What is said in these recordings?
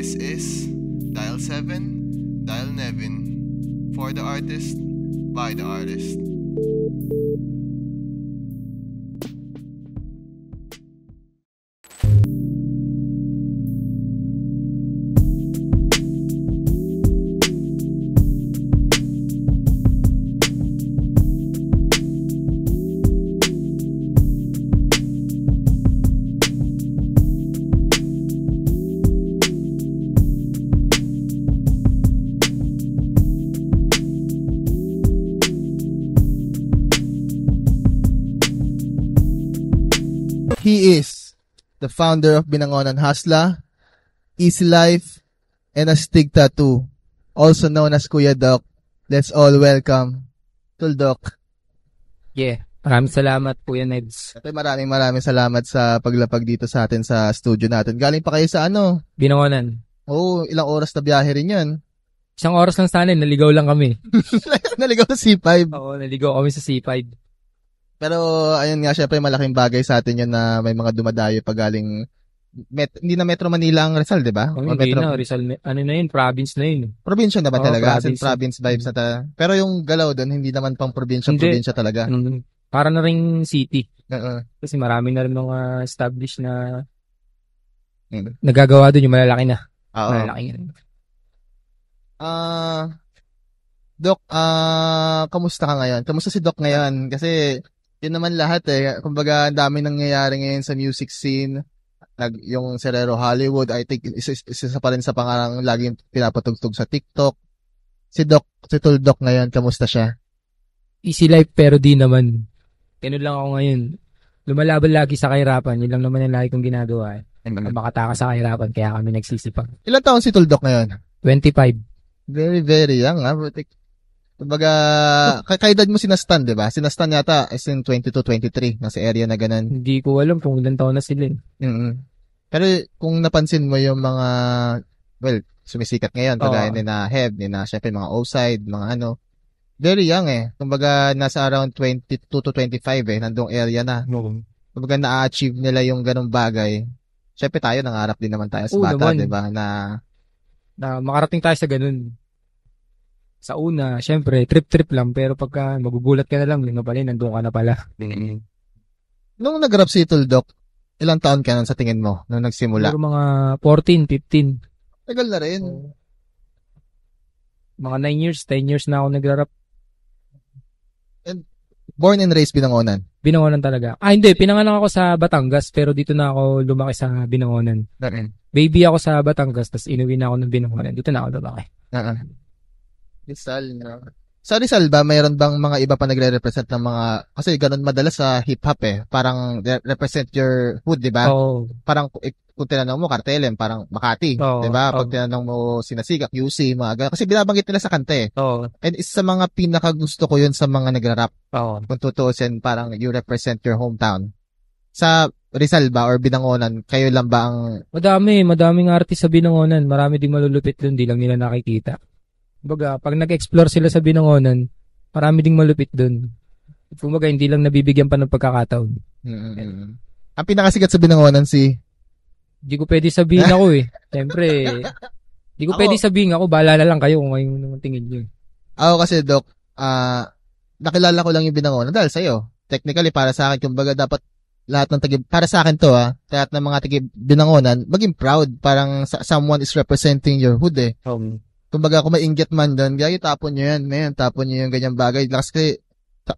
This is Dial 7, Dial Nevin. For the artist, by the artist. He is the founder of Binangonan Hasla, Easy Life, and Astig Tattoo, also known as Kuya Doc. Let's all welcome Tuldok. Yeah, maraming salamat Kuya Neds. At maraming salamat sa paglapag dito sa atin sa studio natin. Galing pa kayo sa ano? Binangonan. Oo, ilang oras na biyahe rin yun. Isang oras lang sana, naligaw lang kami. Naligaw sa C5. Oo, naligaw kami sa C5. Pero ayun nga, syempre malaking bagay sa atin yun na may mga dumadayo pa galing hindi na Metro Manila ang Rizal, di ba? Hindi na, Rizal, ano na yun, province na yun. Probinsya na ba talaga? Province vibes na talaga. Pero yung galaw doon, hindi naman pang probinsya talaga. Para na rin city. Uh-uh. Kasi marami na rin mga established na nagagawa doon yung malalaki na. Oo. Malalaki na. Doc, kamusta ka ngayon? Kamusta si Doc ngayon? Kasi yun naman lahat eh. Kumbaga, ang dami nangyayari ngayon sa music scene. Yung Serero Hollywood, I think, isa pa rin sa pangarang laging pinapatugtog sa TikTok. Si Tuldok ngayon, kamusta siya? Easy life pero di naman. Ganun lang ako ngayon. Lumalaban lagi sa kahirapan. Yun lang naman yung lagi kong ginagawa. Makatakas sa kahirapan, kaya kami nagsisipag. Ilan taon si Tuldok ngayon? 25. Very, very young, ha? Kumbaga, kaedad mo sinastan, di ba? Sinastan yata is in 22, 23, nasa area na ganun. Hindi ko alam kung ilang taon na sila. Mm-hmm. Pero kung napansin mo yung mga, well, sumisikat ngayon, kagaya ni na Heb, ni na syempre mga O-side, mga ano, very young eh. Kumbaga, nasa around 22 to 25 eh, nandong area na. Kumbaga, na-achieve nila yung ganung bagay. Syempre tayo, nangarap din naman tayo sa bata, di ba? Na makarating tayo sa ganun. Sa una, syempre, trip-trip lang. Pero pagka magugulat ka na lang, yun na pala, nandun ka na pala. Nung nag-rap si Tuldok, ilang taon ka nun sa tingin mo nung nagsimula? Siguro mga 14, 15. Tagal na rin. Mga 9 years, 10 years na ako nag-rap. And born and raised Binangonan? Binangonan talaga. Hindi. Pinanganak ako sa Batangas, pero dito na ako lumaki sa Binangonan. Baby ako sa Batangas, tapos inuwi na ako ng Binangonan. Dito na ako lumaki. Rizal, no? Sa Rizal ba, mayroon bang mga iba pa nagre-represent ng mga, kasi ganun madalas sa hip-hop eh, parang represent your hood, di ba? Oh. Parang kung tinanong mo, Cartelen, parang Makati, di ba? Pag tinanong mo Sinasigak, UC, mga ganun. Kasi binabanggit nila sa kante. And isa sa mga pinakagusto ko yun sa mga nagra-rap. Kung tutuusin, parang you represent your hometown. Sa Rizal ba or Binangonan, kayo lang ba ang... Madaming artist sa Binangonan. Marami din malulupit doon, di lang nila nakikita. Kumbaga, pag nag-explore sila sa Binangonan, marami ding malupit doon. Kumbaga, hindi lang nabibigyan pa ng pagkakataon. Ang pinakasikat sa Binangonan Hindi ko pwede sabihin ako eh. Siyempre, hindi ko pwede sabihin ako, bahala na lang kayo kung ngayon tingin nyo. Ako kasi, Doc, nakilala ko lang yung Binangonan dahil sa'yo. Technically, para sa akin, kumbaga, dapat lahat ng para sa akin to lahat ng mga Binangonan, maging proud. Parang someone is representing your hood eh. Kumbaga, kung may inggit man doon, gaya tapon nyo yan, tapon nyo yung ganyang bagay. Kasi,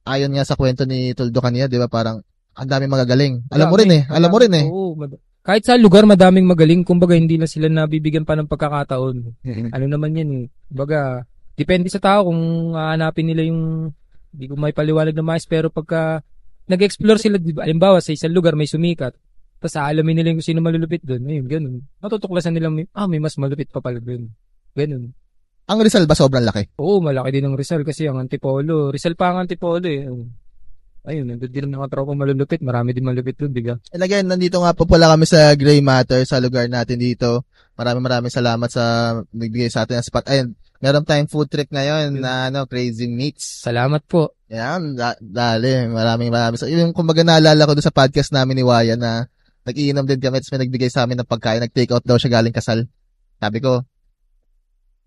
ayon nga sa kwento ni Tuldo kanina, di ba, parang, ang daming magagaling. Alam mo rin eh. Oo, kahit sa lugar, madaming magaling. Kumbaga, hindi na sila nabibigyan pa ng pagkakataon. Ano naman yan eh. Kumbaga, depende sa tao kung hahanapin nila yung, hindi ko may paliwanag na mais, pero pagka, nag-explore sila, diba, halimbawa, sa isang lugar may sumikat, tapos aalamin nila yung sino malulupit doon. Ayun, ganun. Matutuklasan nila, may mas malupit pa pala doon. Ganun. Ang Rizal ba sobrang laki? Oo, malaki din ang Rizal kasi ang Antipolo. Rizal pa ang Antipolo eh. Ayun, nandun din ang mga tropang malulupit. Marami din malupit doon, diga. And again, nandito nga po pala kami sa Gray Matter, sa lugar natin dito. Maraming salamat sa nagbigay sa atin ng spot. Ayun, meron tayong food trip ngayon na Crazy Meats. Salamat po. Yan, dali. Maraming. Yung kumbaga naalala ko doon sa podcast namin ni Waya na nag-iinom din kami at may nagbigay sa amin ng pagkain. Nag-take out daw siya galing kasal. Sabi ko,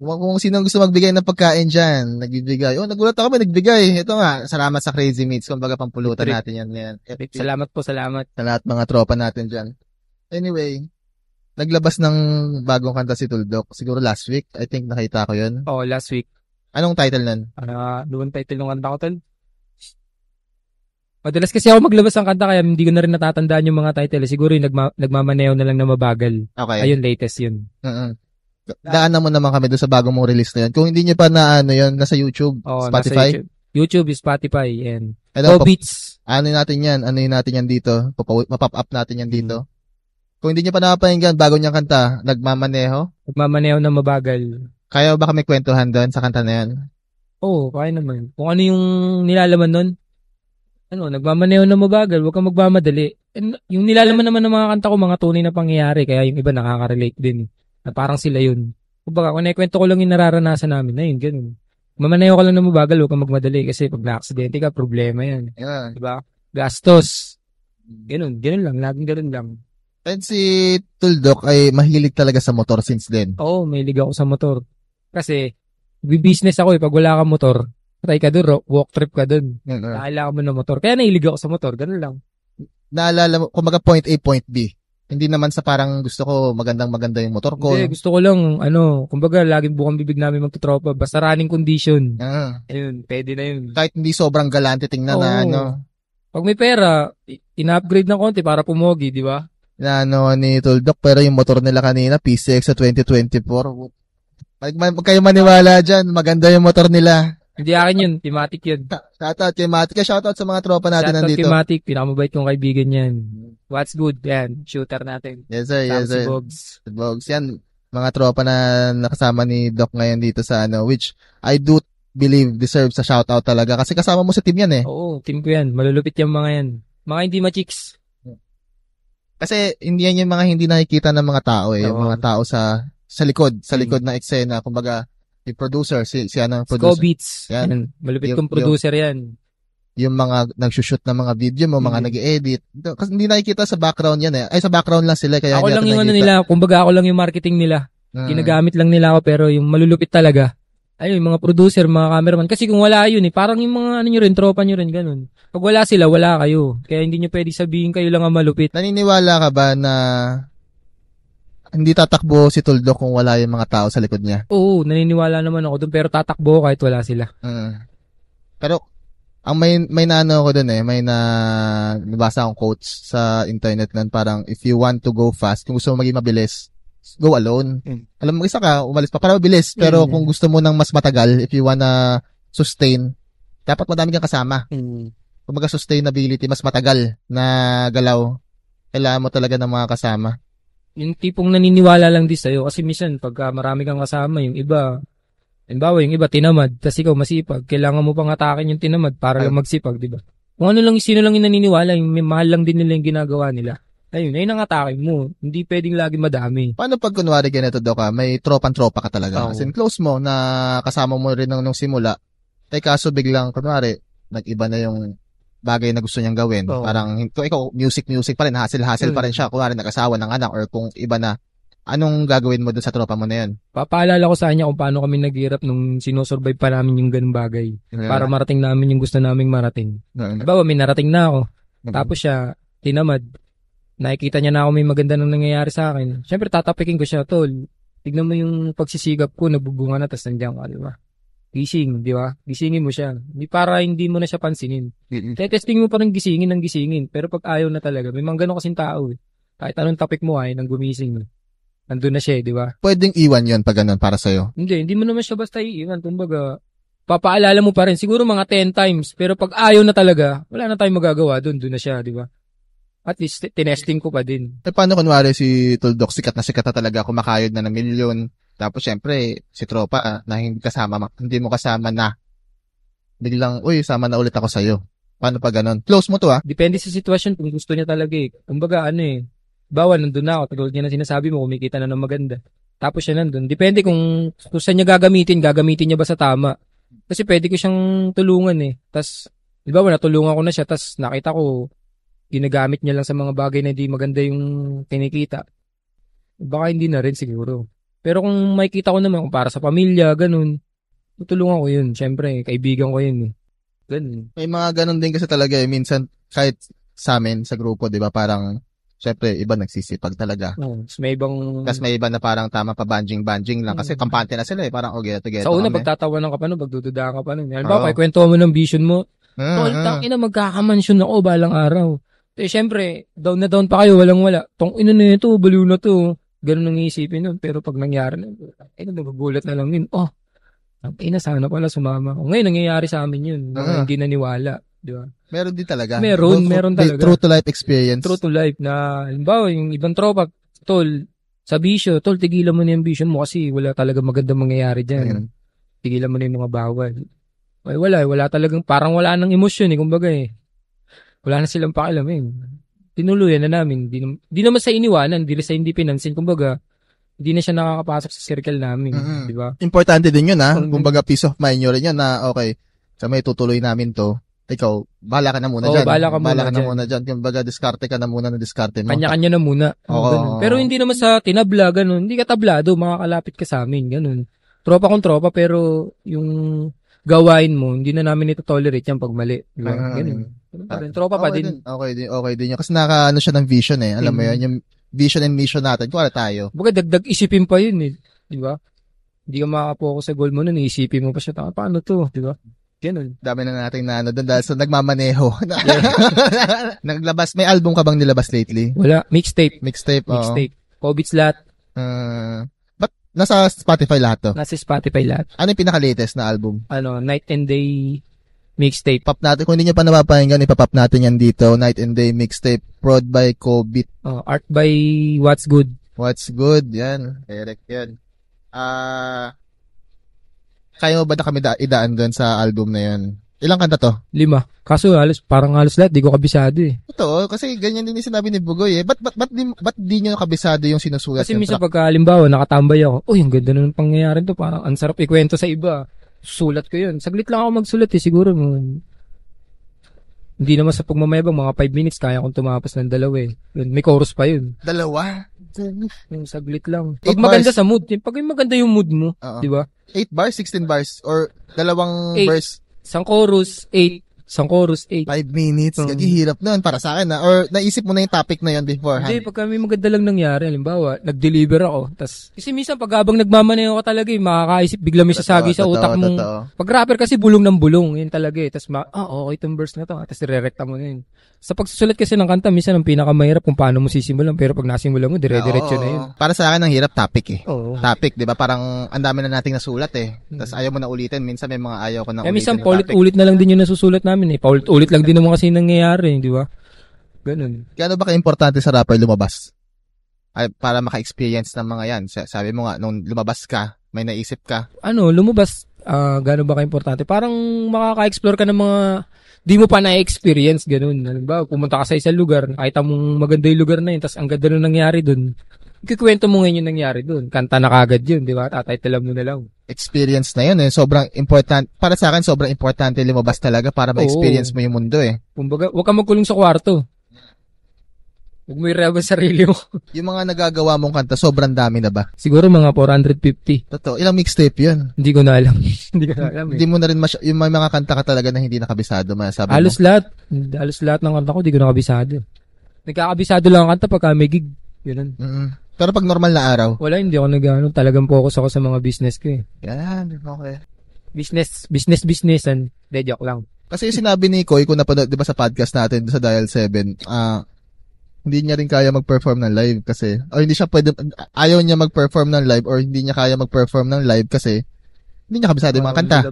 kung sino gusto magbigay ng pagkain dyan, nagbibigay. Oh, nagulat ako, may nagbigay. Ito nga, salamat sa Crazy Meats. Kumbaga, pampulutan Trip. natin yan ngayon. Salamat po, salamat. Sa lahat mga tropa natin dyan. Anyway, naglabas ng bagong kanta si Tuldok. Siguro last week. I think nakita ko yun. Oh, last week. Anong title nun? Doon title ng kanta ko, tol. Madalas kasi ako maglabas ng kanta kaya hindi ko na rin natatandaan yung mga title. Siguro yung nagmamaneo na lang na mabagal. Okay. Ayun, latest yun. Daanan mo naman kami doon sa bagong mong release na yun. Kung hindi nyo pa na ano yun, nasa YouTube, Oh, Spotify. nasa YouTube, Spotify, and Ano, Beats. ano natin yan? Ano yun natin yan dito? Mapop up natin yan dito. Kung hindi nyo pa napapahinggan, bago niyang kanta, nagmamaneho. Nagmamaneo na mabagal. Kaya ba kami kwentuhan doon sa kanta na yan? Oo, kaya naman. Kung ano yung nilalaman nun, nagmamaneo na mabagal, huwag kang magmamadali. And yung nilalaman naman ng mga kanta ko, mga tunay na pangyayari, kaya yung iba nakaka-relate din. Na parang sila yun. Kumbaga, kung naikwento ko lang yung nararanasan namin, na yun, ganun. Mamaneo ka lang na mabagal, huwag kang magmadali, kasi pag na-aksidente ka, problema yan. Yeah. Diba? Gastos. Ganun lang, laging ganun lang. And si Tuldok ay mahilig talaga sa motor since then. Oo, may liga ako sa motor. Kasi, business ako Pag wala kang motor, try ka doon, walk trip ka doon. Kailangan mo ng motor. Kaya nailig ako sa motor, ganun lang. Naalala mo, kumbaga point A, point B. Hindi naman sa parang gusto ko maganda yung motor ko. Hindi, gusto ko lang, kumbaga, laging bukang bibig namin magtutropa. Basta running condition. Ayun, pwede na yun. Kahit hindi sobrang galante tingnan na Pag may pera, ina-upgrade ng konti para pumogi, di ba? Na ni Tuldok, pero yung motor nila kanina, PCX sa 2024. Pag kayo maniwala dyan, maganda yung motor nila. Hindi akin yun, Timatic yun. Shoutout kay Matic. Shoutout sa mga tropa natin Shoutout nandito. kay Matic, pinakamabait kong kaibigan yan. What's good? Yan, shooter natin. Yes sir, yes sir. Si Bogs. Bogs, yan. Mga tropa na nakasama ni Doc ngayon dito sa which I do believe deserves a shoutout talaga. Kasi kasama mo sa team yan eh. Oo, team ko yan. Malulupit yung mga yan. Mga hindi ma-chicks. Kasi hindi yan yung mga hindi nakikita ng mga tao eh. Yung mga tao sa likod ng eksena. Kumbaga, yung producer, si ano, producer. Beats. Yan. Malupit kong producer yan. Yung mga nagsushoot ng mga video mo, mga nag-edit. Kasi hindi nakikita sa background yan eh. Ay, sa background lang sila. Kaya ako lang yung nila. Kumbaga ako lang yung marketing nila. Ginagamit lang nila ako pero yung malulupit talaga. Ayun, yung mga producer, mga cameraman. Kasi kung wala yun parang yung mga nyo rin, tropa nyo rin, ganun. Pag wala sila, wala kayo. Kaya hindi nyo pwede sabihin kayo lang ang malupit. Naniniwala ka ba na hindi tatakbo si Tuldok kung wala yung mga tao sa likod niya? Oo, naniniwala naman ako doon pero tatakbo kahit wala sila. Pero ang may naano ko doon may nabasa akong quotes sa internet nan parang if you want to go fast, kung gusto mo maging mabilis, go alone. Alam mo, isa ka, umalis pa para mabilis. Pero kung gusto mo ng mas matagal, if you wanna sustain, dapat madami kang kasama. Kumbaga sustainability, mas matagal na galaw. Kailangan mo talaga ng mga kasama. Yung tipong naniniwala lang din sa'yo. Kasi minsan, pagka marami kang kasama, yung iba tinamad, tas ikaw masipag. Kailangan mo pang atakin yung tinamad para lang magsipag, di ba? Kung sino lang yung naniniwala, yung mahal lang din nila yung ginagawa nila. Ayun ang atake mo. Hindi pwedeng lagi madami. Paano pag kunwari ganito, Doc, may tropa ka talaga? As in, close mo na kasama mo rin nung simula. Kaso biglang, kunwari, nag-iba na yung bagay na gusto niyang gawin. Parang, ikaw, music pa rin, hassle pa rin siya. Kunwari, nag-asawa ng anak or kung iba na, anong gagawin mo dun sa tropa mo na yun? Papaalala ko sa kanya kung paano kami naghirap nung sinusurvive pa namin yung ganung bagay. Para marating namin yung gusto naming marating. Bawa, may narating na ako. Tapos siya, tinamad. Nakikita niya na ako may maganda nang nangyayari sa akin. Siyempre, tatapikin ko siya, tol. Tignan mo yung pagsisigap ko, nagbubunga na, tas nandiyan ka, di ba? Gising, di ba? Gisingin mo siya. Para hindi mo na siya pansinin. Testing mo pa rin gisingin. Pero pag ayaw na talaga, may mga ganun kasing tao. Kahit anong topic mo nang gumising. Nandun na siya, di ba? Pwedeng iwan yon pag ganun para sa'yo? Hindi mo naman siya basta iiwan. Kumbaga, papaalala mo pa rin. Siguro mga 10 times. Pero pag ayaw na talaga, wala na tayong magagawa. Doon na siya, di ba? At least, tinesting ko pa din. Paano kunwari si Tuldok, sikat na talaga, kumakayod na ng milyon. Tapos, syempre, si tropa, na hindi mo kasama na. Biglang, sama na ulit ako sa'yo. Paano pa ganun? Close mo to, Depende sa sitwasyon kung gusto niya talaga Kumbaga, bawa, nandun na ako. Tagal niya na sinasabi mo, kumikita na ng maganda. Tapos siya nandun. Depende kung saan niya gagamitin niya ba sa tama. Kasi pwede ko siyang tulungan Tas, di ba, natulungan ko na siya. Tas, nakita ko, ginagamit niya lang sa mga bagay na hindi maganda yung kinikita. Baka hindi na rin siguro. Pero kung makikita ko naman, kung para sa pamilya, ganun, tutulungan ko yun. Siyempre, kaibigan ko yun. Ganun. May mga ganun din kasi talaga eh. Minsan, kahit sa amin, sa grupo, di ba, parang, syempre, iba nagsisipag talaga. Tapos may ibang... Kasi may iba na parang tama pa banjing lang. Kasi kampante na sila eh. Parang, geto Sa una, kami. pagtatawanan ka pa nun, pagdududahan ka pa nun. Yan ba, Oo. kwentuhan mo ng vision mo. Tol, tangina, magkakamansyon ako balang araw. Eh, syempre, down na down pa kayo, walang-wala. Tong ina na ito, baliw na to. Ganun ang iisipin nun. Pero pag nangyari na, nagugulat na lang yun. Sana pala sumama ako. Ngayon, nangyayari sa amin yun. Mga hindi naniwala. Di ba? Meron din talaga. Meron talaga. True to life experience. True to life na, halimbawa, yung ibang tropa, tol, sa bisyo, tol, tigilan mo na yung vision mo kasi wala talaga magandang mangyayari dyan. Ayun. Tigilan mo na yung mga bawal. Ay, wala talagang, parang wala nang emosyon kumbaga Wala na silang pakialam Tinuluyan na namin. Di naman sa iniwanan, di sa hindi pinansin, kumbaga, hindi na siya nakakapasok sa circle namin. Di ba? Importante din yun Kumbaga peace of mind nyo rin yun na okay, sa may tutuloy namin to. Ikaw, bahala ka na muna dyan. Bahala ka na muna dyan. Kumbaga, diskarte ka na muna na diskarte mo. Kanya-kanya na muna. Oo. Pero hindi naman sa tinabla, ganun. Hindi ka tablado, makakalapit ka sa amin, ganun. Tropa kong tropa, pero yung gawain mo, hindi na namin ito tolerate yan pag mali. Diba? Ganun. Tropa pa din. Okay din yun. Kasi naka siya ng vision Alam mo yun, yung vision and mission natin. Kuwala tayo. Baga, dagdag isipin pa yun Di ba? Hindi ka makapokus sa goal mo nun, isipin mo pa siya, paano to? Di ba? Ganun. Dami na nating doon dahil sa nagmamaneho. Naglabas, may album ka bang nilabas lately? Wala. Mixtape. Kobits lahat. Ba't nasa Spotify lahat to? Nasa Spotify lahat. Ano yung pinaka-latest na album? Night and Day Mixtape. Pop natin. Kung hindi nyo pa napapahinggan, ipapop natin yan dito. Night and Day Mixtape. Prod by Kobit. Art by What's Good. What's Good. Yan. Eric yan. Kaya mo ba na kami idaan doon sa album na yun? Ilang kanta to? 5. Kaso parang halos lahat, di ko kabisado Totoo, kasi ganyan din yung sinabi ni Bugoy Ba't di nyo kabisado yung sinusulat? Kasi minsan pagka halimbawa, nakatambay ako, ang ganda na ng pangyayari to, parang ang sarap ikwento sa iba. Sulat ko yun. Saglit lang ako magsulat siguro. Hindi naman sa pagmamayabang, mga 5 minutes, kaya kong tumapos ng 2 May chorus pa yun. 2? Yung saglit lang. Pag maganda sa mood, pag maganda yung mood mo, di ba? 8 bars, 16 bars, or 2 verse? Isang chorus, 8. 5 minutes. Hirap nun para sa akin Or naisip mo na yung topic na yun beforehand? Hindi, pagka may maganda lang nangyari, halimbawa, nag-deliver ako, kasi minsan pag habang nagmamaneho ka talaga, makakaisip, bigla may sasagi sa utak mong, pag rapper kasi bulong ng bulong, yun talaga tas okay itong verse na to, tas re-recta mo na yun. Sa pagsusulat kasi ng kanta, minsan ang pinakamahirap kung paano mo sisimulan, pero pag nasimulan mo, dire-diretso na yun. Para sa akin, ang hirap topic Topic, di ba? Parang ang dami na nating nasulat tas ayaw mo na ulitin, minsan may mga ayaw ko na ulitin. Minsan paulit-ulit na lang din yung nasusulat namin paulit-ulit lang din naman kasi nangyayari, di ba? Ganun. Gaano ba ka-importante sa rapper lumabas? Para maka-experience ng mga yan. Sabi mo nga, nung lumabas ka, may naisip ka. Lumabas, gaano ba ka-importante? Parang makaka-explore ka ng mga di mo pa na-experience, ganun. Halimbawa, pumunta ka sa isang lugar, nakita mong maganda yung lugar na yun, tas ang ganda nung nangyari dun. Ikikwento mo ngayon yung nangyari dun. Kanta na kagad yun, di ba? Tataytalam mo na lang. Experience na yun Sobrang important. Para sa akin, sobrang importante lumabas talaga para ma-experience mo yung mundo Kumbaga, huwag ka magkulong sa kwarto. Huwag mo i-rebel sarili mo. Yung mga nagagawa mong kanta, sobrang dami na ba? Siguro mga 450. Totoo. Ilang mixtape yun? Hindi ko na alam. Hindi ko na alam Hindi mo na rin yung may mga kanta ka talaga na hindi nakabisado, masabi Halos lahat ng kanta ko, hindi ko nakabisado. Nagkakabisado lang ang kanta pagka may gig. Yun. Pero pag normal na araw? Wala, hindi ako talagang focus ako sa mga business ko Yan, okay. Businessan. Joke lang. Kasi yung sinabi ni Koy, kung napanood, di ba sa podcast natin sa Dial 7, hindi niya rin kaya mag-perform ng live kasi, o hindi siya ayaw niya mag-perform ng live or hindi niya kaya mag-perform ng live kasi hindi niya kabisado yung mga kanta.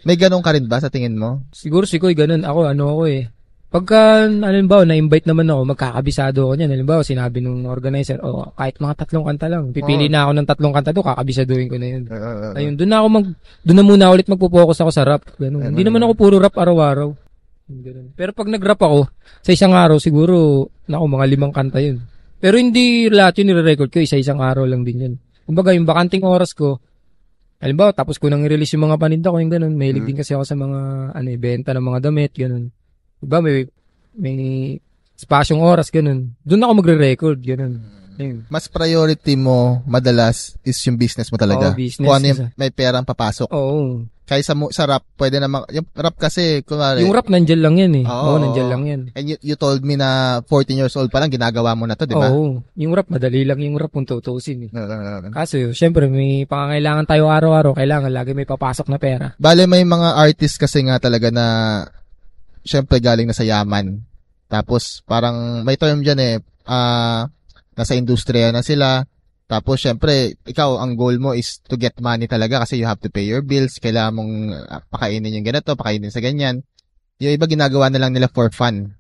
May ganun ka rin ba sa tingin mo? Siguro si Koy, ganun. Ako Pagka, halimbawa, na-invite naman ako, magkakabisado ako niyan. Halimbawa, sinabi nung organizer, kahit mga 3 kanta lang. Pipili na ako ng 3 kanta doon, kakabisaduhin ko na yun. Ayun, doon na muna ulit magpo-focus ako sa rap. Ganun. Hindi naman ako puro rap araw-araw. Ganun. Pero pag nag-rap ako, sa isang araw, siguro, mga 5 kanta yun. Pero hindi lahat yun nire-record ko, isang araw lang din yun. Kumbaga, yung bakanting oras ko, halimbawa, tapos ko nang i-release yung mga paninda ko, yung ganun. Mahilig din kasi ako sa mga, benta ng mga damit, ganun. Diba, may espasyong oras, ganun. Doon ako magre-record, ganun. Ayun. Mas priority mo madalas is yung business mo talaga. Oo, business. Kung ano yung may perang papasok. Oo. Kaysa sa rap, pwede naman, yung rap kasi, kunwari, Yung rap nandyan lang yan eh. Oo, Oo, nandyan lang yan. and you told me na 14 years old pa lang, ginagawa mo na to, di ba? Oo. Yung rap, madali lang yung rap kung tutusin eh. Oo. Kaso, syempre, may pangangailangan tayo araw-araw. Kailangan lagi may papasok na pera. Bale, may mga artist kasi nga talaga na, syempre galing na sa yaman. Tapos, parang, may term dyan eh, nasa industriya na sila. Tapos, syempre, ikaw, ang goal mo is to get money talaga kasi you have to pay your bills. Kailangan mong pakainin yung ganito, pakainin sa ganyan. Yung iba ginagawa na lang nila for fun.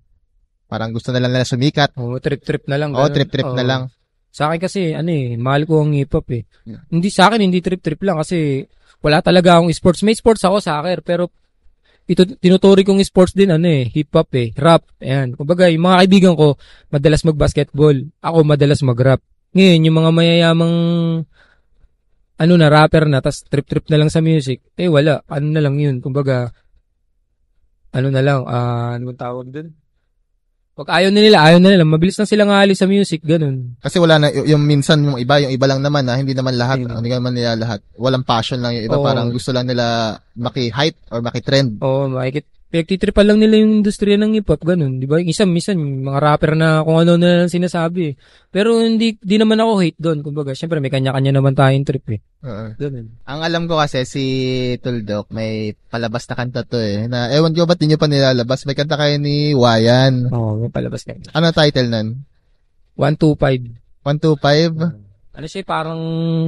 Parang gusto na lang nila sumikat. Oo, trip-trip na lang. Oo, ganun. trip-trip na Oo. lang. Sa akin kasi, mahal ko ang hip-hop eh. Yeah. Hindi sa akin, hindi trip-trip lang kasi wala talaga akong sports. May sports ako, soccer, pero ito, tinuturi kong sports din, hip-hop rap, ayan. Kumbaga, yung mga kaibigan ko, madalas mag-basketball. Ako, madalas mag-rap. Ngayon, yung mga mayayamang, rapper na, tas trip-trip na lang sa music, wala. Ano na lang yun. Kumbaga, ano na lang, ano bang tawag dun? Pag ayaw na nila. Mabilis na silang aalis sa music, ganun. Kasi wala na, yung minsan, yung iba lang naman hindi naman lahat, Ayun. hindi naman nila lahat. Walang passion lang yung iba, Oo. parang gusto lang nila maki-hype or maki-trend. Oo, pinagtitripan lang nila yung industriya ng hip-hop, ganun. Di ba? Yung minsan, yung mga rapper na kung ano na lang sinasabi. Pero di naman ako hate doon. Kumbaga, syempre may kanya-kanya naman tayong trip eh. Oo. Ganun. Ang alam ko kasi si Tuldok may palabas na kanta to na ewan ko ba't di nyo pa nilalabas. May kanta kayo ni Wayan. Oo, may palabas kayo. Ano title nun? 125. 125? Ano siya, parang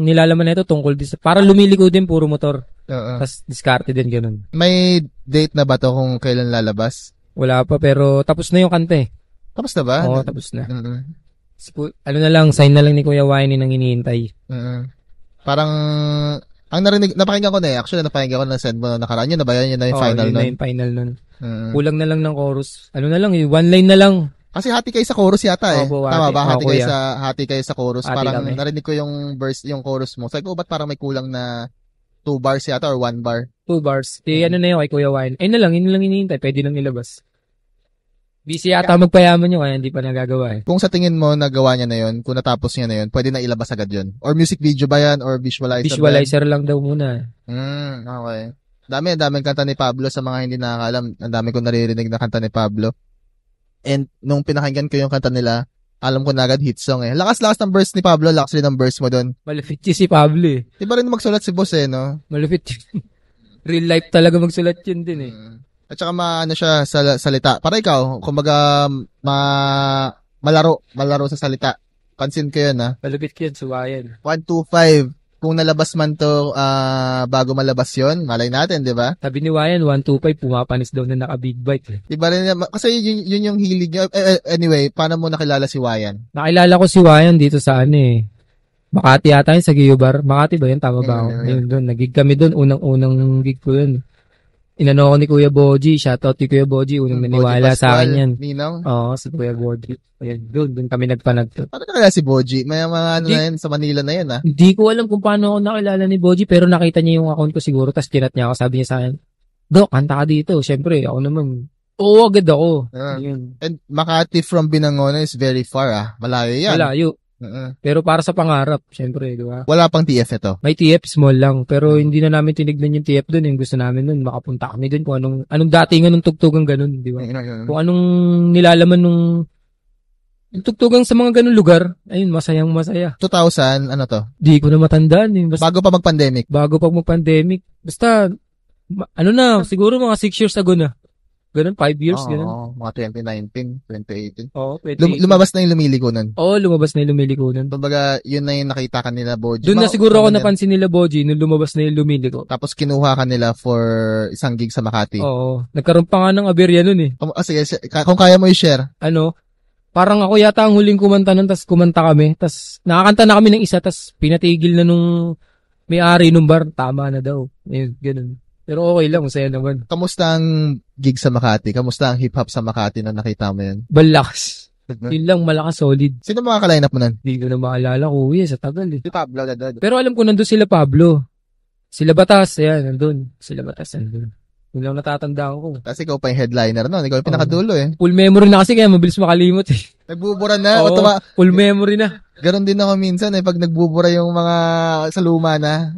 nilalaman na ito tungkol parang lumiliko din, puro motor. Oo. Tapos diskarte din, ganun. May date na ba to kung kailan lalabas? Wala pa, pero tapos na yung kanta eh. Tapos na ba? Oo, tapos na. Mm-mm. Ano na lang, sign na lang ni Kuya Wayne nang hinihintay. Mm-mm. Parang, ang napakinggan ko na actually napakinggan ko na send mo na nakaraan. Yun na ba yan? Yun na yung final yun na nun? yung final nun. Mm. Kulang na lang ng chorus. Ano na lang, one line na lang. Kasi hati kayo sa chorus yata Opo, Tama ba? hati. Oo, Hati kayo sa chorus. Hati Parang kami. narinig ko yung verse, yung chorus mo. Sabi ko, ba't parang may kulang na 2 bars yata or 1 bar? 2 bars. Ano na yun kay Kuya Wayne. Yun na lang hinihintay. Pwede nang ilabas. Busy yata magpayaman nyo kaya hindi pa nagagawa eh. Kung sa tingin mo nagawa niya na yun, kung natapos niya na yun, pwede na ilabas agad yun? Or music video ba yan? Or visualizer ba yan? Visualizer lang daw muna. Okay. Daming kanta ni Pablo sa mga hindi nakakaalam. Ang dami ko naririnig na kanta ni Pablo. And nung pinakinggan ko yung kanta nila, alam ko na agad hit song Lakas-lakas ng verse ni Pablo, lakas rin ng verse mo doon. Malupit yun si Pablo eh. Iba rin magsulat si boss no? Malupit yun. Real life talaga magsulat yun din eh. At saka siya sa salita. Para ikaw, kumbaga malaro sa salita. Pansin ko yun Malupit yun, suwayan. 125. Kung nalabas man to bago malabas yon, malay natin, di ba? Sabi ni Wayan, 125, pumapanis daw na naka-big bike eh. Iba rin kasi yun yung hilig niya. Anyway, paano mo nakilala si Wayan? Nakilala ko si Wayan dito sa Makati yata yun, sa Giyubar. Makati ba yun? Tama ba ako? Yun doon. Nagig kami doon. Unang gig ko yun. Inano ko ni Kuya Boji. Shoutout ni Kuya Boji. Unang naniwala sa akin yan. Ninong? Oo, si Kuya Boji. Ayan, doon kami nagpanagto. Paano nakilala si Boji? May mga na yun, sa Manila na yun Hindi ko alam kung paano ako nakilala ni Boji, pero nakita niya yung account ko siguro, tapos kinat niya ako. Sabi niya sa akin, Dok, kanta ka dito. Siyempre, ako naman. Oo, agad ako. Yun. And Makati from Binangonan is very far Malayo yan. Malayo. Pero para sa pangarap, syempre, di ba? Wala pang TF ito. May TF small lang, pero hindi na namin tinignan yung TF doon. Yung gusto namin doon, makapunta kami doon kung anong datingan ng tugtugang ganun, di ba? Kung anong nilalaman yung tugtugang sa mga ganun lugar, ayun, masayang masaya. 2000, ano to? Di ko na matandaan. Bago pa mag-pandemic? Bago pa mag-pandemic. Basta, siguro mga 6 years ago na. Ganun, 5 years, ganun. Oo, mga 2019, 2018. Oo, lumabas na yung lumiliko nun. Oo, lumabas na yung lumiliko nun. Kumbaga, yun na yung nakita ka nila, Boji. Doon na siguro ako napansin nila, Boji, nung lumabas na yung lumiliko. Tapos kinuha ka nila for isang gig sa Makati. Oo. Nagkaroon pa nga ng aberya nun eh. Sige, kung kaya mo i-share. Parang ako yata ang huling kumanta nun, tas kumanta kami. Tas nakakanta na kami ng isa, tas pinatigil na nung may-ari nung bar. Tama na daw. Ganun. Pero okay lang, masaya naman. Kamusta ang gig sa Makati? Kamusta ang hip-hop sa Makati na nakita mo yan? Balakas. Yun lang, malakas, solid. Sino mga ka-line up mo nun? Hindi ko na maalala, kuya, sa tagal eh. Si Pablo. Pero alam ko nandun sila Pablo. Sila Batas, nandun. Sila Batas, nandun. Yun lang natatandaan ko. Kasi ikaw pa yung headliner no? Ikaw yung pinakadulo Full memory na kasi kaya mabilis makalimot eh. Nagbubura na. Full memory na. Ganon din ako minsan pag nagbubura yung mga sa luma na.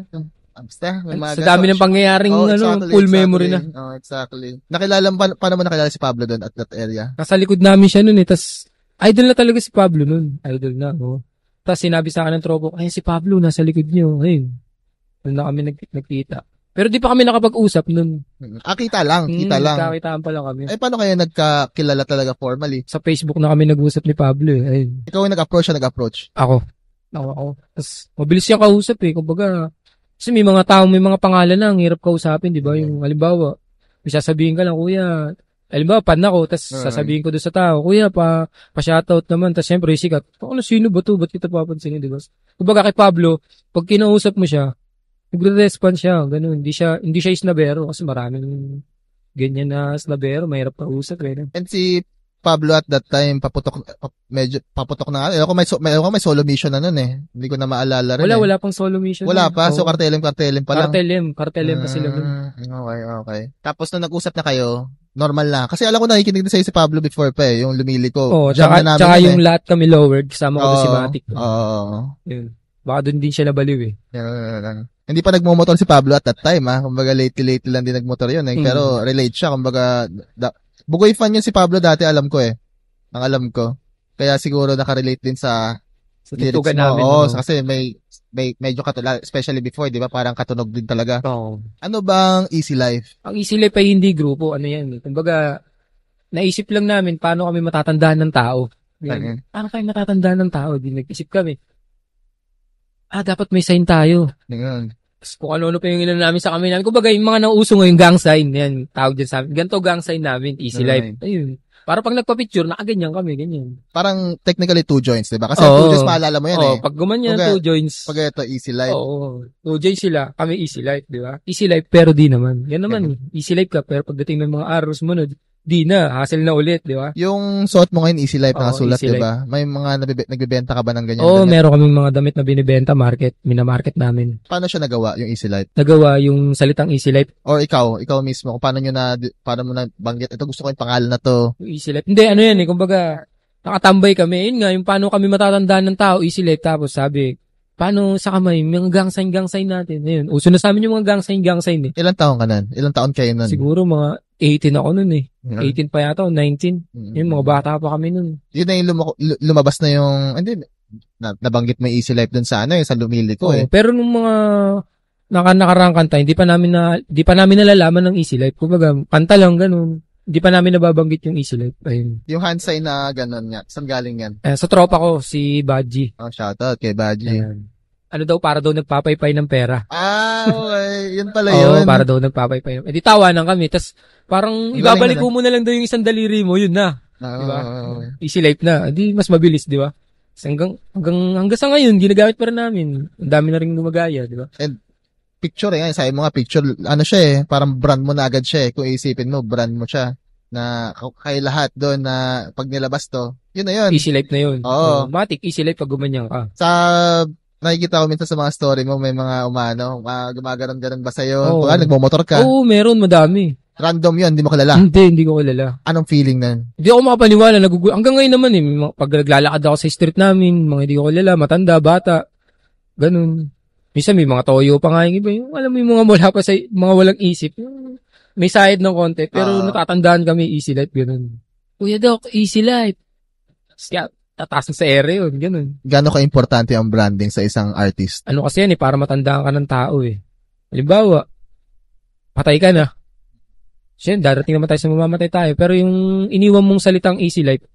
Basta, may mga Sa dami ng pangyayaring full memory na. Oh, exactly. Nakilala paano mo nakilala si Pablo doon at that area? Nasa likod namin siya noon tas idol na talaga si Pablo noon. Idol na, oh. Tas sinabi sa akin ng tropo, ay si Pablo nasa likod niyo. Ayun. Doon na kami nagkita. Pero di pa kami nakapag-usap noon. Kita lang. Nagkakitaan pa lang kami. Paano kayo nagkakilala talaga formally? Sa Facebook na kami nag-usap ni Pablo. Ayun. Ikaw yung nag-approach? Ako. Tas mabilis siyang kausap kumbaga. Kasi may mga tao, may mga pangalan na ang hirap kausapin, di ba? Yung halimbawa, may sasabihin ka lang, kuya, halimbawa, pan ako, tas sasabihin ko doon sa tao, kuya, pa-shoutout naman, tas syempre, sikat. Sino ba to? Ba't kita papansinin, di ba? Kumbaga kay Pablo, pag kinausap mo siya, nagre-respond siya, ganun. Hindi siya isnabero, kasi maraming ganyan na snabero, mahirap kausap, And si Pablo at that time, medyo paputok na nga. Ako may solo mission na nun Hindi ko na maalala rin. Wala pang solo mission. Wala pa, so kartelem pa lang. Kartelem pa sila nun. Okay. Tapos nung nag-usap na kayo, normal na. Kasi alam ko nakikinig na sa'yo si Pablo before pa yung lumiliko. Tsaka yung lahat kami lowered, kasama ko si Matic. Yun. Baka doon din siya nabaliw Hindi pa nagmumotor si Pablo at that time Kumbaga lately lang din nagmotor yun Pero relate siya, kumbaga Bugoy fan yun si Pablo dati, alam ko Ang alam ko. Kaya siguro nakarelate din sa lyrics mo. Namin. Kasi may medyo katulad, especially before, di ba? Parang katunog din talaga. Oo. Ano bang Easy Life? Ang Easy Life ay hindi grupo. Ano yan? Kumbaga, naisip lang namin paano kami matatandaan ng tao. Paano kayo matatandaan ng tao? Di nag-isip kami. Dapat may sign tayo. Kung ano pa yung ilan namin sa kami namin. Kumbaga, yung mga nauuso ngayon, gang sign. Yan, tawag dyan sa amin. Ganito gang sign namin, Easy Life. Ayun. Para pag nagpa-picture, nakaganyan kami, ganyan. Parang technically 2 joints, diba? Kasi 2 joints, maalala mo yan pag gumanyan, 2 joints. Pag ito, Easy Life. 2 joints sila. Kami Easy Life, diba? Easy Life, pero di naman. Yan naman, Easy Life ka, pero pagdating ng mga araw sumunod, di na, hassle na ulit, di ba? Yung suot mo ngayon, Easy Life, nakasulat, di ba? May mga nagbebenta ka ba ng ganyan? Meron kaming mga damit na binibenta, minamarket namin. Paano siya nagawa, yung Easy Life? Nagawa yung salitang Easy Life. Or ikaw mismo, kung paano mo na banggit, ito gusto ko yung pangalan na to. Easy Life. Hindi, ano yan kumbaga, nakatambay kami. Yun nga, yung paano kami matatandaan ng tao, Easy Life. Tapos sabi, paano sa kamay, mga gang sign natin. Ayun, uso na sa amin yung mga gang sign Ilang taon ka nun? Ilang taon kayo nun? Siguro mga 18 ako nun 18 pa yata, 19. Yung mga bata pa kami nun. Yun na yung lumabas na yung, hindi, nabanggit mo Easy Life dun sa sa lumiliko Pero nung mga nakarang kanta, hindi pa namin nalalaman ng Easy Life. Kumbaga, kanta lang ganun. Hindi pa namin nababanggit yung Easy Life. Ayun. Yung hand sign na ganun nga, saan galing yan? Sa tropa ko, si Badji. Shoutout kay Badji. Ano daw, para daw nagpapaypay ng pera. Okay. Yun pala yun. Para daw nagpapaypay. Di tawanan kami. Tapos, parang ibabalik mo na lang daw yung isang daliri mo, yun na. Diba? Easy Life na. Di, mas mabilis, di ba? Hanggang sa ngayon, ginagamit pa rin namin. Ang dami na rin gumagaya, di ba? And, picture sa mga picture, ano siya parang brand mo na agad siya Kung isipin mo, brand mo siya. Na kay lahat doon na pag nilabas to, yun na yun. Easy Life na yun. Oo. Matic, Easy Life pag gumanyan ka. Nakikita ko minsan sa mga story mo, may mga gumaganon-ganon ba sa'yo? Nagmomotor ka? Meron, madami. Random yun, hindi mo kilala? Hindi ko kilala. Anong feeling nun? Hindi ako makapaniwala. Hanggang ngayon naman pag naglalakad ako sa street namin, mga hindi ko kilala, matanda, bata, ganun. Minsan may mga toyo pa nga yung iba. Alam mo yung mga wala pa mga walang isip. May side ng konti, pero natatandaan kami Easy Life, ganun. Kuya Doc, Easy Life. Tataas sa ere yun, ganun. Gano'n ka-importante ang branding sa isang artist? Ano kasi yan para matandaan ka ng tao Halimbawa, patay ka na. Siyempre, darating naman tayo sa mamamatay tayo. Pero yung iniwan mong salitang Easy Life,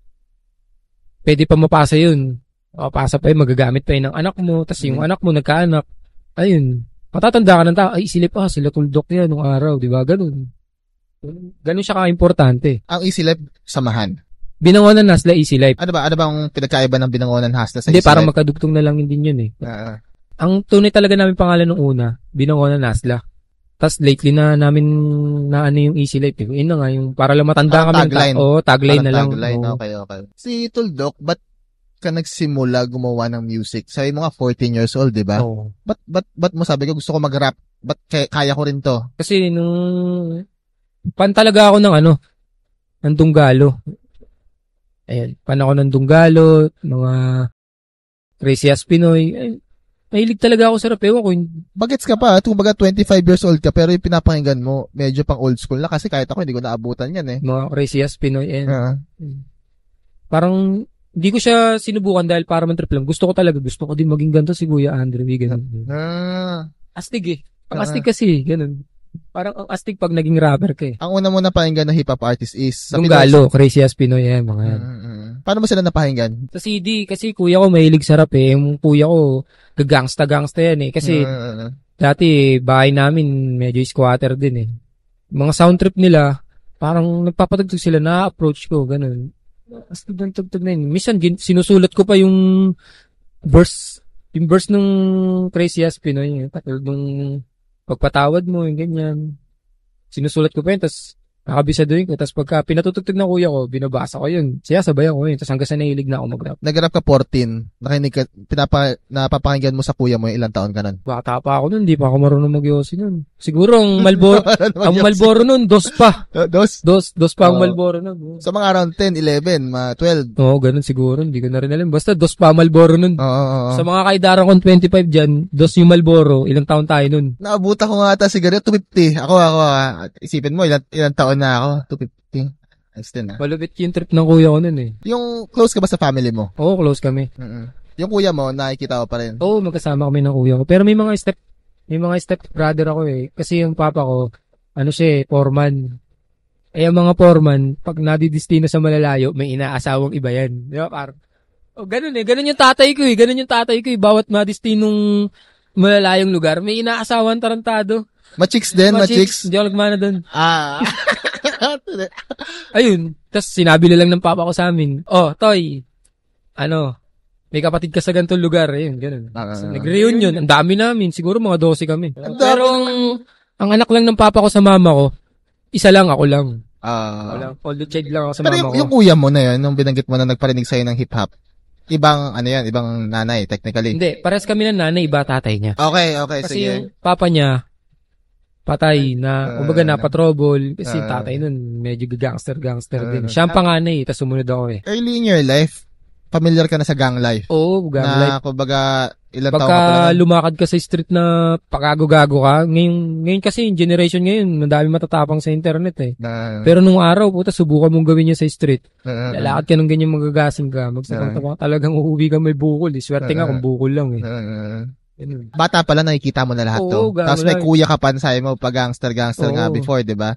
pwede pa mapasa yun. Mapasa pa yun, magagamit pa yun ng anak mo, tas yung anak mo nagkaanak. Ayun, matatanda ka ng tao, Easy Life, sila tuldok yan nung araw, di ba? Ganun. Ganun siya ka-importante. Ang Easy Life, samahan. Binangonan Hasla, Easy Life. Ano bang pinagkaiba ng Binangonan Hasla sa Easy Life? Hindi, parang Life? magkadugtong na lang din yun Ang tunay talaga namin pangalan nung una, Binangonan Hasla. Tapos lately na namin yung Easy Life. Yun na nga, yung para lang matanda kami. Tagline. Tagline na lang. Tagline, okay. Si Tuldok, ba't ka nagsimula gumawa ng music? Sabi mo nga 14 years old, di ba? Oo. Ba't mo sabi ko gusto ko mag-rap? Ba't kaya ko rin to? Kasi pan talaga ako ng Dunggalo. Ayan, pan ako ng Dunggalo, mga Crazy As Pinoy. Mahilig talaga ako sa rap. Ewan ko, Bagets ka pa, kumbaga 25 years old ka, pero yung pinapakinggan mo, medyo pang old school na kasi kahit ako hindi ko naabutan yan eh. mga Crazy As Pinoy. Ah. Parang, hindi ko siya sinubukan dahil para man trip lang. Gusto ko din maging ganito si Kuya Andre. Ganun. Astig eh. Ang astig kasi, ganun. Parang ang astig pag naging rapper ka eh. Ang una mo napakinggan na hip-hop artist is sa Donggalo, Crazy As Pinoy, mga yan. Paano mo sila napakinggan? Sa CD, kasi kuya ko mahilig sa rap eh. Yung kuya ko, gangsta yan eh. Kasi dati, bahay namin, medyo squatter din eh. Mga sound trip nila, parang nagpapatugtog sila, na-approach ko, ganun. Astig ng tugtog na yun. Minsan, sinusulat ko pa yung verse ng Crazy As Pinoy. Katulad nung pagpatawad mo, yung ganyan. Sinusulat ko pa yun, tapos nakabisaduhin ko. Tapos pagka pinatutugtog ng kuya ko, binabasa ko yun. Siya sabayan ko yun. Tapos hanggang sa nahilig na ako mag-rap. Nag-rap ka 14. Nakinig ka, napapakinggan mo sa kuya mo yung ilang taon ka nun? Bata pa ako nun, di pa ako marunong mag-yosi nun. Siguro ang Malboro nun, dos pa. Dos pa ang Malboro nun. Sa mga around 10, 11, 12. Oo, ganun siguro. Hindi ko na rin alam. Basta dos pa ang Malboro nun. Oo. Sa mga kaidaran kong 25 dyan, dos yung Malboro, ilang taon tayo nun. Naabutan ko nga ata sigaret, 250. Ako, isipin mo, ilang taon na ako? 250. Ayos din ah. Malupit yung trip ng kuya ko nun eh. Yung close ka ba sa family mo? Oo, close kami. Yung kuya mo, nakikita ko pa rin. Oo, magkasama kami ng kuya ko. Pero may mga step brother ako eh. Kasi yung papa ko, siya eh, foreman. Eh, yung mga foreman, pag nadidistino sa malalayo, may inaasawang iba yan. Di ba, parang, ganun eh. Ganun yung tatay ko eh. Bawat madistinong malalayong lugar, may inaasawan tarantado. Ma-chicks din, ma-chicks. Hindi ako nagmana doon. Ayun. Tapos sinabi na lang ng papa ko sa amin, Toy, may kapatid ka sa ganitong lugar. Ayun, ganun. Nag-reunion. Ang dami namin. Siguro mga 12 kami. Pero ang anak lang ng papa ko sa mama ko, isa lang, ako lang. Although child lang ako sa pero mama ko. Yung kuya mo na yun, nung binanggit mo na nagparinig sa'yo ng hip-hop, ibang nanay, technically. Hindi, pares kami ng nanay, iba tatay niya. Okay, Kasi sige. yung papa niya, patay na, kumbaga napatrobol, kasi tatay nun, medyo gangster din. Siya ang panganay, tas sumunod ako eh. Early in your life, familiar ka na sa gang life? Oo, gang life. Na, kumbaga, ilang taon ka pa Pagka lang? lumakad ka sa street na pagago-gago ka, ngayon kasi, generation ngayon, madami matatapang sa internet eh. Pero nung araw, subukan mong gawin yun sa street. Lalakad ka nung ganyan magagasing ka, magsapang talagang uuwi ka may bukol eh. Swerte nga kung bukol lang eh. Bata pala nakikita mo na lahat to. Tapos may kuya ka pa, sabi mo, pag-gangster nga before, di ba?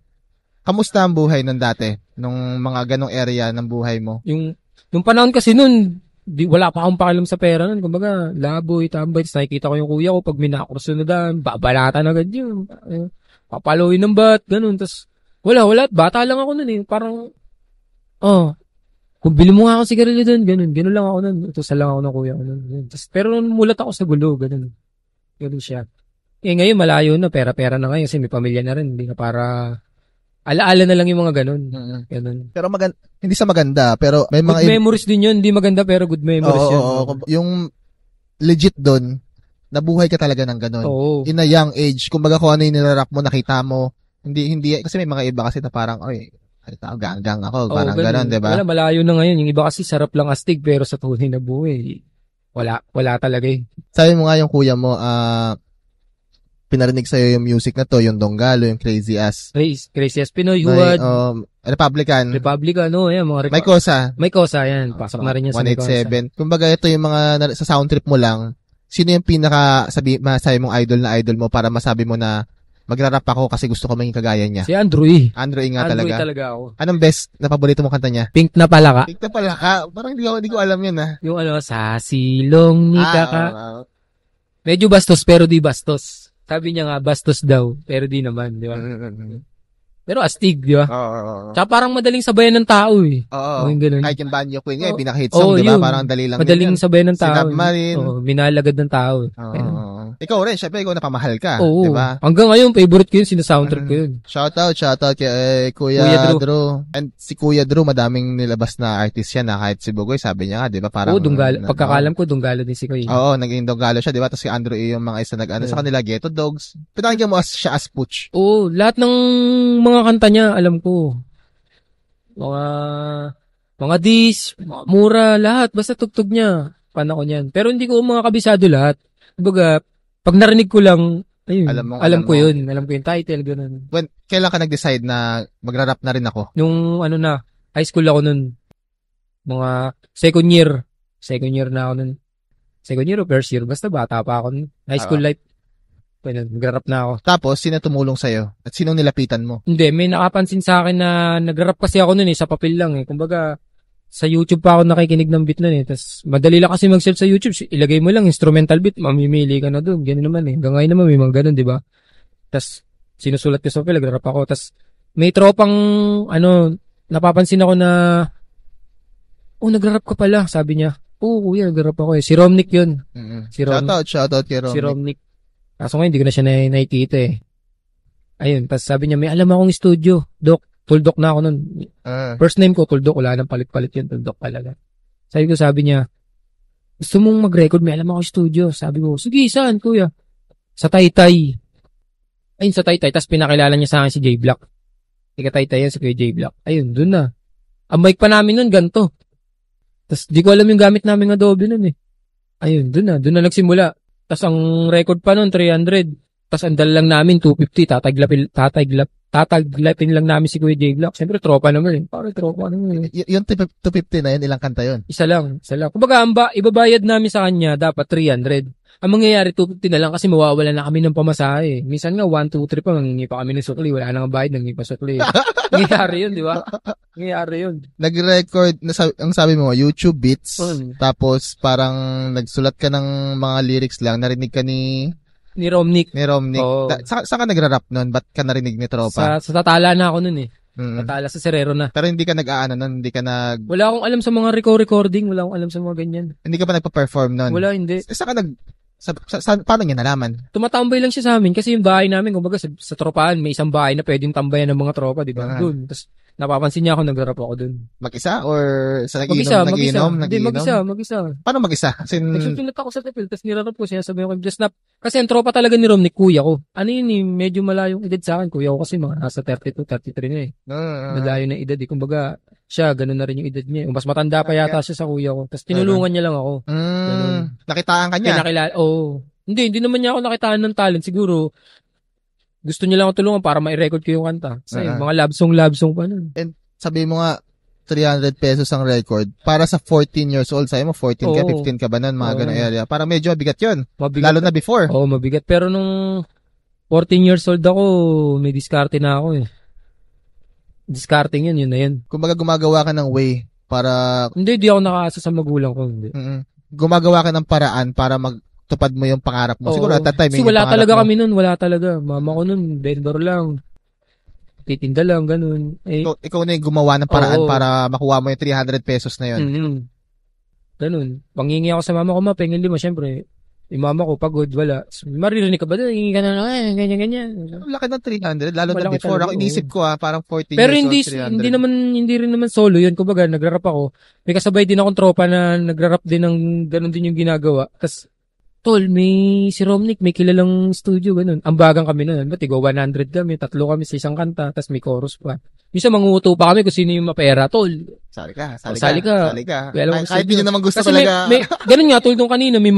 Kamusta ang buhay nun dati? Nung mga ganong area ng buhay mo? Yung panahon kasi nun, wala pa akong pakialam sa pera nun. Kumbaga, laboy, tambay. Tapos nakikita ko yung kuya ko, pag minakursunadan, babalatan agad yun. Papaloy ng bat, ganun. Tapos, wala. Bata lang ako nun eh. Parang, kung bili mo nga ako sigarilyo dun, ganun lang ako nun. Utusan lang ako ng kuya ko nun. Pero nung mulat ako sa gulo, ganun siya. Ngayon malayo na, pera-pera na ngayon kasi may pamilya na rin. Hindi na para, alaala na lang yung mga ganun. Pero hindi sa maganda, pero may good mga... memories din yun. Hindi maganda, pero good memories yun. Yung legit dun, nabuhay ka talaga ng ganun. In a young age, kumbaga kung ano yung nilarap mo, nakita mo, hindi, kasi may mga iba kasi na parang, gang ako, parang ganun, diba? Wala, malayo na ngayon. Yung iba kasi sarap lang astig, pero sa tunay na buhay, wala talaga eh. Sabi mo nga yung kuya mo, pinarinig sa'yo yung music na to, yung Donggalo, yung Crazy As Pinoy, Huwad, Republican, yan, mga May Kosa, yan. Pasok na rin yan sa May Kosa. 187. Kumbaga, ito yung mga, sa sound trip mo lang, sino yung masabi mong idol mo para masabi mo na magra-rap ako kasi gusto ko maging kagaya niya? Si Andrew E. Andrew E nga Andrew talaga. E talaga ako. Anong best na paborito mong kanta niya? Pink na Palaka. Pink na Palaka. Parang hindi ko alam yun ah. Yung sa silong ni Kaka. Medyo bastos pero di bastos. Sabi niya nga bastos daw pero di naman, di ba? Pero astig, di ba? Tsaka parang madaling sabayan ng tao eh. Kahit yung Banyo Queen nga, pinaka-hit song, di ba? Parang dali lang. Madaling sabayan ng tao. Sinabmarin. Minalagad ng tao. Ikaw rin, syempre, ikaw napamahal ka. Oo. Diba? Hanggang ngayon, favorite ko yun, sinasoundtrack ko yun. Shoutout kay Kuya Drew. And si Kuya Drew, madaming nilabas na artist yan na kahit si Bugoy, sabi niya nga, di ba? Parang, pagkakalam ko, Donggalo din si Kuya. Oo, naging Donggalo siya, di ba? Tapos si Andrew yung mga isa sa kanila, Ghetto Dogs. Pinakinggan mo siya as Putsch. Oo, lahat ng mga kanta niya, alam ko. Mga diss, mga mura, lahat. Basta tugtog niya. fan ako niyan. Pero hindi ko mga kabisado lahat. Kumbaga, pag narinig ko lang, ayun, alam ko yun. Alam ko yung title, gano'n. Kailan ka nag-decide na magra-rap na rin ako? Nung high school ako nun, mga second year na ako nun. Second year o first year, basta bata pa ako nun. High school life, nagra-rap na ako. Tapos, sino tumulong sa'yo? At sinong nilapitan mo? Hindi, may nakapansin sa akin na nagra-rap kasi ako nun sa papel lang Kumbaga, sa YouTube pa ako nakikinig ng beat nun Tapos, madali lang kasi mag-search sa YouTube. Ilagay mo lang, instrumental beat, mamimili ka na doon. Ganun naman Hanggang ngayon naman, may mga ganun, di ba? Tapos, sinusulat ko sa papel, nagra-rap ako. Tapos, may tropang, napapansin ako na, nagra-rap ka pala, sabi niya. Kuya, nagra-rap ako Si Romnick yun. Si Shoutout kay Romnick. Si Romnick. Kaso ngayon, hindi ko na siya nakikita Ayun, tapos sabi niya, may alam akong studio. Tuldok na ako nun. First name ko, Tuldok. Wala nang palit-palit yun. Tuldok talaga. Sabi niya, gusto mong mag-record? May alam akong studio. Sabi ko, sige, saan, kuya? Sa Taytay. Ayun, sa Taytay. Tapos pinakilala niya sa akin si J Black. Ika Taytay yan, si Kuya J Black. Ayun, dun na. Ang mic pa namin nun, ganito. Tapos di ko alam yung gamit namin Adobe nun Ayun, dun na nagsimula. Tapos ang record pa nun, 300. Tapos ang dala lang namin, 250. Tataglapin lang namin si Kuya J Black. Siyempre, tropa naman Parang tropa naman Yung 250 na yun, ilang kanta yun? Isa lang. Kumbaga, ibabayad namin sa kanya, dapat 300. Ang mangyayari, 250 na lang kasi mawawala na kami ng pamasahe. Minsan nga, 1, 2, 3 pa, nangingi pa kami ng sukli. Wala nang bayad, nangingi pa sukli. Nangyayari yun, di ba? Nangyayari yun. Nag-record, ang sabi mo, YouTube beats, tapos parang nagsulat ka ng mga lyrics lang, narinig ka ni Romnick. Oo. Saan ka nagra-rap nun? Ba't ka narinig ni Tropa? Sa Tatala na ako nun Tatala sa Serero na. Pero hindi ka hindi ka Wala akong alam sa mga recording, wala akong alam sa mga ganyan. Hindi ka pa nagpa-perform nun? Wala, hindi. Saan ka paano niya nalaman? Tumatambay lang siya sa amin kasi yung bahay namin, kumbaga sa tropahan, may isang bahay na pwedeng tambayan ng mga tropa, di ba? Doon. Tapos napapansin niya ako, nagra-rap ako doon. Mag-isa or sa Mag-isa. Hindi, mag-isa. Paano mag-isa? Nagsusulat ako sa tapil, tapos nirarap ko siya, sabi ko, just snap. Kasi ang tropa talaga ni Romnick, kuya ko. Ano yun medyo malayong edad sa akin. Kuya ko kasi mga nasa 32, 33 na Malayo na edad Kumbaga, siya, ganun na rin yung edad niya. Mas matanda pa yata siya sa kuya ko. Tapos tinulungan niya lang ako. Nakitaan ka niya? Hindi naman niya ako nakitaan ng talent. Siguro, gusto niya lang ako tulungan para ma-record ko yung kanta. Kasi mga love song pa nun. And sabi mo nga, 300 pesos ang record. Para sa 14 years old, sabi mo 14 ka, 15 ka ba nun, mga ganun area. Parang medyo mabigat yun. Lalo na before. Mabigat. Pero nung 14 years old ako, may diskarte na ako Discarding yun na yun. Kumbaga gumagawa ka ng way para... Hindi, di ako nakaasa sa magulang ko. Hindi. Gumagawa ka ng paraan para tupad mo yung pangarap mo. Siguro at that time, kasi wala talaga kami nun. Wala talaga. Mama ko nun, vendor lang. Titinda lang, ganun. Ikaw na yung gumawa ng paraan para makuha mo yung 300 pesos na yun. Ganun. Pangingi ako sa mama ko, pengin 5, syempre. Yung mama ko, pagod, wala. Maririnig ka ba doon? Hingi ka na lang, ganyan. Laki ng 300, lalo na before. Ako inisip ko parang 14 pero years old, 300. hindi rin naman solo yun. Kumbaga, nagra-rap ako. May kasabay din akong tropa na nagra-rap din ng ganun din yung ginagawa. Tapos, tol, may si Romnick, may kilalang studio, ganun. Ambagan kami nun. Ba't 100 kami, 3 kami sa isang kanta, tapos may chorus pa. Minsan manguto pa kami kung sino yung mapera, tol. Sali ka. Kahit hindi nyo naman gusto kasi talaga. Ganun nga, tol, nung kanina, may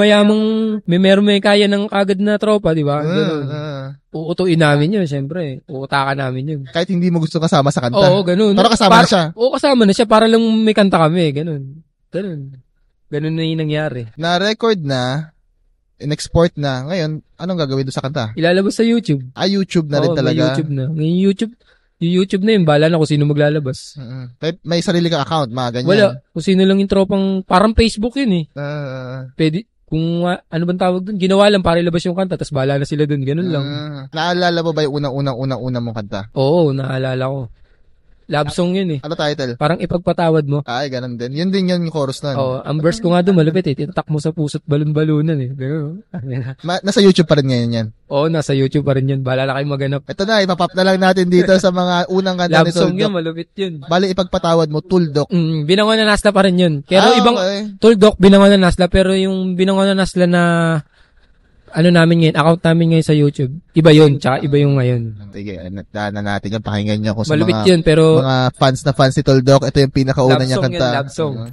kaya ng kagad na tropa, di ba? Uutuin namin yun, syempre. Uutakan namin yun. Kahit hindi mo gusto kasama sa kanta. Oo, ganun. Pero kasama na siya. Oo, kasama na siya, para lang may kanta kami, ganun. Ganun na yung nangyari. Na-record na, in-export na. Ngayon, anong gagawin doon sa kanta? Ilalabas sa YouTube. YouTube na rin talaga. YouTube na. Ngayon YouTube na yun, bahala na kung sino maglalabas. May sarili ka account, mga ganyan. Wala. Kung sino lang yung tropang, parang Facebook yun Pwede, kung ano bang tawag doon, ginawa lang para ilabas yung kanta, tapos bahala na sila doon, ganun lang. Naalala mo ba yung unang mong kanta? Oo, naalala ko. Love song yun Ano title? Parang ipagpatawad mo. Ay, ganun din. Yun din yung chorus nun. Oo, ang verse ko nga doon, malupit Itatak mo sa puso't balon-balunan Ganun. Nasa YouTube pa rin ngayon yan? Oo, nasa YouTube pa rin yun. Bahala na kayo maganap. Ito na, ipapop na lang natin dito sa mga unang kanta ni Tuldok. Love song yun, malupit yun. Bali, ipagpatawad mo, Tuldok. Binangon na Nasla pa rin yun. Pero okay. Tuldok, binangon na Nasla, pero yung binangon na Nasla na namin ngayon, account namin ngayon sa YouTube. Iba yun, tsaka iba yung ngayon. Sige, daanan natin yan. Pakinggan nyo kung sa malupit yun, pero mga fans ni Tuldok. Ito yung pinakauna niyang kanta. Love song.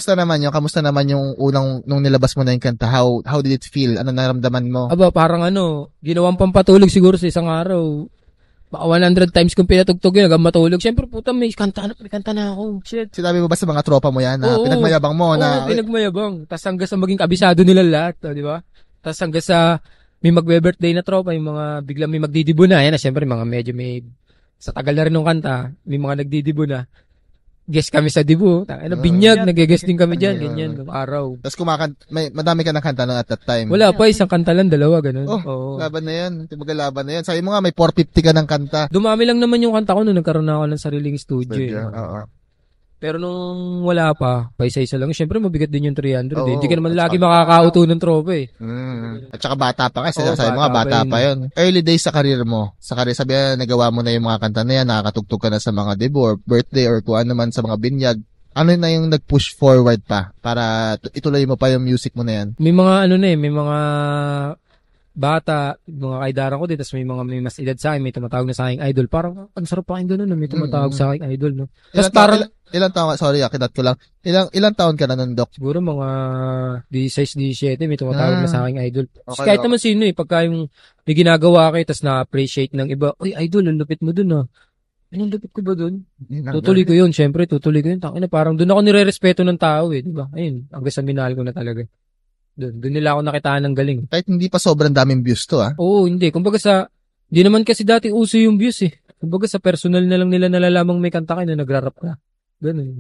kamusta naman yun? Kamusta naman yung unang, nung nilabas mo na yung kanta? How did it feel? Ano naramdaman mo? Aba, parang ginawang pampatulog siguro sa isang araw. Baka 100 times kung pinatugtog yun, hanggang matulog. Siyempre, puta, may kanta na ako. Shit. Sinabi mo ba sa mga tropa mo yan na Oo. pinagmayabang mo na... Oo, pinagmayabang. Tapos hanggang sa maging kabisado nila lahat, di ba? Tapos hanggang sa may magbe-birthday na tropa, yung mga biglang may magdidibo na. Yan na, siyempre, mga medyo may... Sa tagal na rin ng kanta, may mga nagdidibo na. Guest kami sa dibo. Binyag, nag-guest din kami dyan. Ganyan, araw. Tapos madami ka ng kanta nun at that time. Wala pa, isang kanta lang, dalawa, ganun. Oo. Laban na yan. Tibaga laban na yan. Sabi mo nga, may 450 ka ng kanta. Dumami lang naman yung kanta ko nung nagkaroon na ako ng sariling studio. Oo. Pero nung wala pa isa-isa lang, syempre mabigat din yung 300. Oo, Hindi ka naman at lagi saka- makakauto ng tropa eh. At saka bata pa kasi. Oo, Sabi mo nga, bata bata pa pa yun. Early days sa career mo. Sa career, sabi na, nagawa mo na yung mga kanta na yan, nakakatugtog ka na sa mga debo or birthday or kung ano man sa mga binyag. Ano na yung nag-push forward pa para ituloy mo pa yung music mo na yan? May mga may mga bata, mga kaidaran ko din, tapos may mas edad sa akin, may tumatawag na sa aking idol. Parang, ang sarap pa aking ganun, may tumatawag sa aking idol, no? Tapos parang, ilang taon, sorry, kidat ko lang. Ilang taon ka na nun, Doc? siguro mga 16, 17, may tumatawag na sa aking idol. Okay, Kahit okay. naman sino pagka yung may ginagawa kayo, tapos na-appreciate ng iba, uy, idol, ang lupit mo dun, Anong lupit ko ba dun? Tutuloy ko yun, syempre, tutuloy ko yun. Tangina, parang doon ako nire-respeto ng tao, di ba? Ayun, hanggang sa minahal ko na talaga. Doon nila ako nakitaan ng galing. Kahit hindi pa sobrang daming views to, Oo, hindi. Kumbaga di naman kasi dati uso yung views eh. Kumbaga sa personal na lang nila nalalamang may kanta kayo na nagrarap ka. Ganun.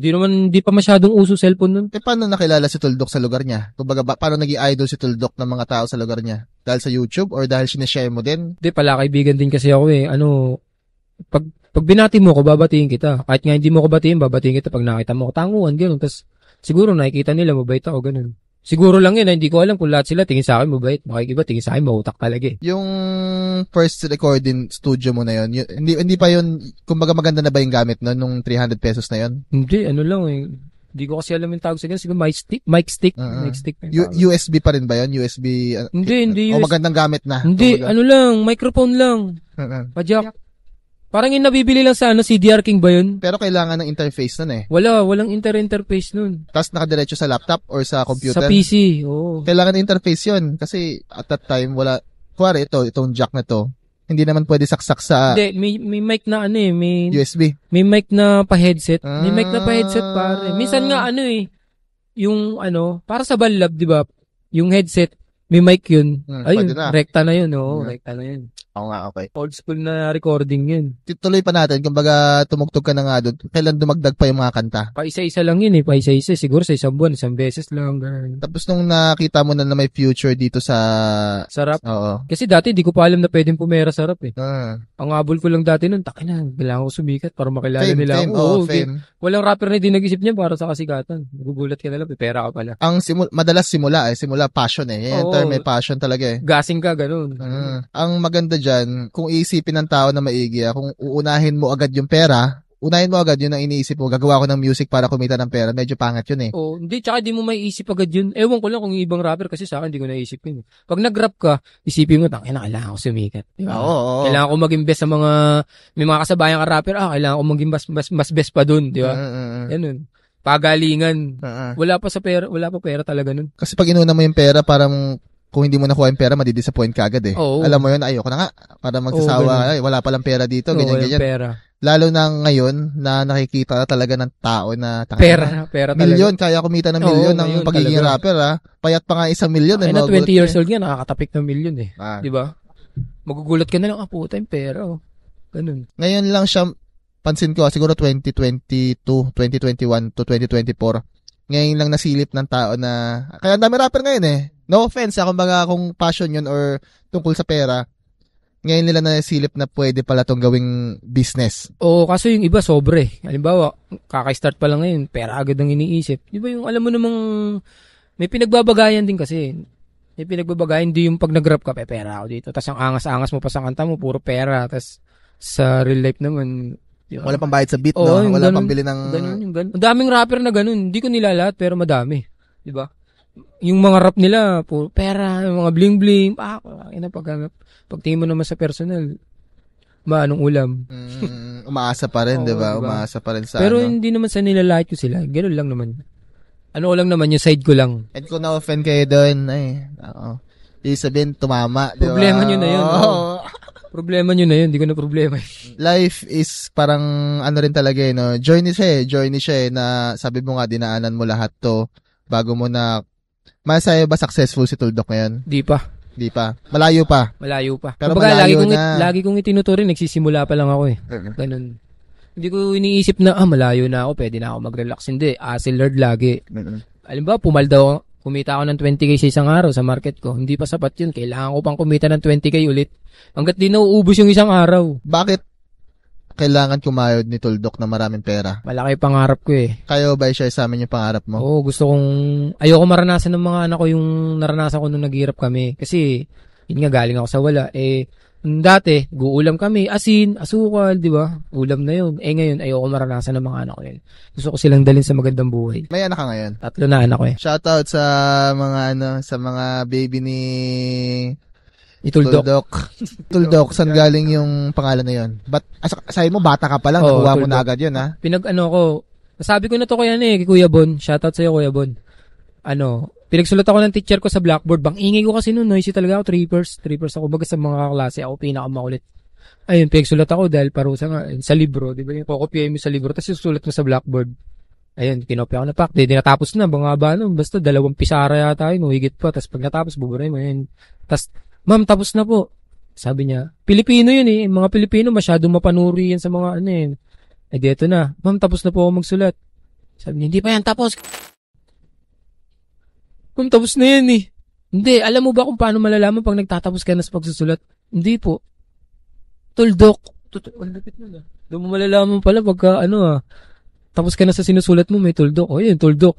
Di pa masyadong uso cellphone nun. Paano nakilala si Tuldok sa lugar niya? Kumbaga, paano naging idol si Tuldok ng mga tao sa lugar niya? Dahil sa YouTube or dahil sinashare mo din? Hindi, pala kaibigan din kasi ako eh. Pag binati mo ko, babatiin kita. Kahit nga hindi mo ko batiin, babatiin kita pag nakita mo ko. Tanguan, ganun. Tapos, siguro nakikita nila, mabait ako, ganun. Siguro lang yun, hindi ko alam kung lahat sila tingin sa akin mabait. Makikiba, tingin sa akin mautak talaga eh. Yung first recording studio mo na yun, hindi pa yun, kumbaga maganda na ba yung gamit nun, nung 300 pesos na yun? Hindi, lang eh. Hindi ko kasi alam yung tawag sa ganun. Siguro mic stick. Mic stick. USB pa rin ba yun? USB? Hindi O USB. magandang gamit na? Hindi, Kumbaga. microphone lang. Pa-jack. Parang yung nabibili lang sa CDR King ba yun? Pero kailangan ng interface nun eh. Walang interface nun. Tapos nakadiretso sa laptop or sa computer? Sa PC, oo. Kailangan ng interface yun. Kasi at that time, kuwari itong jack na to, hindi naman pwede saksak sa Hindi, may mic na may USB. mic na pa-headset. May mic na pa-headset pare. Minsan nga yung para sa Balab, di ba? Yung headset, may mic yun. Ayun, Pwede na. rekta na yun, oo. Rekta na yun. Oo nga, okay. Old school na recording yun. Tuloy pa natin, kumbaga tumugtog ka na nga doon, kailan dumagdag pa yung mga kanta? Pa isa-isa lang yun pa isa-isa. Siguro sa isang buwan, isang beses lang. Ganun. Tapos nung nakita mo na may future dito sa... Sarap. Oo. Kasi dati, di ko pa alam na pwedeng pumera sa rap eh. Ah. Ang habol ko lang dati nun, kailangan ko sumikat para makilala nila Fame, ako. oo, Oo, fame. Walang rapper na di nag-isip niya para sa kasikatan. Nagugulat ka na lang, pera ka pala. Ang madalas simula passion eh. Yan, Oo. term may passion talaga eh. Gasing ka, ganun. Ang maganda dyan, kung iisipin ng tao na maigi, kung uunahin mo agad yung pera, unahin mo agad yun ang iniisip mo, gagawa ko ng music para kumita ng pera, medyo pangat yun eh. Oh, hindi, tsaka di mo maiisip agad yun. Ewan ko lang kung yung ibang rapper kasi sa akin, di ko naisip yun. Pag nag-rap ka, isipin mo, kailangan ko sumikat. Diba? Oo. Kailangan ko maging best sa may mga kasabayang ka rapper, kailangan ko maging mas best pa dun, di ba? Ganun. Pagalingan. Wala pa pera talaga nun. Kasi pag inuna mo yung pera, parang kung hindi mo nakuha yung pera, madidisappoint ka agad eh. Oo. Alam mo yun, ayoko na nga. Para magsasawa, wala palang pera dito, ganyan. Pera. Lalo na ngayon na nakikita talaga ng tao na Pera talaga. milyon, kaya kumita ng milyon ng ngayon pagiging talaga. rapper Payat pa nga 1 milyon. Ay na 20 years old nga, nakakatapik ng milyon eh. Di ba? Magugulat ka na lang, puta yung pera. Ganun. Ngayon lang siya, pansin ko, siguro 2022, 2021 to 2024. Ngayon lang nasilip ng tao na, kaya ang dami rapper ngayon eh. No offense, kumbaga kung passion yun or tungkol sa pera, ngayon nila nasilip na pwede pala tong gawing business. Oo, kaso yung iba sobre. Halimbawa, kaka-start pa lang ngayon, pera agad ang iniisip. Di ba yung alam mo namang may pinagbabagayan din kasi. May pinagbabagayan din yung pag nag-rap ka, pera ako dito. Tapos ang angas-angas mo pa sa kanta mo, puro pera. Tapos sa real life naman, wala pang bayad sa beat, oo, no? Wala ganun, pang bili ng... Ganun. Ang daming rapper na ganun. Hindi ko nila lahat, pero madami. Di ba? Yung mga rap nila, puro pera, yung mga bling-bling, pag tingin mo naman sa personal, anong ulam? Umaasa pa rin, Oo, di ba? diba? Umaasa pa rin sa pero hindi naman sa nilalait ko sila. Ganun lang naman. Ano ko lang naman, yung side ko lang. And kung na-offend kayo doon, ay, oo. Ibig sabihin, tumama, di ba? Problema nyo na yun. Oo. Problema nyo na yun, hindi ko na problema. Life is parang, ano rin talaga eh, no? Journey siya eh, na sabi mo nga, dinaanan mo lahat to, bago mo na, masaya ba successful si Tuldok ngayon? Di pa. Di pa. Malayo pa. Pero Kumbaga, malayo na. lagi kong itinuturing, nagsisimula pa lang ako eh. Ganun. Hindi ko iniisip na, malayo na ako, pwede na ako mag-relax. Hindi, Lord lagi. Alam ba, kumita ako ng 20k sa isang araw sa market ko. Hindi pa sapat yun. Kailangan ko pang kumita ng 20k ulit. Hanggat di nauubos yung isang araw. Bakit kailangan kumayod ni Tuldok na maraming pera? Malaki pangarap ko eh. Kayo ba i-share sa amin yung pangarap mo? Oo, ayoko maranasan ng mga anak ko yung naranasan ko nung naghirap kami. Kasi, yun nga, galing ako sa wala. Dati, guulam kami, asin, asukal, di ba? Ulam na yun. Ngayon, ayoko maranasan ng mga anak ko yun. Gusto ko silang dalhin sa magandang buhay. May anak ka ngayon? 3 na anak ko eh. Shoutout sa mga baby ni Tuldok. Tuldok, saan galing yung pangalan na yun? Sabi mo, bata ka pa lang, nakuha mo na agad yun, ha? Nasabi ko na to kaya kay Kuya Bon. Shoutout sa'yo, Kuya Bon. Pinagsulat ako ng teacher ko sa blackboard. Bang ingay ko kasi noon, noisy talaga ako, trippers ako. Baga sa mga klase, ako pinakamakulit. Ayun, pinagsulat ako dahil parusa nga, sa libro, di ba yung kokopyahin mo sa libro, tapos susulat mo sa blackboard. Ayun, kinopya ko na pak. Di natapos na, bangaba nun. Basta 2 pisara yata yun, higit pa. Tapos pag natapos, buburay mo yun. Tapos, ma'am, tapos na po. Sabi niya, Pilipino yun eh. Mga Pilipino, masyadong mapanuri yan sa mga dito na. Ma'am, tapos na po ako magsulat. Sabi niya, hindi pa yan tapos. Ma'am, tapos na yan eh. Hindi, alam mo ba kung paano malalaman pag nagtatapos ka na sa pagsusulat? Hindi po. Tuldok. Lapit mo na. Doon mo malalaman pala pagka tapos ka na sa sinusulat mo, may tuldok. Yun, tuldok.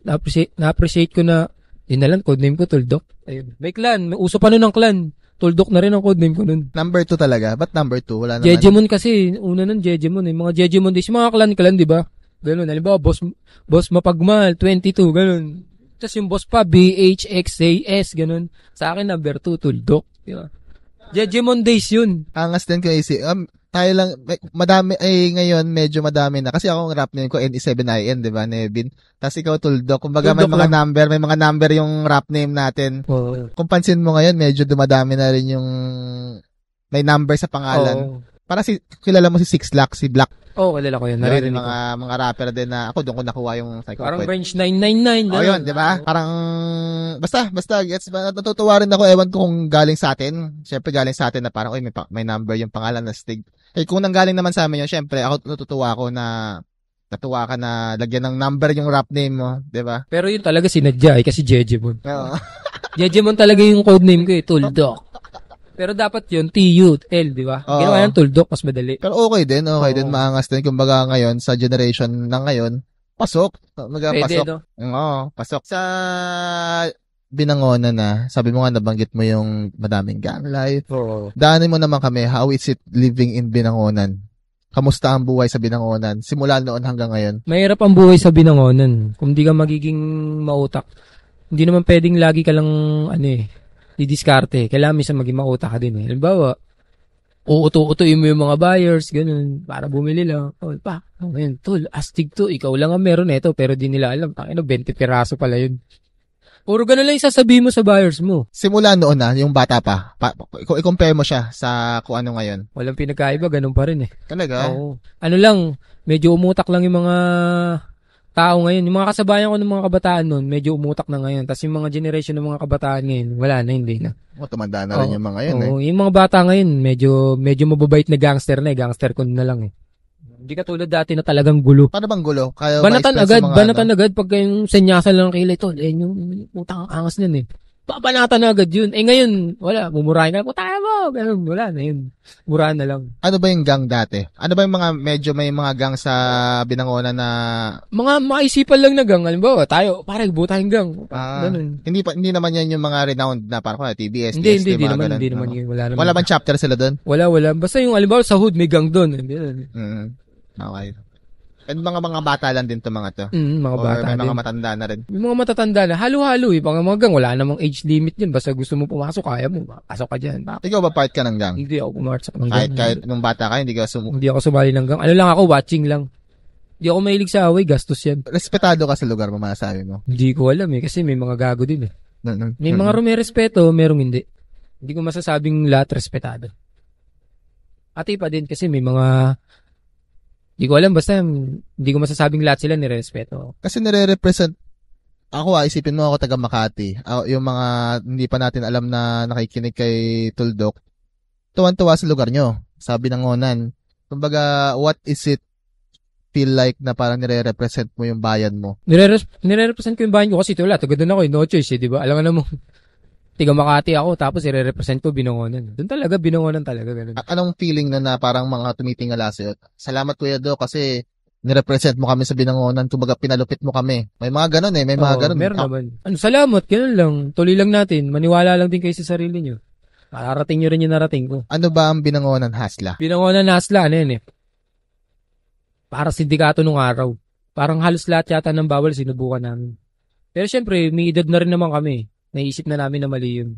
Na-appreciate ko na, yun na lang, codename ko, tuldok. Ayun. May clan. May uso pa nun ng clan. Tuldok na rin ang codename ko nun. Number 2 talaga? Ba't number 2? Wala naman. Jejemon kasi. Una nun, Jejemon. Mga Jejemon days. Mga clan, di ba? Ganun. Halimbawa, boss Mapagmal, 22, ganun. Tapos yung boss pa, BHXAS, ganun. Sa akin, number 2, tuldok. Di ba? Jejemon days yun. Angas din ko isip. Tayo lang, madami, ngayon, medyo madami na. Kasi ako, ang rap name ko, NE7IN, di ba, Nevin? Tapos ikaw, Tuldok. Kumbaga, may mga number yung rap name natin. Oh. Kung pansin mo ngayon, medyo dumadami na rin yung may number sa pangalan. Para kilala mo si Six Lack, si Black. Kilala ko yun. Naririnig ko. Mga rapper din na, ako doon ko nakuha yung parang Range 999. Yun, di ba? Parang, basta, gets ba? Natutuwa rin ako, ewan ko kung galing sa atin. Siyempre, galing sa atin na parang, may number yung pangalan na Stig. Kung nanggaling naman sa amin yun, siyempre, ako natutuwa ko na, natuwa ka na lagyan ng number yung rap name mo, di ba? Pero yun talaga sinadya kasi Jejemon. Oo. Jejemon talaga yung codename ko Tuldok. Pero dapat yun, T-U-L, di ba? Ginawa yung Tuldok, mas madali. Pero okay din, maangas din. Kumbaga ngayon, sa generation na ngayon, pasok. Pwede, no? Oo, pasok. Sa Binangonan na, sabi mo nga nabanggit mo yung madaming gang life. Oo. Daanin mo naman kami, how is it living in Binangonan? Kamusta ang buhay sa Binangonan? Simula noon hanggang ngayon. Mahirap ang buhay sa Binangonan. Kung di ka magiging mautak, hindi naman pwedeng lagi ka lang, didiskarte. Kailangan minsan maging mautak ka din eh. Halimbawa, uuto-utuin mo yung mga buyers, ganun, para bumili lang. Ngayon, tol, astig to, ikaw lang ang meron ito, pero di nila alam, 20 piraso pala yun. Puro ganun lang yung sasabihin mo sa buyers mo. Simula noon na, yung bata pa, i-compare mo siya sa kung ano ngayon. Walang pinagkaiba, ganun pa rin eh. Talaga? Oo. Medyo umutak lang yung mga tao ngayon. Yung mga kasabayan ko ng mga kabataan noon, medyo umutak na ngayon. Tapos yung mga generation ng mga kabataan ngayon, wala na, hindi na. Tumanda na rin yung mga yun Yung mga bata ngayon, medyo mababait na gangster na gangster ko na lang Hindi katulad dati na talagang gulo. Paano bang gulo? Kaya banatan agad pag yung senyasan lang kilay tol. Yung utang angas nun Babanatan na agad yun. Ngayon, wala. Mumurahin ka. Tayo mo. Ganun, wala na yun. Murahan na lang. Ano ba yung gang dati? Ano ba yung may mga gang sa Binangonan na... Mga maisipan lang na gang. Halimbawa, tayo, parang butahing gang. Ganun. Hindi naman yan yung mga renowned na parang TBS. Hindi naman yun. Wala bang chapter sila doon? Wala. Basta yung halimbawa sa hood, may gang doon. Okay. And mga bata lang din to mga to. Mga bata may din. mga matanda na rin. May mga matatanda na. Halo-halo Pang mga gang, wala namang age limit yan. Basta gusto mo pumasok, kaya mo. Pasok ka dyan. Ikaw ba part ka ng gang? Hindi ako pumasok ng gang. Kahit nung bata ka, hindi ako sumali ng gang. Ano lang ako, watching lang. Di ako mahilig sa away, gastos yan. Respetado ka sa lugar mo, masasabi mo. Hindi ko alam kasi may mga gago din May mga rumerespeto, merong hindi. Hindi ko masasabing lahat respetado. Ati pa din kasi may mga, hindi ko alam, basta hindi ko masasabing lahat sila nirespeto. Kasi nire-represent, ako isipin mo ako taga Makati. Yung mga hindi pa natin alam na nakikinig kay Tuldok, tuwan-tuwa sa lugar nyo. Sabi ng Onan. Kumbaga, what is it feel like na parang nire-represent mo yung bayan mo? Nire-represent ko yung bayan ko kasi wala, taga doon ako, no choice di ba? Alam mo, tiga Makati ako, tapos i-represent ko Binangonan. Doon talaga, Binangonan talaga. Ganun. Anong feeling na parang mga tumitingala sa'yo? Salamat Kuya Do kasi nirepresent mo kami sa Binangonan, kumbaga pinalupit mo kami. May mga ganun may mga ganun. Meron naman. Salamat, ganun lang. Tuloy lang natin, maniwala lang din kayo sa sarili nyo. Nakarating nyo rin yung narating ko. Ano ba ang Binangonan Hasla? Binangonan Hasla, para sindikato nung araw. Parang halos lahat yata ng bawal sinubukan namin. Pero syempre, may edad na rin naman kami. Naisip na namin na mali yun.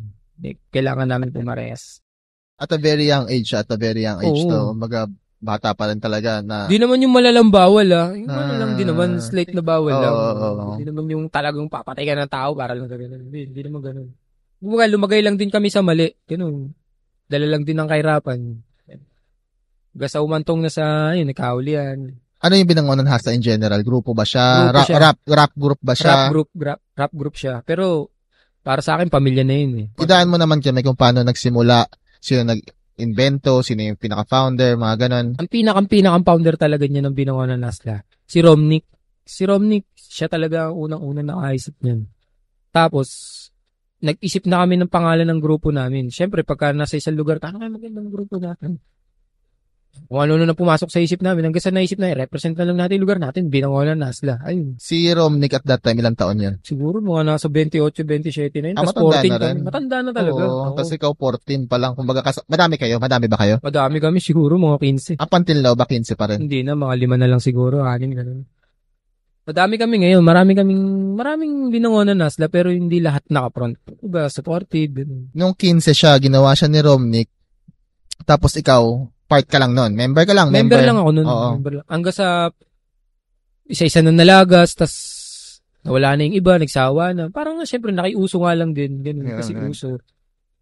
Kailangan namin pumares. At a very young age, Oo. Kumbaga, bata pa rin talaga na... Di naman yung malalang bawal Yung lang din naman, slate na bawal lang. Oo. Di naman yung talagang papatay ka ng tao para lang sa ganun. Hindi naman ganun. Lumagay lang din kami sa mali. Ganun. Dala lang din ng kahirapan. Gasa umantong na sa, nagkahulian. Ano yung Binangonan Hasla in general? Grupo ba siya? Grupo siya. Rap group ba siya? Rap group siya. Pero, para sa akin, pamilya na yun Idaan mo naman kami kung paano nagsimula, sino nag-invento, sino yung pinaka-founder, mga ganon. Ang pinakang founder talaga niya ng Binangonan Hasla, si Romnick. Si Romnick, siya talaga ang unang-una nakaisip niyan. Tapos, nag-isip na kami ng pangalan ng grupo namin. Siyempre, pagka nasa isang lugar, ano kayo magandang grupo natin? Kung ano na pumasok sa isip namin, hanggang sa naisip na, represent na lang natin yung lugar natin, Binangonan Hasla. Ayun. Si Romnick at that time, ilang taon yan? Siguro mga nasa 28, 27 na yun. Tapos matanda 14 na rin. kami. Matanda na talaga. Oo. Tapos ikaw 14 pa lang. Kumbaga, madami kayo? Madami ba kayo? Madami kami siguro, mga 15. Up until now ba 15 pa rin? Hindi na, mga 5 na lang siguro, 6, ganun. Madami kami ngayon, maraming Binangonan Hasla, pero hindi lahat naka-front. Iba, supportive. Nung 15 siya, ginawa siya ni Romnick, tapos ikaw, part ka lang nun. Member ka lang. Member lang ako nun. Oo. Member lang. Hanggang sa isa-isa na nalagas, tas nawala na yung iba, nagsawa na. Parang syempre, nakiuso nga lang din. Ganun, kasi uso.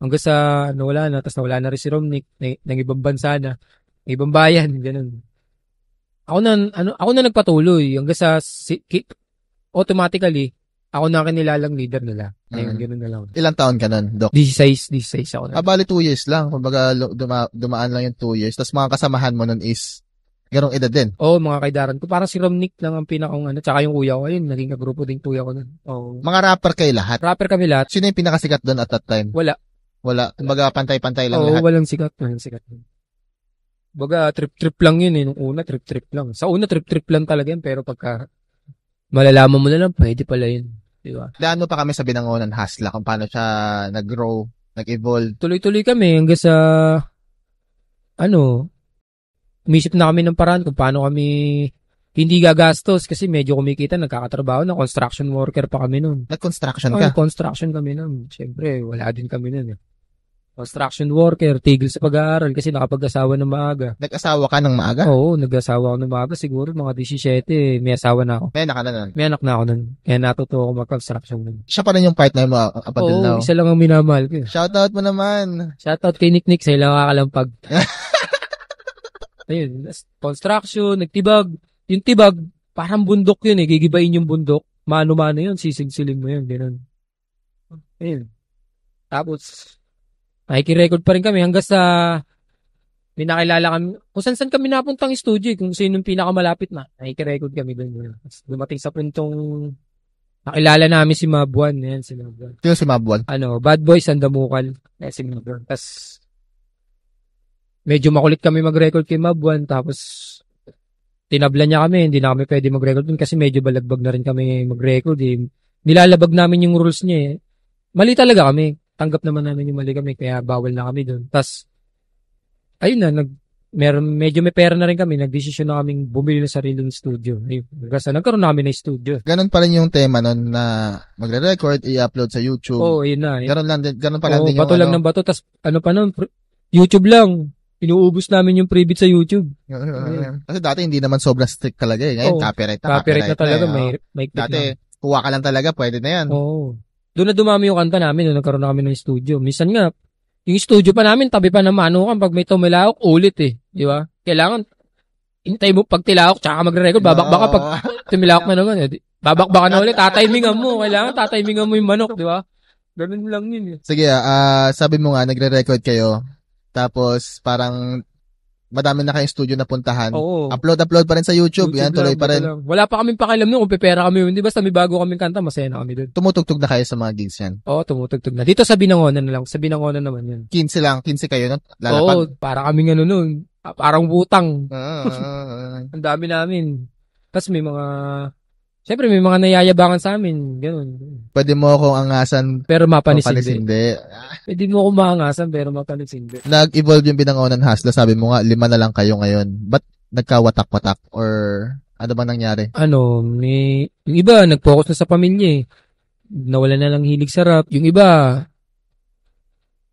Hanggang sa nawala na, tas nawala na rin si Romnick, ng ibang bansa na, ng ibang bayan, ganun. Ako na nagpatuloy hanggang sa automatically ako na kinilalang leader nila. Ayun, ganoon na lang. Ilang taon ka nun, Doc? 16 ako na. Bali 2 years lang. Kumbaga dumaan lang yung 2 years. Tapos mga kasamahan mo nun is ganong edad din. Oo, mga kaidaran ko. Parang si Romnick lang ang pinakang tsaka yung kuya ko. Ayun, naging kagrupo din kuya ko nun. Oo. Mga rapper kayo lahat? Rapper kami lahat. Sino yung pinakasikat doon at that time? Wala. Kumbaga pantay-pantay lang Oo, lahat. walang sikat. Baga, trip-trip lang yun nung una, trip-trip lang. Sa una, trip-trip lang talaga yun, pero pagka malalaman mo na lang, pwede pala yun. Diba? Daan mo pa kami sa Binangonan Hasla kung paano siya nag-grow, nag-evolve. Tuloy-tuloy kami hanggang sa umisip na kami ng paraan kung paano kami hindi gagastos kasi medyo kumikita, nagkakatrabaho na construction worker pa kami nun. Nag-construction ka? Construction kami nun. Siyempre, wala din kami nun Construction worker, tigil sa pag-aaral kasi nakapag-asawa ng maaga. Nag-asawa ka ng maaga? Oo, nag-asawa ako ng maaga. Siguro mga 17, may asawa na ako. May anak ka na nun? May anak na ako nun. Kaya natuto ako mag-construction nun. Siya pa rin yung partner mo up until now? Oo, isa lang ang minamahal ko. Shoutout mo naman. Shoutout kay Nick, sa'yo lang kakalampag. Ayun, construction, nagtibag. Yung tibag, parang bundok yun gigibayin yung bundok. Mano-mano yun, sisigsilin mo yun, gano'n. Ayun. Tapos, nakikirecord pa rin kami hanggang sa may nakilala kami. Kung saan kami napuntang studio, kung sino yung pinakamalapit na, nakikirecord kami doon. Dumating sa puntong nakilala namin si Mabuan. Yan, si Mabuan. Sino si Mabuan? Bad Boys and Damukal. Si Mabuan. Tapos, medyo makulit kami mag-record kay Mabuan. Tapos, tinabla niya kami. Hindi na kami pwede mag-record dun kasi medyo balagbag na rin kami mag-record. Nilalabag namin yung rules niya. Mali talaga kami. Tanggap naman namin yung mali kami, kaya bawal na kami doon. Tapos, ayun na, medyo may pera na rin kami, nagdesisyon na kaming bumili ng sarili ng studio. Kasi nagkaroon namin ng studio. Ganon pa rin yung tema nun na magre-record, i-upload sa YouTube. Oo, yun na. Ganon pa lang din yung bato lang ng bato, tapos ano pa nun, YouTube lang. Inuubos namin yung pre-beat sa YouTube. Kasi dati hindi naman sobrang strict talaga eh. Ngayon, Oo. copyright Copyright na talaga, eh. may Dati, kuha ka lang talaga, pwede na yan. Oo. Doon na dumami yung kanta namin nung nagkaroon na kami ng studio. Minsan nga, yung studio pa namin, tabi pa ng manukan. Pag may tumilawak, ulit eh. Di ba? Kailangan, hintay mo pag tilawak, tsaka magre-record, babakbaka pag tumilawak na naman. Eh. Babakbaka na ulit, tatimingan mo. Kailangan tatimingan mo yung manok, di ba? Ganun lang yun eh. Sige, sabi mo nga, nagre-record kayo. Tapos, parang, madami na kayong studio na puntahan. Oo. Upload pa rin sa YouTube. Yan, tuloy lang, pa rin. lang. Wala pa kaming pakialam nun kung pepera kami. Hindi basta may bago kaming kanta, masaya na kami dun. Tumutugtog na kayo sa mga gigs yan. Oo, tumutugtog na. Dito sa Binangonan na lang. Sa Binangonan naman yan. 15 lang, 15 kayo, no? Oo, Lalapag. para kaming ano nun. Parang butang. Ah. Ang dami namin. Tapos may mga... Siyempre, may mga nayayabangan sa amin. Ganun. Pwede mo akong angasan Pero o mapanis hindi. panisindi. Pwede mo akong maangasan, pero mapanis hindi. Nag-evolve yung Binangonan Hasla. Sabi mo nga, 5 na lang kayo ngayon. Ba't nagkawatak-watak? Or ano bang nangyari? Ano, yung iba, nag-focus na sa pamilya eh. Nawala na lang hilig sa rap. Yung iba,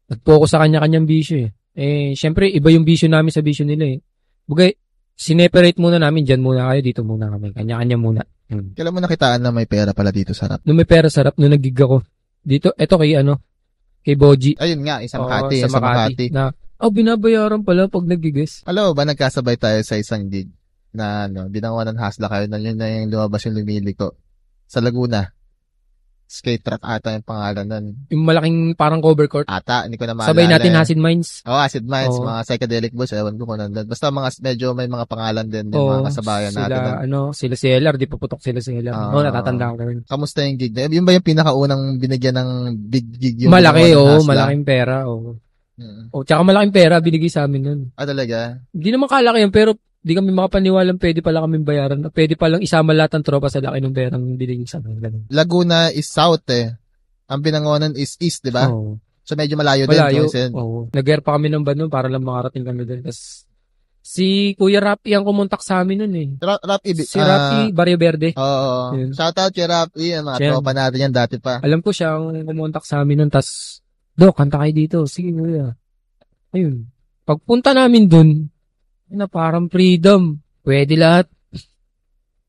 nag-focus sa kanya-kanyang bisyo eh. Siyempre, iba yung bisyo namin sa bisyo nila eh. Bugay, sineperate muna namin, dyan muna kayo, dito muna kami. Kanya-kanya muna. Kailan mo nakitaan na may pera pala dito sa rap? Nung may pera sa rap, nung nag-gig ako. Dito, eto kay Boji. Ayun nga, sa Oo, Makati. sa Makati. Binabayaran pala pag nag-gigs. Alam mo ba, nagkasabay tayo sa isang gig na Binangonan Hasla kayo na yun na yung lumabas yung Lumiliko sa Laguna. Skate track ata yung pangalan nun. Yung malaking parang cover court. Ata, hindi ko na maalala. Sabay natin Acid Minds. Acid Minds, Oo. mga psychedelic boys, ewan ko kung nandun. Basta medyo may mga pangalan din yung mga kasabayan natin. Sila si LR, di puputok sila si LR. Oo. Natatandaan ko rin. Kamusta yung gig na? Yun ba yung pinakaunang binigyan ng big gig yung Malaki, Binangonan Hasla? malaking pera, tsaka malaking pera binigay sa amin nun. Talaga? Hindi naman kalaki yun, pero di kami makapaniwalang pwede pala kaming bayaran. Pwede palang isama lahat ng tropa sa laki ng perang binigay sa amin. Ganun. Laguna is south eh. Ang Binangonan is east, di ba? Oo. So medyo malayo Malayo. din. Oo. Nag-air pa kami ng van nun para lang makarating kami doon. Tapos si Kuya Rapi ang kumontak sa amin nun eh. Si Rapi Barrio Verde. Oo. Yun. Shoutout kay Rapi. Mga Siya. tropa natin yan dati pa. Alam ko siya ang kumontak sa amin nun. Tapos, Dok, kanta kayo dito. Sige, Kuya. Ayun. Pagpunta namin dun, na parang freedom. Pwede lahat.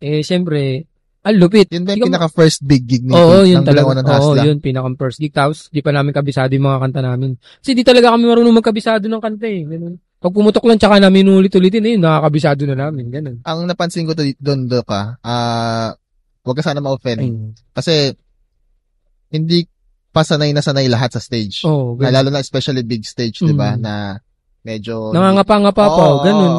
Siyempre, ang lupit. Yun ba yung pinaka-first big gig ni yun ng talaga. Binangonan Hasla? Yun, pinaka-first gig. Tapos, di pa namin kabisado yung mga kanta namin. Kasi di talaga kami marunong magkabisado ng kanta eh. Ganun. Pag pumutok lang, tsaka namin ulit-ulitin nakakabisado na namin. Ganun. Ang napansin ko doon, Dok, huwag ka sana ma-offend. Kasi, hindi pa sanay na sanay lahat sa stage. Lalo na especially big stage, di ba? Na medyo... Nangangapa-ngapa pa. Ganun.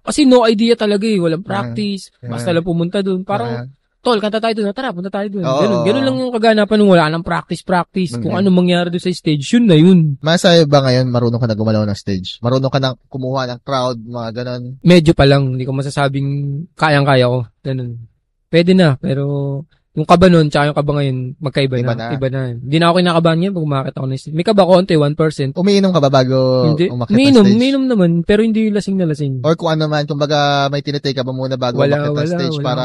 Kasi no idea talaga eh. Walang practice. Basta lang pumunta doon. Parang, tol, kanta tayo doon. Tara, punta tayo doon. Ganun lang yung kaganapan nung wala nang practice. Kung ano mangyari doon sa stage, yun na yun. Masaya ba ngayon marunong ka na gumalaw ng stage? Marunong ka na kumuha ng crowd, mga ganun? Medyo pa lang. Hindi ko masasabing kayang-kaya ko. Ganun. Pwede na, pero yung kaba nun, tsaka yung kaba ngayon, magkaiba na. Iba na. Hindi na ako kinakabahan yan pag umakit ako ng stage. May kaba konti, 1%. Umiinom ka ba bago umakit ng stage? Umiinom naman, pero hindi lasing na lasing. Or kung ano man, kumbaga may tinitake ka ba muna bago umakit ng stage para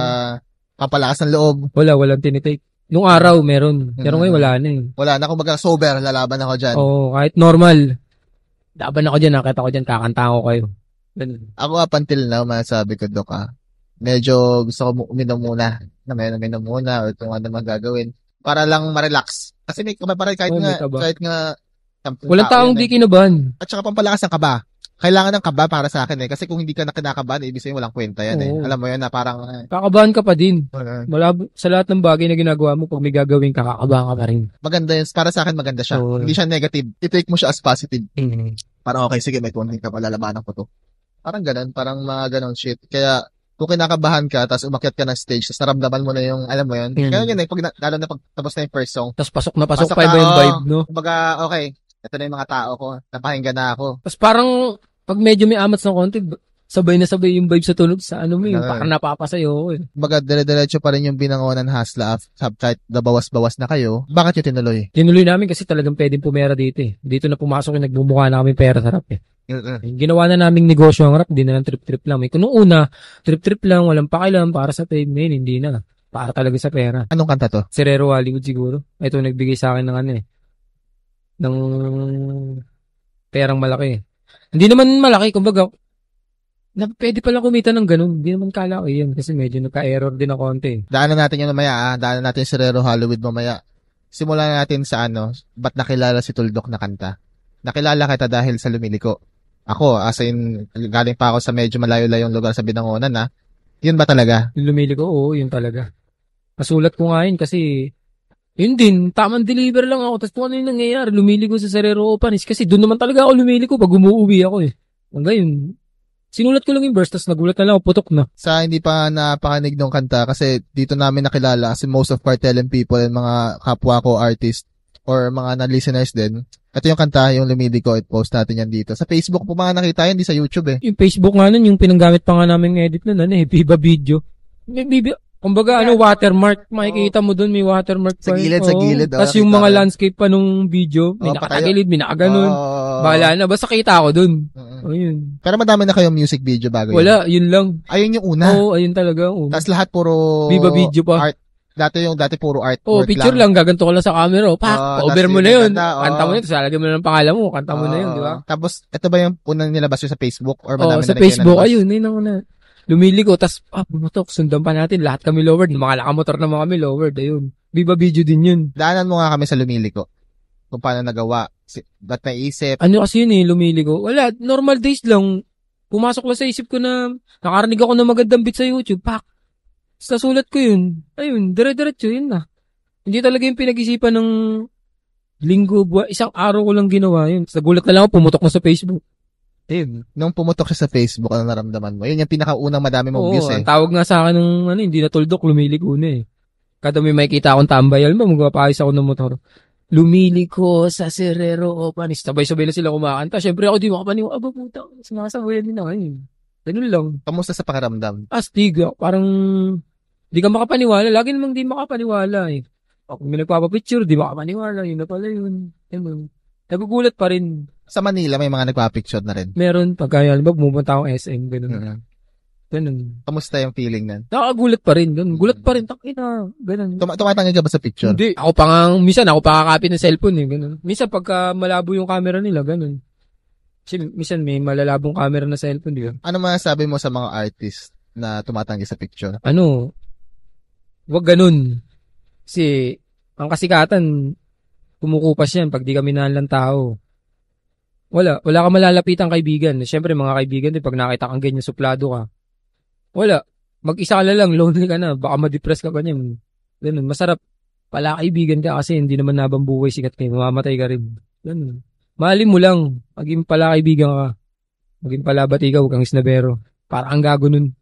pampalakas ng loob? Walang tinitake. Nung araw, meron. Pero ngayon, wala na eh. Wala na, kumbaga sober, lalaban ako dyan. Kahit normal. Laban ako dyan, nakita ko dyan, kakanta ko kayo. Ganun. Ako up until now, masasabi ko, Dok, medyo gusto ko uminom muna. Uminom muna or kung ano man gagawin. Para lang ma-relax. Kasi may kaba pa rin kahit nga walang taong di kinabahan. At saka pampalakas ng kaba. Kailangan ng kaba para sa akin eh. Kasi kung hindi ka na kinakabahan, ibig sabihin walang kwenta yan eh. Alam mo yan na parang... Kakabahan ka pa din. Sa lahat ng bagay na ginagawa mo, pag may gagawin ka, kakabahan ka pa rin. Maganda yun. Para sa akin, maganda siya. Hindi siya negative. I-take mo siya as positive. Parang okay, sige, may konting kaba, lalabanan ko to. Parang ganun. Parang mga ganun shit. Kaya, kung kinakabahan ka, tapos umakyat ka ng stage, tapos naramdaman mo na yung, alam mo yun. Kaya yun eh, lalo na pag tapos na yung first song. Tapos pasok pa iba yung vibe, no? Kumbaga, okay, ito na yung mga tao ko, napahinggan na ako. Tapos parang, pag medyo may amats ng konti, sabay na sabay yung vibe sa tunog sa ano mo yun, parang napapasayo. Kumbaga, dire-diretso pa rin yung Binangonan Hasla, kahit nabawas-bawas na kayo. Bakit yung tinuloy? Tinuloy namin kasi talagang pwedeng pumera dito eh. Dito na pumasok yung nagbumukha na kami pera sa rap eh. Ginawa na naming negosyo ang rap, hindi na lang trip-trip lang. Kung noong una, trip-trip lang, walang pakialam para sa fame, hindi na. Para talaga sa pera. Anong kanta to? Serero Hollywood siguro. Ito nagbigay sa akin ng ng perang malaki. Hindi naman malaki, kumbaga, pwede pala kumita ng ganun. Hindi naman kala ko yan kasi medyo nagka-error din na konti. Daanan natin yun mamaya, daanan natin si Rero Hollywood mamaya. Simulan natin sa ba't nakilala si Tuldok na kanta? Nakilala kita dahil sa Lumiliko. Ako, as in, galing pa ako sa medyo malayo-layong lugar sa Binangonan, Yun ba talaga? Yung lumili ko, oo, yun talaga. Nasulat ko nga yun kasi, yun din, tamang deliver lang ako. Tapos kung ano yung nangyayari, lumili ko sa Serrero Opanis. Kasi doon naman talaga ako lumili ko pag umuwi ako eh. Hanggang sinulat ko lang yung verse, tapos nagulat na lang ako, putok na. Sa hindi pa napakanig ng kanta, kasi dito namin nakilala, kasi most of Cartel and people and mga kapwa ko artist, or mga na-listeners din, ito yung kanta, yung Lumili ko, post natin yan dito. Sa Facebook po mga nakita yan, di sa YouTube eh. Yung Facebook nga nun, yung pinanggamit pa nga namin edit nun, Viva Video. Kumbaga, watermark. Makikita mo dun, may watermark pa. Sa gilid. Tapos yung mga landscape pa nung video, may nakatagilid, may nakaganon. Bahala na, basta kita ako dun. Ayun. Pero madami na kayong music video bago Wala, yun lang. Ayun yung una. Oo, ayun talaga. Tapos lahat puro Viva Video pa. Art. Dati puro art. Picture lang, gaganto ka lang sa camera. Over mo na yun. Kanta mo na yun, tapos lalagyan mo na ng pangalan mo, kanta mo na yun, di ba? Tapos, ito ba yung unang nilabas yun sa Facebook? Or madami sa Facebook, ayun, yun ang una. Lumili ko, tapos, pumatok, sundan pa natin, lahat kami lowered, mga nakamotor na mga kami lowered, ayun. Viva Video din yun. Daanan mo nga kami sa Lumili ko. Kung paano nagawa. Ba't naisip? Ano kasi yun Lumili ko? Wala, normal days lang. Pumasok lang sa isip ko na, nakarinig ako ng magandang beat sa YouTube, sa sulat ko yun. Ayun, dire-diretso yun na. Hindi talaga yung pinag-isipan ng linggo, isang araw ko lang ginawa yun. Sa gulat na lang ako, pumutok na sa Facebook. Ayun. Nung pumutok siya sa Facebook, ano naramdaman mo? Yun yung pinakaunang madami mong views eh. Ang tawag nga sa akin ng hindi na Tuldok, Lumili ko na eh. Kada may makikita akong tambay, alam mo, magpapayos ako ng motor. Lumili ko sa Serrero Opanis. Sabay-sabay na sila kumakanta. Siyempre ako di makapaniwa. Puta, sumasabayan din ako yun. Ganun lang. Kamusta sa pakiramdam? Astig. Parang di ka makapaniwala. Lagi namang di makapaniwala eh. Pag may nagpapapicture, di makapaniwala. Yun na pala yun. Nagugulat pa rin. Sa Manila, may mga nagpapicture na rin. Meron. Pagka yan, pumunta akong SM. Ganun. Ganun. Kamusta yung feeling nan? Nakakagulat pa rin. Ganun. Gulat pa rin. Takina. Ganun. Tumatanggi ka ba sa picture? Hindi. Minsan ako pa kakapit ng cellphone eh. Ganun. Minsan pagka malabo yung camera nila, ganun. Kasi minsan may malalabong camera na cellphone, di ba? Ano masasabi mo sa mga artist na tumatanggi sa picture? Wag ganun. Kasi, ang kasikatan, kumukupas yan pag di kami nalang tao. Wala ka malalapitang kaibigan. Siyempre, mga kaibigan din, pag nakita kang ganyan, suplado ka. Wala. Mag-isa ka lang, lonely ka na. Baka ma-depress ka pa niyan. Ganun. Masarap. Pala kaibigan ka kasi hindi naman nabambuhay sikat kayo. Mamamatay ka rin. Ganun. Mahalin mo lang. Maging pala kaibigan ka. Maging pala bati ka, huwag kang isnabero. Para ang gago nun.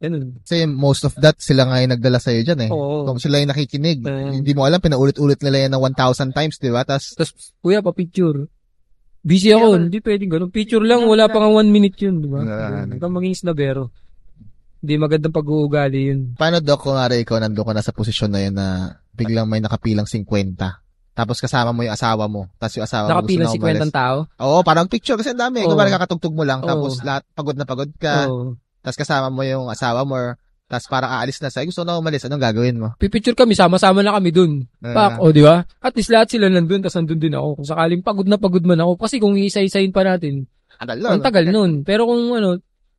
Ganun. Kasi most of that, sila nga yung nagdala sa'yo dyan eh. Oo. Kung sila yung nakikinig, hindi mo alam, pinaulit-ulit nila yan ng 1,000 times, di ba? Tapos, kuya, pa-picture. Busy ako, hindi pwedeng ganun. Picture lang, wala pa nga 1 minute yun, di ba? Huwag kang maging isnabero. Hindi magandang pag-uugali yun. Paano, Doc, kung nga ikaw nandun ka na sa posisyon na yun na biglang may nakapilang 50? Tapos kasama mo yung asawa mo. Tapos yung asawa mo gusto na umalis. Nakapilang 50 tao? Oo, parang picture kasi ang dami. Kung parang kakatugtog mo lang, tapos lahat pagod na pagod ka. Tapos kasama mo yung asawa mo, tapos parang aalis na sa'yo. Gusto na umalis. Anong gagawin mo? Pipicture kami, sama-sama na kami dun. Di ba? At least lahat sila nandun, tapos nandun din ako. Kung sakaling pagod na pagod man ako. Kasi kung isa-isahin pa natin, ang tagal nun. Pero kung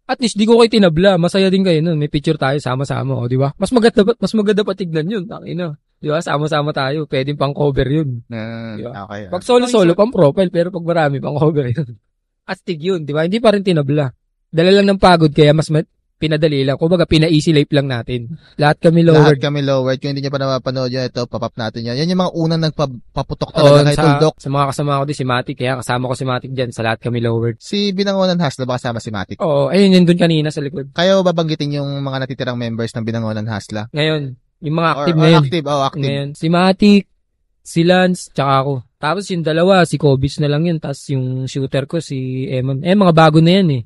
at least di ko kayo tinabla. Masaya din kayo nun. May picture tayo, sama-sama. Di ba? Mas maganda pa tignan yun. Takina. Di ba? Sama-sama tayo. Pwedeng pang cover yun. Diba? Okay. Pag solo-solo, pang profile. Pero pag marami, pang cover yun. Astig yun. Di ba? Hindi pa rin tinabla. Dala lang ng pagod, kaya mas pinadali lang. Kumbaga, pina-easy life lang natin. Lahat kami lowered. Kung hindi nyo pa napapanood yun, ito, papap natin yan. Yan yung mga unang nagpaputok talaga kay Tuldok. Sa mga kasama ko din, si Matic. Kaya kasama ko si Matic dyan. Sa lahat kami lowered. Si Binangonan Hasla ba kasama si Matic? Oo. Ayun, yun dun kanina sa likod. Kayo babanggitin yung mga natitirang members ng Binangonan Hasla? Ngayon. Yung mga active ngayon. Active. Ngayon. Si Matic, si Lance, tsaka ako. Tapos yung dalawa, si Kobis na lang yun. Tapos yung shooter ko, si Eman. Mga bago na yan eh.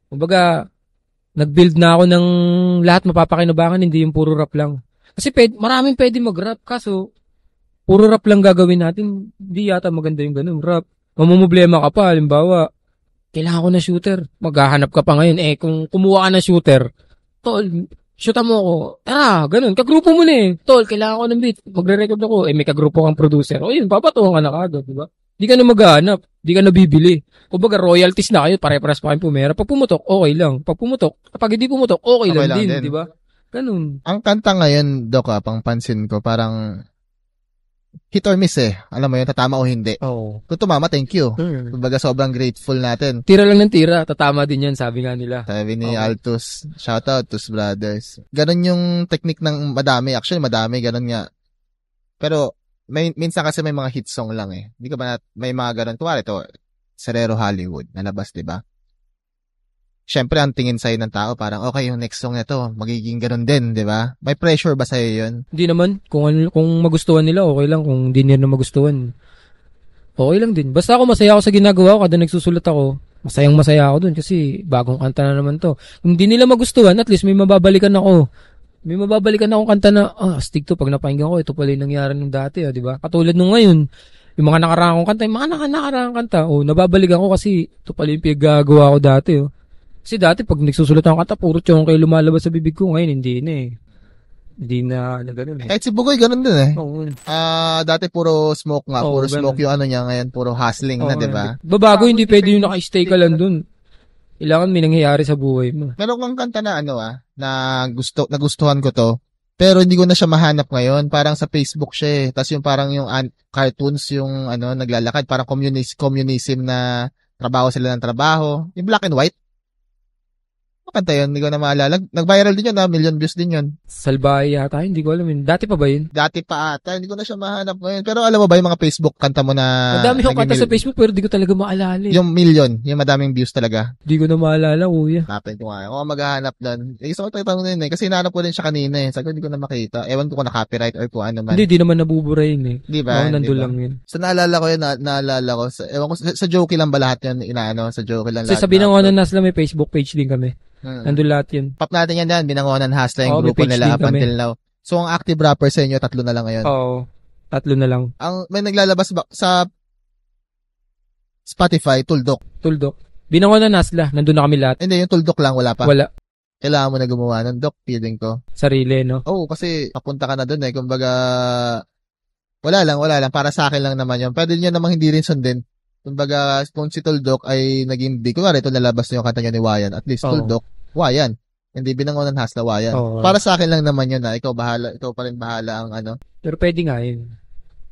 Kumbaga, nag-build na ako ng lahat mapapakinabangan, hindi yung puro rap lang. Kasi maraming pwede mag-rap, kaso puro rap lang gagawin natin. Hindi yata maganda yung ganun, rap. Mamumblema ka pa, halimbawa, kailangan ko na shooter. Maghahanap ka pa ngayon. Kung kumuha ka na shooter, tol, shoota mo ako. Tara, ganun. Kagrupo mo na eh. Tol, kailangan ko ng beat. Magre-record ako. May kagrupo kang producer. O yun, papatuwa ka na kagad, diba? Hindi ka na maghahanap. Di ka nabibili. Kumbaga, royalties na kayo, pare-pares pa kayong pumera. Pag pumutok, okay lang. Pag pumutok, kapag hindi pumutok, okay lang din, di ba? Ganun. Ang kanta ngayon, Doc, pang pansin ko, parang hit or miss eh. Alam mo yun, tatama o hindi. Oo. Kung tumama, thank you. Kumbaga, sobrang grateful natin. Tira lang ng tira, tatama din yan, sabi nga nila. Sabi ni Altus, shoutout Tus Brothers. Ganon yung technique ng madami. Actually, madami, ganon nga. Pero, minsan kasi may mga hit song lang eh. Hindi ka ba may mga ganon. Kumari ito, Serero Hollywood, nalabas, di ba? Siyempre, ang tingin sa'yo ng tao, parang, okay, yung next song na to, magiging ganon din, di ba? May pressure ba sa'yo yun? Hindi naman. Kung magustuhan nila, okay lang. Kung hindi nila magustuhan, okay lang din. Basta ako masaya ako sa ginagawa ko, kada nagsusulat ako, masaya ako dun kasi bagong kanta na naman to. Kung hindi nila magustuhan, at least may mababalikan ako. May mababalikan akong kanta na, astig to, pag napakinggan ko, ito pala yung nangyari nung dati, di ba? Katulad nung ngayon, yung mga nakaraang kong kanta, yung mga nakaraang kanta, nababalikan ko kasi ito pala yung pinagagawa ko dati, Kasi dati, pag nagsusulat ng kanta, puro kayo lumalabas sa bibig ko. Ngayon, hindi na eh. Hindi na gano'n eh. Kahit si Bugoy, ganon din eh. Oo. Dati puro smoke nga, Oo, puro ganun. smoke yung ano niya, ngayon puro hustling na, di ba? Babago, hindi pwede yung naka-stay ka lang dun. Kailangan may nangyayari sa buhay mo. Meron kang kanta na na nagustuhan ko to, pero hindi ko na siya mahanap ngayon. Parang sa Facebook siya eh. Tapos yung parang yung cartoons, yung naglalakad, parang communism na trabaho sila ng trabaho. Yung black and white. Kanta yun, hindi ko na maalala. Nag-viral din yun, million views din yun. Salbahe yata, hindi ko alam yun. Dati pa ba yun? Dati pa ata, hindi ko na siya mahanap ngayon. Pero alam mo ba yung mga Facebook kanta mo na... Madami akong kanta sa Facebook pero di ko talaga maalala. Yung million, yung madaming views talaga. Di ko na maalala, kuya. Napin ko nga. Ako maghahanap doon. Gusto ko tatanong din eh. Kasi hinahanap ko din siya kanina eh. Sabi ko, hindi ko na makita. Ewan ko kung na-copyright or kung ano man. Hindi, di naman nabubura yun eh. Di ba? Oo, nandun lang yun. So naalala ko yun, naalala ko. Ewan ko, sa Jokey lang ba lahat yun? Sa Jokey lang Kasi lahat. sabi ng ano, nasa may Facebook page din kami. Nandun lahat yun. Pop natin yan, Binangonan Hasla yung may grupo page nila din up kami. until now. So ang active rapper sa inyo, 3 na lang ngayon. Oo. 3 na lang. May naglalabas ba sa Spotify, Tuldok? Tuldok. Binangon na Nasla. Nandun na kami lahat. Hindi, yung Tuldok lang, wala pa. Wala. Kailangan mo na gumawa ng Dok, feeling ko. Sarili, no? Oo, kasi papunta ka na dun eh. Kumbaga, wala lang. Para sa akin lang naman yun. Pwede nyo namang hindi rin sundin. Kumbaga, kung si Tuldok ay naging big, kunwari ito nalabas na yung kanta nyo ni Wayan. At least, Tuldok, Wayan. Hindi Binangonan Hasla, Wayan. Para sa akin lang naman yun ikaw pa rin bahala ang ano. Pero pwede nga yun.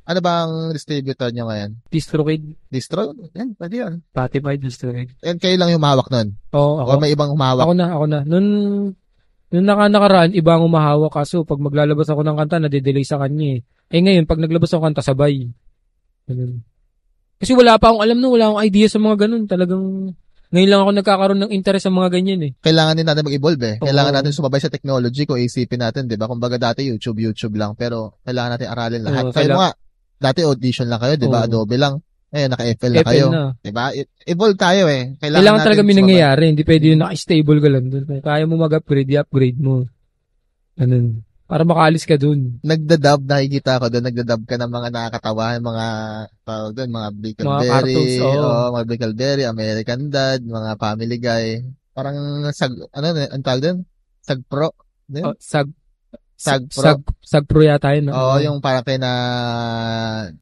Ano ba ang distributor nyo ngayon? DistroKid. Distro? Yan, pwede yun. Spotify, DistroKid. And kayo lang yung mahawak nun? Oo, ako. O may ibang humahawak? Ako na. Nung nakaraan, iba ang umahawak. Kaso, pag maglalabas ako ng kanta, nade-delay sa kanya eh. Ngayon, pag naglabas ako kanta, sabay. Ganun. Kasi wala pa akong alam wala akong idea sa mga ganun. Talagang, ngayon lang ako nagkakaroon ng interest sa mga ganyan eh. Kailangan din natin mag-evolve eh. Kailangan Oo. natin sumabay sa technology kung isipin natin, di ba? Kumbaga dati YouTube lang, pero kailangan natin aralin lahat. Oo, Kayo nga, dati audition lang kayo, di ba? Oo. Adobe lang. Ngayon, naka-FL na FL kayo. na. Di ba? Evolve tayo eh. Kailangan talaga may sumabay. nangyayari. Hindi pwede yung naka-stable ka lang dun. Kung kaya mo mag-upgrade, i-upgrade mo. Ganun. Para makaalis ka dun. Nagda-dub, nakikita ko doon, nagda-dub ka ng mga nakakatawa, mga tawag doon, mga Mga Brickleberry, cartoons, oo. mga Brickleberry, American Dad, mga Family Guy. Parang ang tawag doon? Sagpro. Oh, Sagpro. Sagpro yata yun. Oo, yung parang kayo na...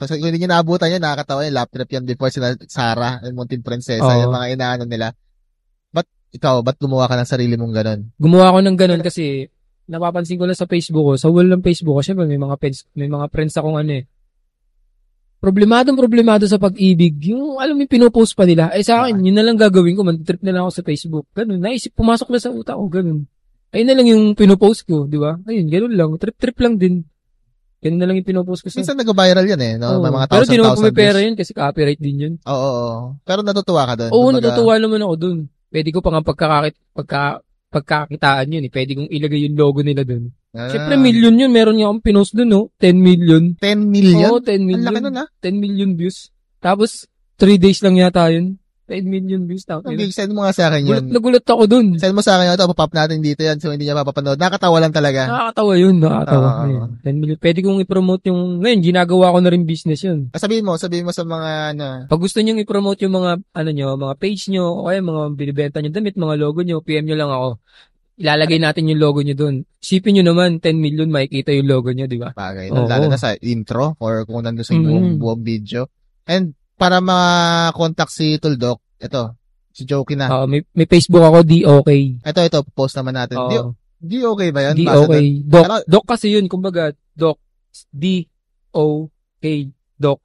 Tapos kung hindi nyo naabutan yun, nakakatawa yun. Lap trip yan before sila Sarah, yung Munting Prinsesa, Oo. yung mga inaano nila. Ba't gumawa ka ng sarili mong ganun? Gumawa ko ng ganun kasi napapansin ko lang sa Facebook ko, sa wall ng Facebook ko, syempre may mga friends akong problemado sa pag-ibig. Yung, alam mo, pinopost pa nila. Sa akin, yun na lang gagawin ko, man-trip na lang ako sa Facebook. Ganun, pumasok na sa utak ko, ganun. Ayun na lang yung pinopost ko, di ba? Ayun, ganun lang. Trip lang din. Ganun na lang yung pinopost ko sa... Minsan nag-viral yan eh, no? Oo. May mga Pero di naman 1,000 pumipera views. yun kasi copyright din yun. Oo. Pero natutuwa ka doon. Oo, Kumbaga, natutuwa naman ako dun. Pwede ko pa nga pagkakitaan yun eh. Pwede kong ilagay yung logo nila dun. Siyempre, million yun. Meron nga akong pinost dun, no? 10 million. 10 million? Oo, 10 million. Ang laki nun, 10 million views. Tapos, 3 days lang yata yun. 10 million views. Okay, send mo nga sa akin yun. Nagulat ako dun. Send mo sa akin yun. Ito, papap natin dito yan. So, hindi niya mapapanood. Nakakatawa lang talaga. Nakakatawa yun. Nakakatawa. Oo. Ayun, 10 million. Pwede kong i-promote yung... Ngayon, ginagawa ko na rin business yun. Sabihin mo sa mga, Pag gusto nyo i-promote yung mga, mga page nyo, o kaya mga binibenta nyo damit, mga logo nyo, PM nyo lang ako. Ilalagay natin yung logo nyo dun. Isipin nyo naman, 10 million, makikita yung logo nyo, di ba? bagay. Oo. Lalo na sa intro or kung nandun sa buong video. And, para ma-contact si Tuldok, ito, si Jokey na. May Facebook ako, DOK. Ito, post naman natin. Di okay ba yan? DOK. Doc kasi yun, kumbaga, Doc. DOK. Doc.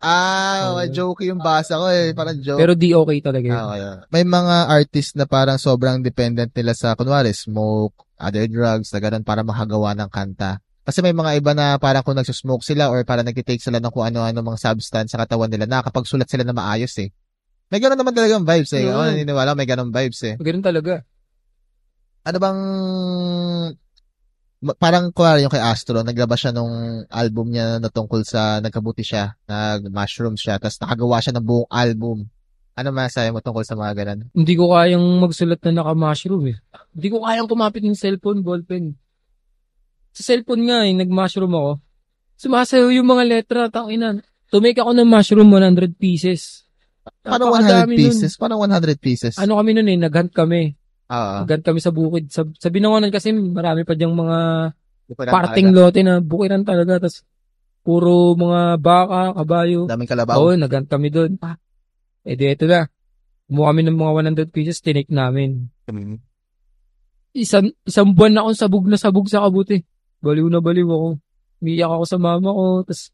Jokey yung basa ko eh. Parang joke. Pero DOK talaga yun. May mga artist na parang sobrang dependent nila sa, kunwari, smoke, other drugs, na ganun, para makagawa ng kanta. Kasi may mga iba na parang kung nagsusmoke sila or parang nagtitake sila ng kung ano-ano mga substance sa katawan nila, nakakapagsulat sila na maayos eh. May ganun naman talagang vibes eh. Ako naniniwala, may ganun vibes eh. Ganun talaga. Ano bang, parang kunwari yung kay Astro, naglabas siya nung album niya na tungkol sa nagkabuti siya, nag-mushroom siya, tapos nakagawa siya ng buong album. Ano masasabi mo tungkol sa mga ganun? Hindi ko kayang magsulat na naka-mushroom eh. Hindi ko kayang kumapit ng cellphone, ballpen. Sa cellphone nga nag-mushroom ako. Sumasayaw yung mga letra, takinan. To-make ako ng mushroom 100 pieces. Paano 100 pieces? Paano 100 pieces? Ano kami nun nag-hunt kami. Nag-hunt kami sa bukid. Sa Binangonan kasi marami pa diyang mga parting lote na bukiran talaga. Tapos puro mga baka, kabayo. Daming kalabaw. Oo, nag-hunt kami doon. Di eto na. Kumuha kami ng mga 100 pieces, tinake namin. Isang buwan na akong sabog sa kabuti. Baliw na baliw ako. Umiyak ako sa mama ko. Tapos,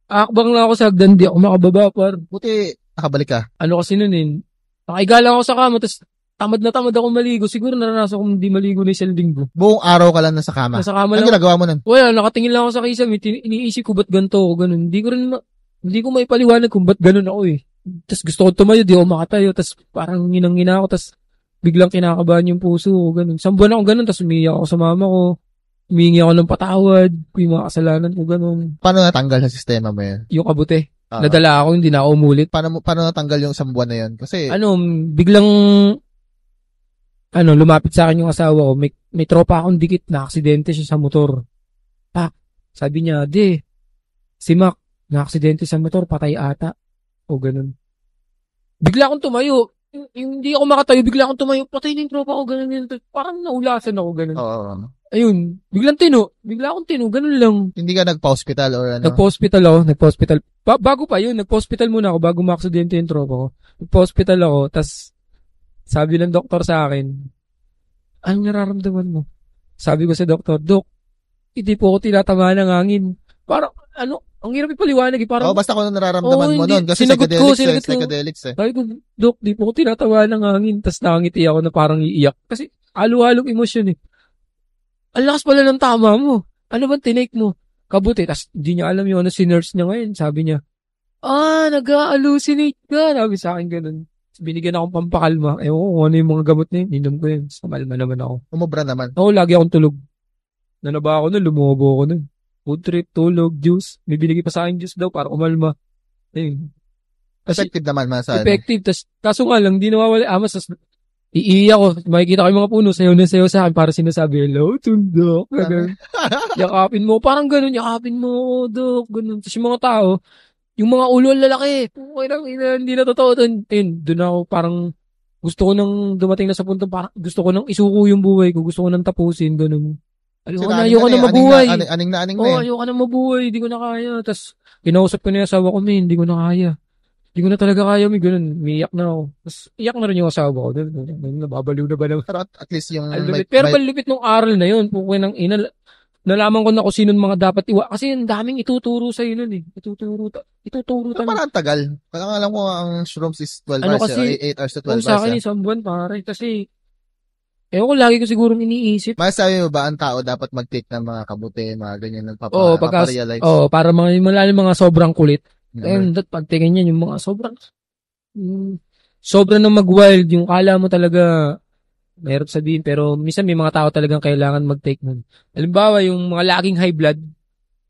akbang lang ako sa hagdan. Di ako makababa, par. Buti, nakabalik ka. Ano kasi nun nakaiga lang ako sa kama. Tapos, tamad na tamad ako maligo. Siguro naranasan akong hindi maligo na isang linggo. Buong araw ka lang nasa kama? Nasa kama lang. Ano ginagawa mo nun? Wala, nakatingin lang ako sa kisame. Iniisip ko ba't ganito ako ganun. Hindi ko maipaliwanag kung ba't ganun ako eh. Tapos gusto ko tumayo, di ako makatayo. Tapos parang nginang-ngina ako. Tapos biglang kinakabahan yung puso ko. Ganun. Isang buwan ako ganun. Tapos umiiyak ako sa mama ko. Humingi ako ng patawad, yung mga kasalanan ko, gano'n. Paano natanggal sa sistema mo yan? Yung kabuti. Nadala ako, hindi na ako umulit. Paano natanggal yung isang buwan na yun? Kasi, biglang, lumapit sa akin yung asawa ko. May tropa akong dikit na aksidente siya sa motor. Sabi niya, si Mac, na aksidente sa motor, patay ata. O gano'n. Bigla akong tumayo. Hindi ako makatayo, bigla akong tumayo. Patay na yung tropa ko, gano'n. Parang naulasan ako, gano'n. Ayun, bigla akong tino, ganun lang. Hindi ka nagpa-hospital or ano? Nagpa-hospital. Bago pa yun, nagpa-hospital muna ako bago ma-aksidente yung tropa ko. Nagpa-hospital ako, tas sabi ng doktor sa akin, anong nararamdaman mo? Sabi ko sa doktor, Dok, hindi po ako tinatama ng hangin. Parang, ang hirap ipaliwanag eh. Parang, basta kung nararamdaman mo nun. Kasi psychedelics eh. Sabi ko, Dok, di po ako tinatama ng hangin. Tas nakangiti ako na parang iiyak. Kasi, halo-halong emosyon eh. Ang lakas pala ng tama mo. Ano ba tinake mo? Kabuti. Tapos hindi niya alam yung si-nurse niya ngayon. Sabi niya, nag-hallucinate ka. Sabi sa akin ganun. Binigyan akong pampakalma. Ewan ko kung ano yung mga gamot na yun. Inom ko yun. Samalma naman ako. Umubra naman. Oo, lagi akong tulog. Nanaba ako nun, lumubo ako nun. Food trip, tulog, juice. May binigay pa sa akin juice daw para umalma. Ayun. Effective naman, masaan. Effective. Kaso nga lang, di nawawala. Mas iiyak ko. Makikita ko yung mga puno. Sayo na sayo sa akin para sinasabi, hello, Tundok. Yakapin mo. Parang ganun, yakapin mo, Dok. Ganun. Tapos yung mga tao, yung mga ulo ang lalaki. Hindi na totoo doon. Doon ako parang gusto ko nang dumating na sa punto, parang gusto ko nang isuko yung buhay ko. Gusto ko nang tapusin. Ganun. Ayoko na mabuhay. Aning na ayoko na mabuhay. Hindi ko na kaya. Tapos, kinausap ko na yung asawa ko, hindi ko na kaya. Hindi ko na talaga kaya, may ganun. Umiiyak na ako. Tapos, iyak na rin yung asawa ko. Nababaliw na ba naman? Pero at least yung... Pero palipit ng aral na yun. Nalaman ko na kung sino mga dapat kasi ang daming ituturo sa nun eh. Ituturo Pero parang tagal. Kaya alam ko ang shrooms is 12 hours. Kasi, 8 hours to 12 hours. Sa akin, isang buwan pare. Kasi, ko lagi ko siguro iniisip. Masasabi mo ba ang tao dapat mag-take ng mga kabuti, mga ganyan nagpapa-realize? Para mga sobrang kulit. Pagtingin niyan yung mga sobrang na mag-wild, yung kala mo talaga mayroon sabihin, pero minsan may mga tao talagang kailangan mag-take nun. Halimbawa, yung mga laging high blood.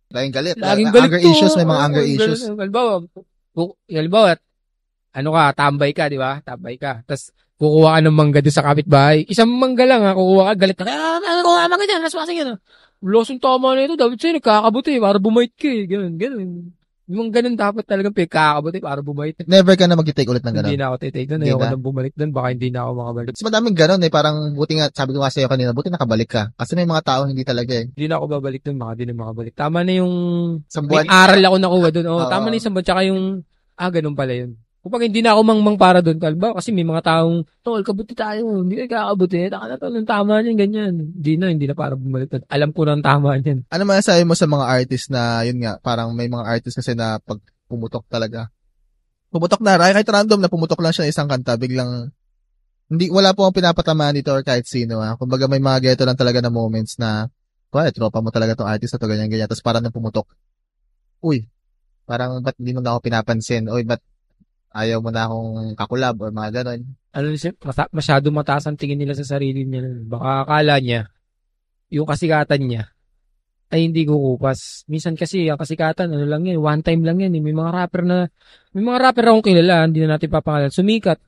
Laging galit. Anger issues, may mga anger issues. Halimbawa, tambay ka, di ba? Tambay ka. Tapos, kukuha ka ng mangga doon sa kapitbahay. Isang mangga lang kukuha ka, galit ka. Kukuha mangga dyan, naswasing yan. Losong tama na ito, dapat sa'yo, nagkakabuti, para bumait ka eh. Ganun. Yung ganun dapat talagang pagkakabuti para bumait. Never ka na mag-take ulit ng ganun? Hindi na ako titake doon. Ayoko nang bumalik doon. Baka hindi na ako makabalik. Mas madaming ganun eh. Parang buti nga, sabi ko nga sa'yo kanina, buti nakabalik ka. Kasi may mga tao hindi talaga eh. Hindi na ako babalik doon. Baka di na makabalik. Tama na yung may aral ako nakuha doon. Tama na yung isang buwan. Tsaka yung Ganun pala yun. Kapag hindi na ako mangmang para doon, kalba, kasi may mga taong, tol, kabuti tayo, hindi ka kakabuti, taka na tol, ang tama niyan, ganyan. Hindi na para bumalik. Alam ko na ang tama niyan. Ano masasabi mo sa mga artist na, yun nga, parang may mga artist kasi na pag pumutok talaga. Pumutok na, kahit random na pumutok lang siya isang kanta, biglang, wala po akong pinapatamaan dito or kahit sino. Kumbaga may mga geto lang talaga na moments na, tropa mo talaga tong artist na to, ganyan. Tapos parang nang pumutok. Uy, parang ba't hindi mo na ako pinapansin? Uy, ba't ayaw mo na akong kakulab or mga ganon? Ano siya, masyado mataas ang tingin nila sa sarili niya. Baka akala niya, yung kasikatan niya, ay hindi kukupas. Minsan kasi, ang kasikatan, ano lang yan, one time lang yan. May mga rapper akong kilala, hindi na natin papangalan. Sumikat,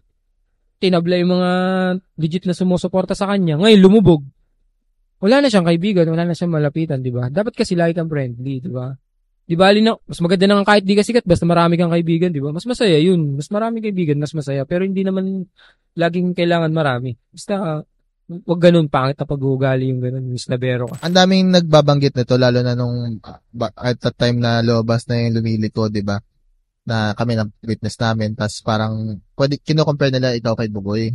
tinabla yung mga legit na sumusuporta sa kanya. Ngayon, lumubog. Wala na siyang kaibigan, wala na siyang malapitan, di ba? Dapat kasi lagi kang friendly, di ba? Di ba, mas maganda na nga kahit di ka sikat, basta marami kang kaibigan, di ba? Mas masaya yun. Mas marami kaibigan, mas masaya. Pero hindi naman laging kailangan marami. Basta, wag ganun, pangit na pag-uugali yung ganun, yung slabero ka. Ang daming nagbabanggit nito, lalo na nung at that time na lobas na yung lumiliko, di ba? Na kami na witness namin, tas parang kino-compare nila ikaw kay Bugoy.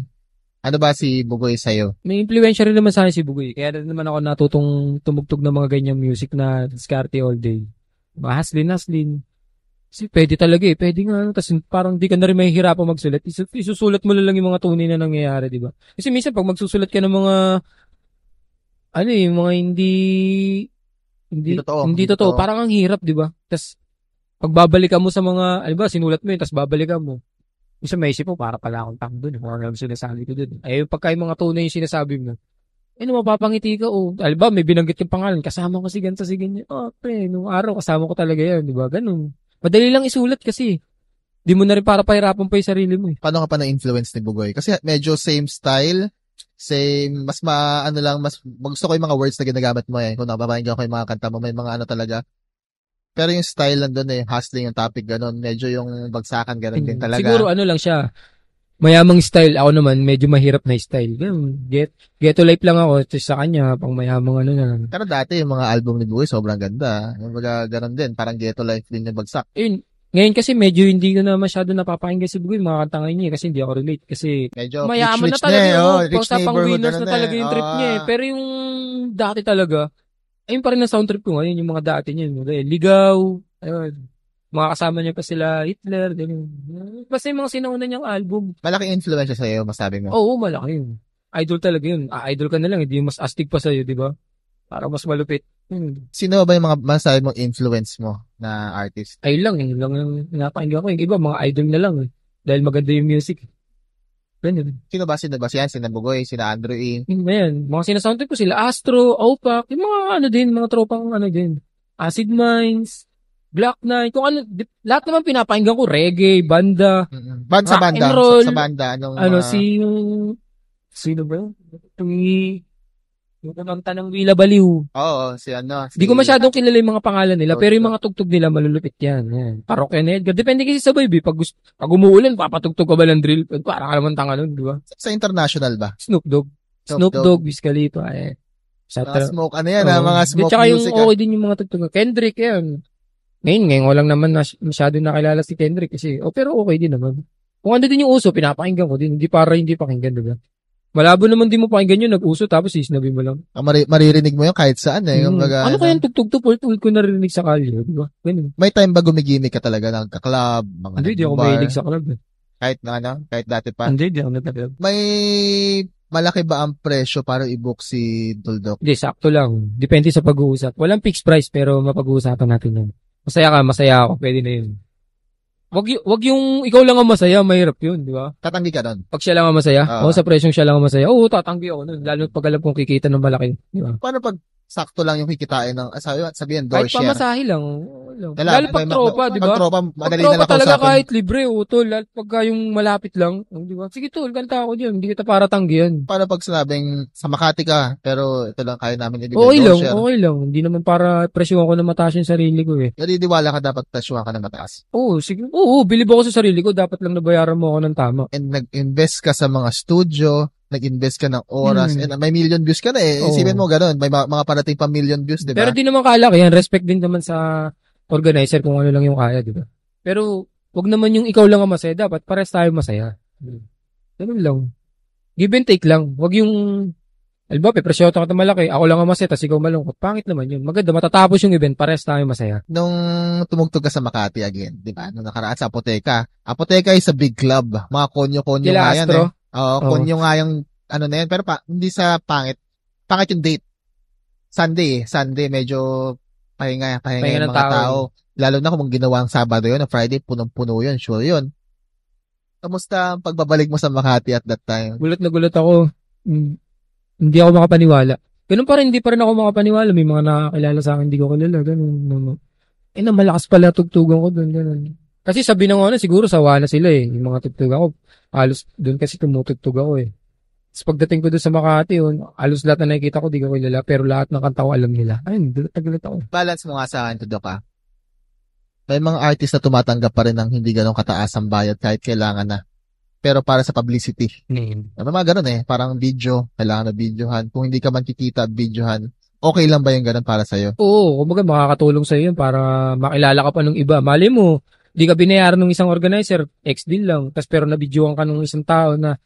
Ano ba si Bugoy sa'yo? May influencer rin naman sa akin si Bugoy. Kaya naman ako natutong tumugtog ng mga ganyang music na diskarte all day. Haslin. Kasi pwede talaga Pwede nga. Tapos parang di ka na rin mahihirapang magsulat. Isusulat mo lang yung mga tunay na nangyayari, di ba? Kasi minsan pag magsusulat ka ng mga mga hindi totoo. Parang ang hirap, di ba? Tapos pagbabalikan mo sa mga, sinulat mo yun, tapos babalikan mo. Minsan may isip mo, para pala akong tang doon. Kung ano sinasabi ko doon. Pagka yung mga tunay yung sinasabi mo, mapapangiti ka, may binanggit yung pangalan, kasama ko si ganito, si ganyan. Nung araw, kasama ko talaga yan, di ba? Ganun. Madali lang isulat kasi. Di mo na rin para pahirapan pa yung sarili mo. Paano ka pa na-influence ni Bugoy? Kasi medyo same style, mas gusto ko yung mga words na ginagamit mo Kung nakapapakinggan ko yung mga kanta mo, may mga talaga. Pero yung style lang doon hustling yung topic, ganun. Medyo yung bagsakan, ganun din talaga. Siguro lang siya. Mayamang style. Ako naman, medyo mahirap na style. Ghetto life lang ako. Sa kanya, pang mayamang na lang. Pero dati, yung mga album ni Bugoy, sobrang ganda. Yung ganun din. Parang ghetto life din yung bagsak. Ngayon kasi medyo hindi ko na masyado napapakinggan si Bugoy. Mga kanta ngayon niya kasi hindi ako relate. Kasi medyo mayaman rich na talaga rich pang neighborhood winners na talaga yung trip niya Pero yung dati talaga, ayun pa rin ang sound trip ko ngayon. Yung mga dati niya. Ligaw. Ayun. Mga kasama niya pa sila, Hitler, ganyan. Basta yung mga sinauna niyang album. Malaking influence sa'yo, masabi mo? Oo, malaki yun. Idol talaga yun. Idol ka na lang, hindi mas astig pa sa'yo, di ba? Para mas malupit. Sino ba yung mga masabi mong influence mo na artist? Ayun lang yung napakinggan ko. Yung iba, mga idol na lang Dahil maganda yung music. Ganyan. Sino ba? Sina Bugoy, sina Andrew E. Yan. Mga sinasoundtrack ko sila, Astro, Opak, yung mga mga tropang din. Acid Minds, Black Knight, kung lahat naman pinapakinggan ko, reggae, banda, Sa banda, roll, sa banda, sino ba yun? Yung kumanta ng Willa Baliw. Oo, Hindi ko masyadong kilala yung mga pangalan nila, pero yung mga tugtog nila malulupit yan. Parokya na Edgar. Depende kasi sa vibe. Pag umuulan, papatugtog ka ba ng drill? Para ka naman tanga nun, di ba? Sa international ba? Snoop Dogg, Wiz Khalifa, Mga smoke, mga smoke tsaka music. Tsaka yung din yung mga tugtog. Kendrick, yan. Ngayon walang naman masyado nakilala si Kendrick kasi, pero okay din naman. Kung ano din yung uso, pinapakinggan ko din. Hindi pakinggan, diba? Malabo naman din mo pakinggan yun, nag-uso, tapos sisnabi mo lang. Maririnig mo yun kahit saan Ano kaya yung tugtog to? Pult ko narinig sa kalye, diba? Ganun. May time ba gumigimik ka talaga ng club? Hindi ako mahilig sa club. Kahit dati pa? Hindi ako nag-club. May malaki ba ang presyo para i-book si Tuldok? Hindi, sakto lang. Depende sa pag-uusap. Walang fixed price, pero mapag-uusapan natin yun. Masaya ako, pwede na yun. Wag yung ikaw lang ang masaya, mahirap yun, di ba? Tatanggi ka doon? Pag siya lang ang masaya, sa presyong siya lang ang masaya, tatanggi ako nun. Lalo pag alam kong kikita ng malaki, di ba? Paano pag sakto lang yung kikitain ng, sabihin, door kahit share? Kahit pamasahe lang. Lalo pag tropa, di ba? Pag tropa, madali na lang talaga kahit libre, tol. Pagka yung malapit lang, di ba? Sige tol, kanta ako dyan. Hindi kita para tanggihan. Paano pag sinabing sa Makati ka, pero ito lang kaya namin ibigay door share? Okay lang. Hindi naman para presyuhan ko na mataas yung sarili ko Nadidiwala ka dapat presyuhan ka na mataas? Sige. Bilib ako sa sarili ko. Dapat lang nabayaran mo ako ng tama. And nag-invest ka sa mga studio, nag-invest ka ng oras, and may million views ka na Isipin mo ganun, may mga parating pa million views, di ba? Pero di naman kalaki yan. Respect din naman sa organizer kung ano lang yung kaya, di ba? Pero Wag naman yung ikaw lang ang masaya. Dapat pares tayo masaya. Ganun lang. Give and take lang. Wag yung, alam ba, pepresyoto ka malaki. Ako lang ang masaya, tas ikaw malungkot. Pangit naman yun. Maganda, matatapos yung event. Pares tayo masaya. Nung tumugtog ka sa Makati again, di ba? Nung nakaraan sa Apoteka. Apoteka is a big club. Mga konyo-konyo Kila nga yan Astro. eh. Oo, konyo nga yung ano na yan. Pero hindi sa pangit. Pangit yung date. Sunday, medyo pahinga Pahinga yung ng mga tao. tao. Lalo na kung ginawa ang Sabado yun, o Friday, punong-puno yun, sure yun. Kamusta ang pagbabalik mo sa Makati at that time? Gulat na gulat ako. Hindi ako makapaniwala. Ganun pa rin, hindi pa rin ako makapaniwala. May mga nakakilala sa akin, hindi ko kilala. Ganun. Na malakas pala tugtugan ko doon. Ganun. Kasi sabi ng ano, siguro sawa na sila eh. Yung mga tugtugan ko, halos doon kasi tumutugtog ako eh. Tapos pagdating ko doon sa Makati, halos lahat na nakikita ko, di ko kilala. Pero lahat ng kanta ko alam nila. Ayun, nagulat ako. Balance mo nga sa akin, Tudok ah. May mga artist na tumatanggap pa rin ng hindi ganong kataas ang bayad kahit kailangan na. Pero para sa publicity. May mga ganun eh. Parang video, kailangan na videohan. Kung hindi ka man kikita at videohan, okay lang ba yung ganun para sa'yo? Oo, kumbaga makakatulong sa'yo yun para makilala ka pa ng iba. Mali mo, di ka binayaran ng isang organizer, ex-deal lang. Tapos pero nabidyohan ka ng isang tao na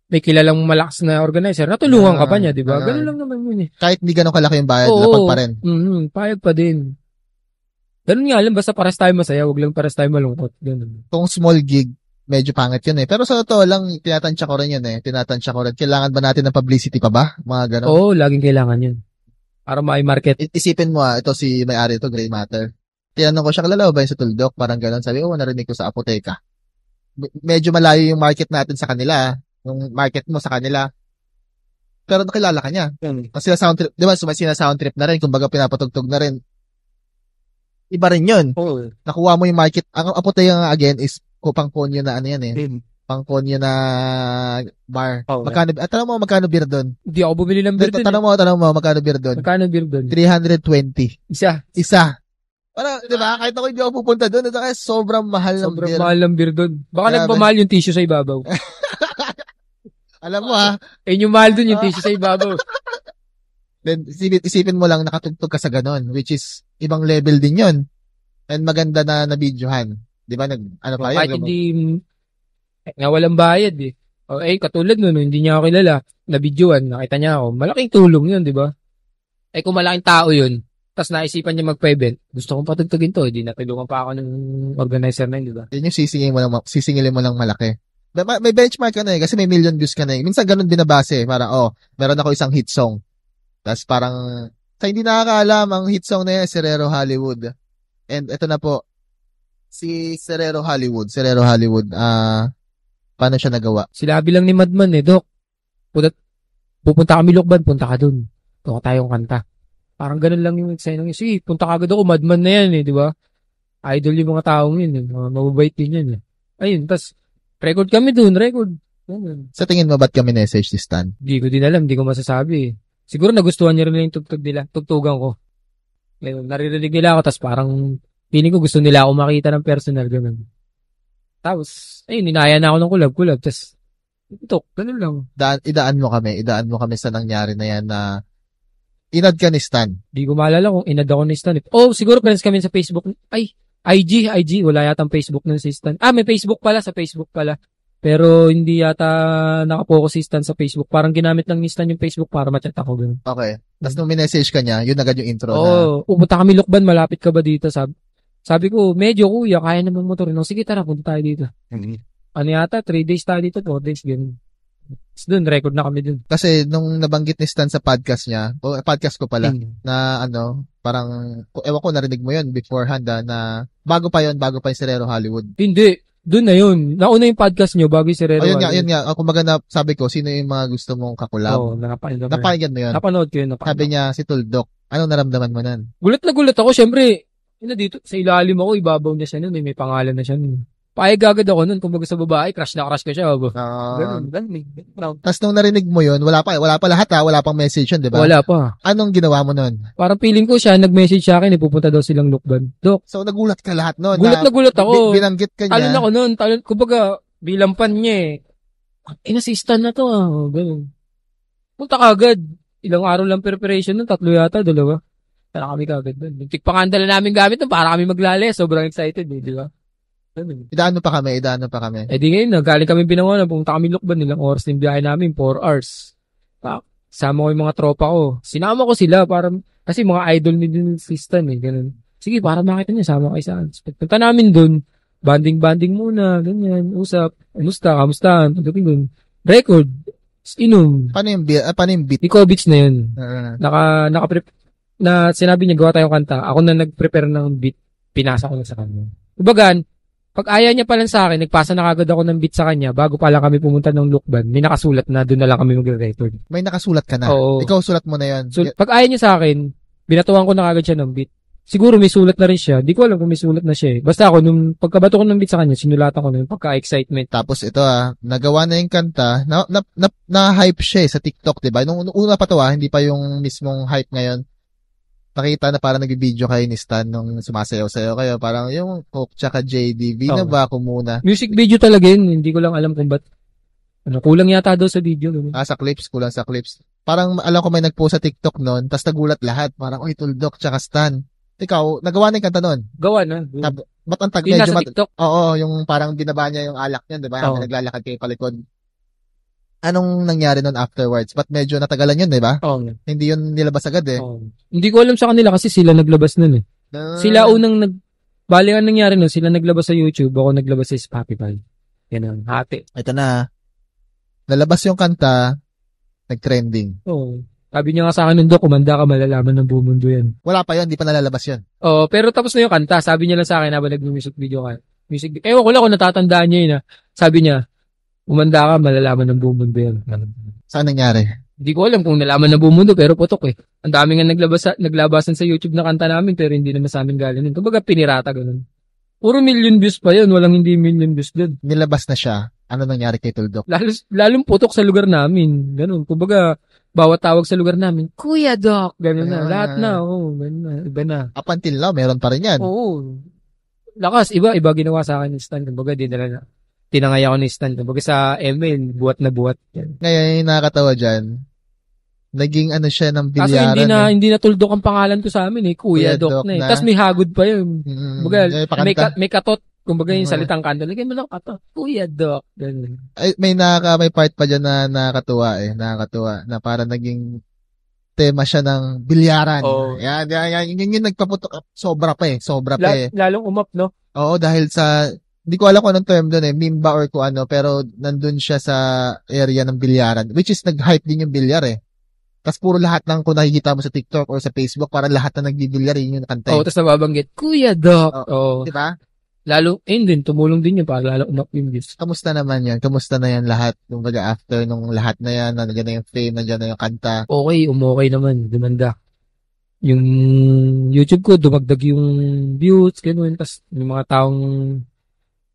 may kilalang malakas na organizer, natulungan ka pa niya, di ba? Ganun lang naman yun eh. Kahit hindi ganun kalaki yung bayad, Oo, lapag pa rin. Payag pa din. Ganun nga lang, basta pares tayo masaya, wag lang pares tayo malungkot. Ganun. Kung small gig, medyo pangit yun eh. Pero sa totoo lang, tinatansya ko rin yun eh. Tinatansya ko rin. Kailangan ba natin ng publicity pa ba? Mga ganun. Oo, laging kailangan yun. Para ma-market. Isipin mo ito si may-ari ito, Grey Matter. Tinanong ko siya, kalala ba yun sa Tuldok? Parang ganun. Sabi, narinig ko sa Apoteka. Medyo malayo yung market natin sa kanila. Yung market mo sa kanila. Pero nakilala ka niya. Kasi sound trip, di ba, sound trip na rin. Kumbaga pinapatugtog na rin. Iba rin yun. Oo. Nakuha mo yung market. Ang Apoteka nga again is pangkonyo na ano yan eh. Pangkonyo na bar. Oh, Magkano, tanong mo magkano beer doon? Hindi ako bumili ng beer doon. Tanong mo magkano beer doon? Magkano beer doon? 320. Isa. Parang, di ba? Kahit ako hindi ako pupunta doon, kasi sobrang mahal ng beer. Sobrang mahal ng beer doon. Baka Grabe. nagpamahal yung tissue sa ibabaw. Alam mo ha? Yung mahal doon yung tissue sa ibabaw. Then, isipin mo lang nakatugtog ka sa ganon, which is ibang level din yon. And maganda na nabidyohan. Di ba? Ano pa Kahit yun? hindi, nga walang bayad eh. Katulad nun, hindi niya ako kilala, nabidyohan, nakita niya ako, malaking tulong yun, di ba? Kung malaking tao yun, tas naisipan niya magpa-event, gusto kong patugtugin to, hindi natulungan pa ako ng organizer na yun, di ba? Yun yung sisingilin mo lang malaki. May benchmark ka na eh, kasi may million views ka na eh. Minsan ganun binabase eh, parang, meron ako isang hit song. Tapos parang, sa hindi nakakaalam, ang hit song na yan, Serero Hollywood. And ito na po, si Serero Hollywood, paano siya nagawa? Silabi lang ni Madman eh, Dok, pupunta kami Lukban, punta ka dun. Tuwa tayong kanta. Parang ganun lang yung eksena niya. Sige, punta ka agad ako, Madman na yan eh, di ba? Idol yung mga taong yun eh, mababait din yan eh. Ayun, tas, record kami dun, record. Ganun. Sa tingin mo, ba't kami message si Stan? Di ko din alam, di ko masasabi eh. Siguro nagustuhan niya rin yung tugtugan ko. Ngayon, naririnig nila ako, tas parang feeling ko gusto nila ako makita ng personal, ganun. Tapos, ayun, inaya na ako ng kulab, tas, ganun lang. Idaan mo kami sa nangyari na yan na inad ka ni Stan. Di ko maalala kung inad ako ni Stan. Siguro friends kami sa Facebook. Ay, IG, wala yatang Facebook nun si Stan. May Facebook pala, sa Facebook pala. Pero hindi yata nakapokus si Stan sa Facebook. Parang ginamit lang ni Stan yung Facebook para ma-chat ako. Ganun. Okay. Tapos nung minessage ka niya, yun agad yung intro na. Pupunta kami Lukban, malapit ka ba dito? Sabi ko, medyo kuya, kaya naman motor. No, sige tara, punta tayo dito. Ano yata, 3 days tayo dito, 4 days, ganun. Tapos dun, record na kami dun. Kasi nung nabanggit ni Stan sa podcast niya, podcast ko pala, na parang, ewan ko, narinig mo yun beforehand na bago pa yung Serero Hollywood. Hindi. Doon na yun. Nauna yung podcast nyo bago yung Serero. Yun nga. Kumbaga sabi ko, sino yung mga gusto mong kakulab? Napakinggan mo yun. Napanood ko yun. Sabi niya, si Tuldok. Anong naramdaman mo nun? Gulat na gulat ako. Siyempre, dito, sa ilalim ako, ibabaw niya siya nun. May pangalan na siya nun. Paayag agad ako nun. Kung baga sa babae, crush na crush ko siya. Ganun. Tapos nung narinig mo yun, wala pa lahat wala pang message yun, di ba? Wala pa. Anong ginawa mo nun? Parang feeling ko siya, nag-message sa akin, pupunta daw silang Lukban. Dok. So nagulat ka lahat nun? Gulat na gulat ako. Binanggit ka niya? Talon ako nun. Kumbaga, bilang pan niya inassistan na to. Ganun. Punta ka agad. Ilang araw lang preparation nun, 3 yata, 2. Tara kami kagad dun. Tikpangandala namin gamit nun para kami maglale. Sobrang excited di ba? Ganun. Idaan mo pa kami. Eh di ngayon, galing kami Binangonan, pumunta kami Lukban, ilang oras din biyahe namin, 4 hours. Sama ko yung mga tropa ko. Sinama ko sila para, kasi mga idol ni din si Stan eh, ganun. Sige, para makita niya, sama kayo sa Anspec. Punta namin dun, banding muna, ganyan, usap, kamusta, pagdating dun, record, inom. Paano yung beat? Ikovic na yun. Uh, Na sinabi niya, gawa tayong kanta. Ako na nag-prepare ng beat, pinasa ko na sa kanya. Kumbaga, pag ayaw niya pa lang sa akin, nagpasa na kagad ako ng beat sa kanya, bago pa lang kami pumunta ng Lukban, may nakasulat na, doon na lang kami mag-record. May nakasulat ka na? Oo. Ikaw sulat mo na yun? So, pag ayaw niya sa akin, binatuan ko na kagad siya ng beat. Siguro may sulat na rin siya. Di ko alam kung may sulat na siya eh. Basta ako, nung pagkabato ko ng beat sa kanya, sinulatan ko na yung pagka-excitement. Tapos ito nagawa na yung kanta, na-hype siya sa TikTok, diba? Nung una pa to hindi pa yung mismong hype ngayon. Nakita na parang nag-video kayo ni Stan nung sumasayaw-sayaw kayo. Parang yung Coke tsaka JDB na ba ako muna? Music video talaga yun. Hindi ko lang alam kung ba't. Kulang yata daw sa video. Sa clips. Kulang sa clips. Parang alam ko may nag-post sa TikTok noon, tapos nagulat lahat. Parang, oy, Tuldok tsaka Stan. Ikaw, nagawa na yung kanta noon? Gawa na. Ba't ang medyo sa TikTok? Oo, yung parang binaba niya yung alak niya, di ba? Habang naglalakad kayo palikod. Anong nangyari nun afterwards? Ba't medyo natagalan yun, di ba? Oo. Hindi yun nilabas agad eh. Hindi ko alam sa kanila kasi sila naglabas nun eh. Sila unang bali ang nangyari nun, sila naglabas sa YouTube, ako naglabas sa Spotify. Yan ang hati. Ito na. Nalabas yung kanta, nag-trending. Oo. Sabi niya nga sa akin nun, Dok, kumanda ka, malalaman ng buong mundo yan. Wala pa yun, di pa nalalabas yun. Oo, pero tapos na yung kanta. Sabi niya lang sa akin habang nag-music video ka. Ewan ko lang kung natatandaan niya yun. Sabi niya, kumanda ka, malalaman ng buong mundo yan. Saan nangyari? Hindi ko alam kung nalaman ng buong mundo, pero putok eh. Ang dami nga naglabasan sa YouTube na kanta namin, pero hindi naman sa amin galing. Kumbaga pinirata ganun. Puro million views pa yun, walang hindi million views doon. Nilabas na siya. Ano nangyari kay Tuldok? Lalong putok sa lugar namin. Ganun. Kumbaga, bawat tawag sa lugar namin, Kuya Doc, ganun na. Lahat na, ganun na. Iba na. Up until now, meron pa rin yan. Oo. Lakas, iba ginawa sa akin ni Stan. Kumbaga, tinangay ako ni Stan. Kumbaga sa ML, buhat na buhat. Yan. Ngayon, yung nakakatawa dyan, naging ano siya ng bilyaran. Kaso hindi na Tuldok ang pangalan ko sa amin eh. Kuya Doc na eh. Tapos may hagod pa yun. Kumbaga, may katot. Kumbaga yung salitang kanta, lagyan mo lang katot. Kuya Doc. Ganun. Ay, may part pa dyan na nakakatuwa eh. Nakakatuwa. Na para naging tema siya ng bilyaran. Oh. Yan, yung nagpaputok. Sobra pa eh. Lalong umap, no? Oo, dahil sa, hindi ko alam kung anong term doon eh, meme ba or kung ano, pero nandun siya sa area ng bilyaran. Which is, nag-hype din yung bilyar eh. Tapos puro lahat ng kung nakikita mo sa TikTok or sa Facebook, parang lahat na nagbibilyar yun yung kanta. Oo, tapos nababanggit, Kuya Doc. Oo. Diba? Lalo, tumulong din yun para lalo umap yung views. Kamusta naman yan? Kamusta na yan lahat? Yung baga after nung lahat na yan, nandiyan na yung fame, nandiyan na yung kanta. Okay, umokay naman, dumanda. Yung YouTube ko, dumagdag yung views, ganun. Tapos yung mga taong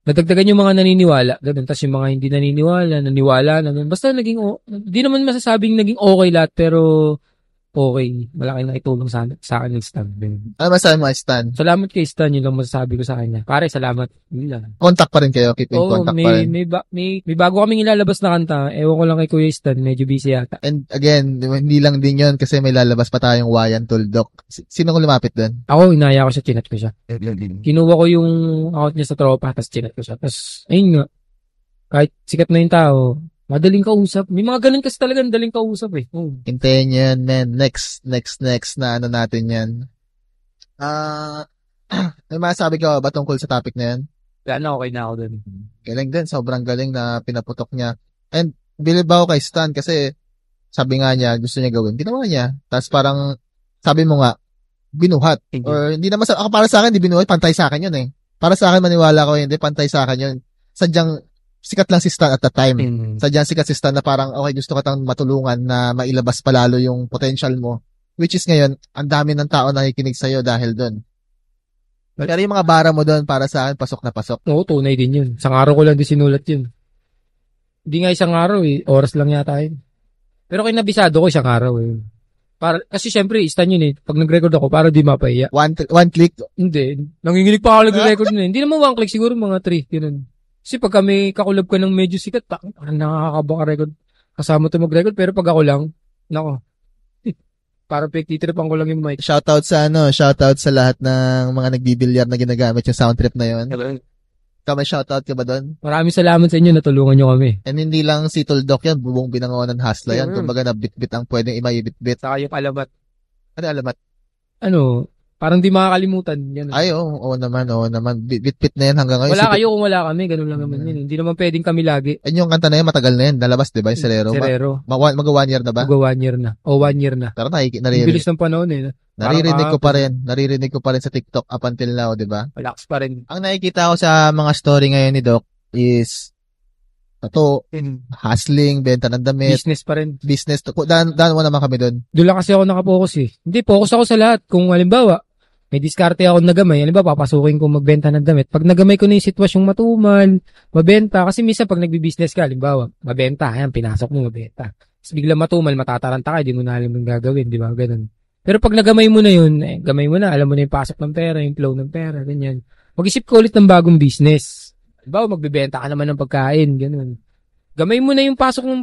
nadagdagan yung mga naniniwala, ganun. Tapos yung mga hindi naniwala na ganun. Basta naging, di naman masasabing naging okay lahat, pero okay. Malaking naitulong sa akin ng Stan. Ano masabi mo, Stan? Salamat kay Stan, yun lang masasabi ko sa kanya. Pare, salamat. Yun lang. Contact pa rin kayo? Keep in contact pa rin? May bago kaming ilalabas na kanta. Ewan ko lang kay Kuya Stan, medyo busy yata. And again, hindi lang din yun kasi may lalabas pa tayong Wayan Tuldok. Sino ko lumapit doon? Ako, inaya ko siya, chinat ko siya. Kinuha ko yung account niya sa tropa, tapos chinat ko siya. Tapos, ayun nga, kahit sikat na yung tao, madaling kausap. May mga ganun kasi talagang daling kausap eh. Hintayin nyo yan, man. Next na ano natin yan. May masasabi ka ba tungkol sa topic na yan? Wala na, okay na ako dun. Galing din. Sobrang galing na pinaputok niya. And bilib ako kay Stan kasi sabi nga niya, gusto niya gawin. Ginawa niya. Tapos parang, sabi mo nga, binuhat. Or hindi naman ako para sa akin, hindi binuhat. Pantay sa akin yun eh. Para sa akin, maniwala ko hindi. Pantay sa akin yun. Sadyang, sikat lang si Stan at the time. Sadyang sikat si Stan na parang, okay, gusto ka tang matulungan na mailabas palalo yung potential mo. Which is ngayon, ang dami ng tao na nakikinig sa'yo dahil doon. Pero yung mga bara mo doon, para sa akin, pasok na pasok. Oo, tunay din yun. Isang araw ko lang din sinulat yun. Hindi nga isang araw eh. Oras lang yata yun. Pero kinabisado ko isang araw eh. Kasi syempre, Stan yun eh. Pag nag-record ako, para di mapahiya. One click? Hindi. Nanginginig pa ako nag-record na eh. Hindi naman one click, siguro mga 3. Yun. Kasi pag kami kakulab ka ng medyo sikat, parang nakakabang record. Kasama to mag-record, pero pag ako lang, nako. Parang pagtitripan ko lang yung mic. Shoutout sa lahat ng mga nagbibilyar na ginagamit yung sound trip na yun. Hello. May shoutout ka ba doon? Maraming salamat sa inyo, natulungan nyo kami. And hindi lang si Tuldok yan, buong binangonan hasla yan. Mm. Kumbaga nabitbit ang pwedeng imaibitbit. Saka yung alamat. Ano alamat? Parang di makakalimutan. Yan. Ay, oo naman. Bitbit na yan hanggang ngayon. Wala kayo kung wala kami, ganun lang naman yun. Hindi naman pwedeng kami lagi. And yung kanta na yan, matagal na yan. Nalabas, di ba? Yung Serero. Serero. Mag 1 year na ba? Mag 1 year na. O 1 year na. Pero Ang naririnig, bilis ng panahon naririnig ko pa rin. Naririnig ko pa rin sa TikTok up until now, di ba? Relax pa rin. Ang nakikita ko sa mga story ngayon ni Doc is hustling, benta ng damit, Business pa rin. business. Daan mo naman kami doon. Doon lang kasi ako nakapokus Hindi, focus ako sa lahat. Kung halimbawa, may diskarte ako nagamay, halimbawa, papasukin ko magbenta ng damit. Pag nagamay ko na yung sitwasyong matumal, mabenta. Kasi minsan pag nagbi-business ka, halimbawa, mabenta, ayan, pinasok mo, mabenta. Tapos biglang matumal, matataranta ka, di mo na alam yung gagawin, di ba? Ganun. Pero pag nagamay mo na yun, gamay mo na, alam mo na yung pasok ng pera, yung flow ng pera, ganyan. Mag-isip ka ulit ng bagong business. Halimbawa, magbibenta ka naman ng pagkain, ganun. Gamay mo na yung pasok ng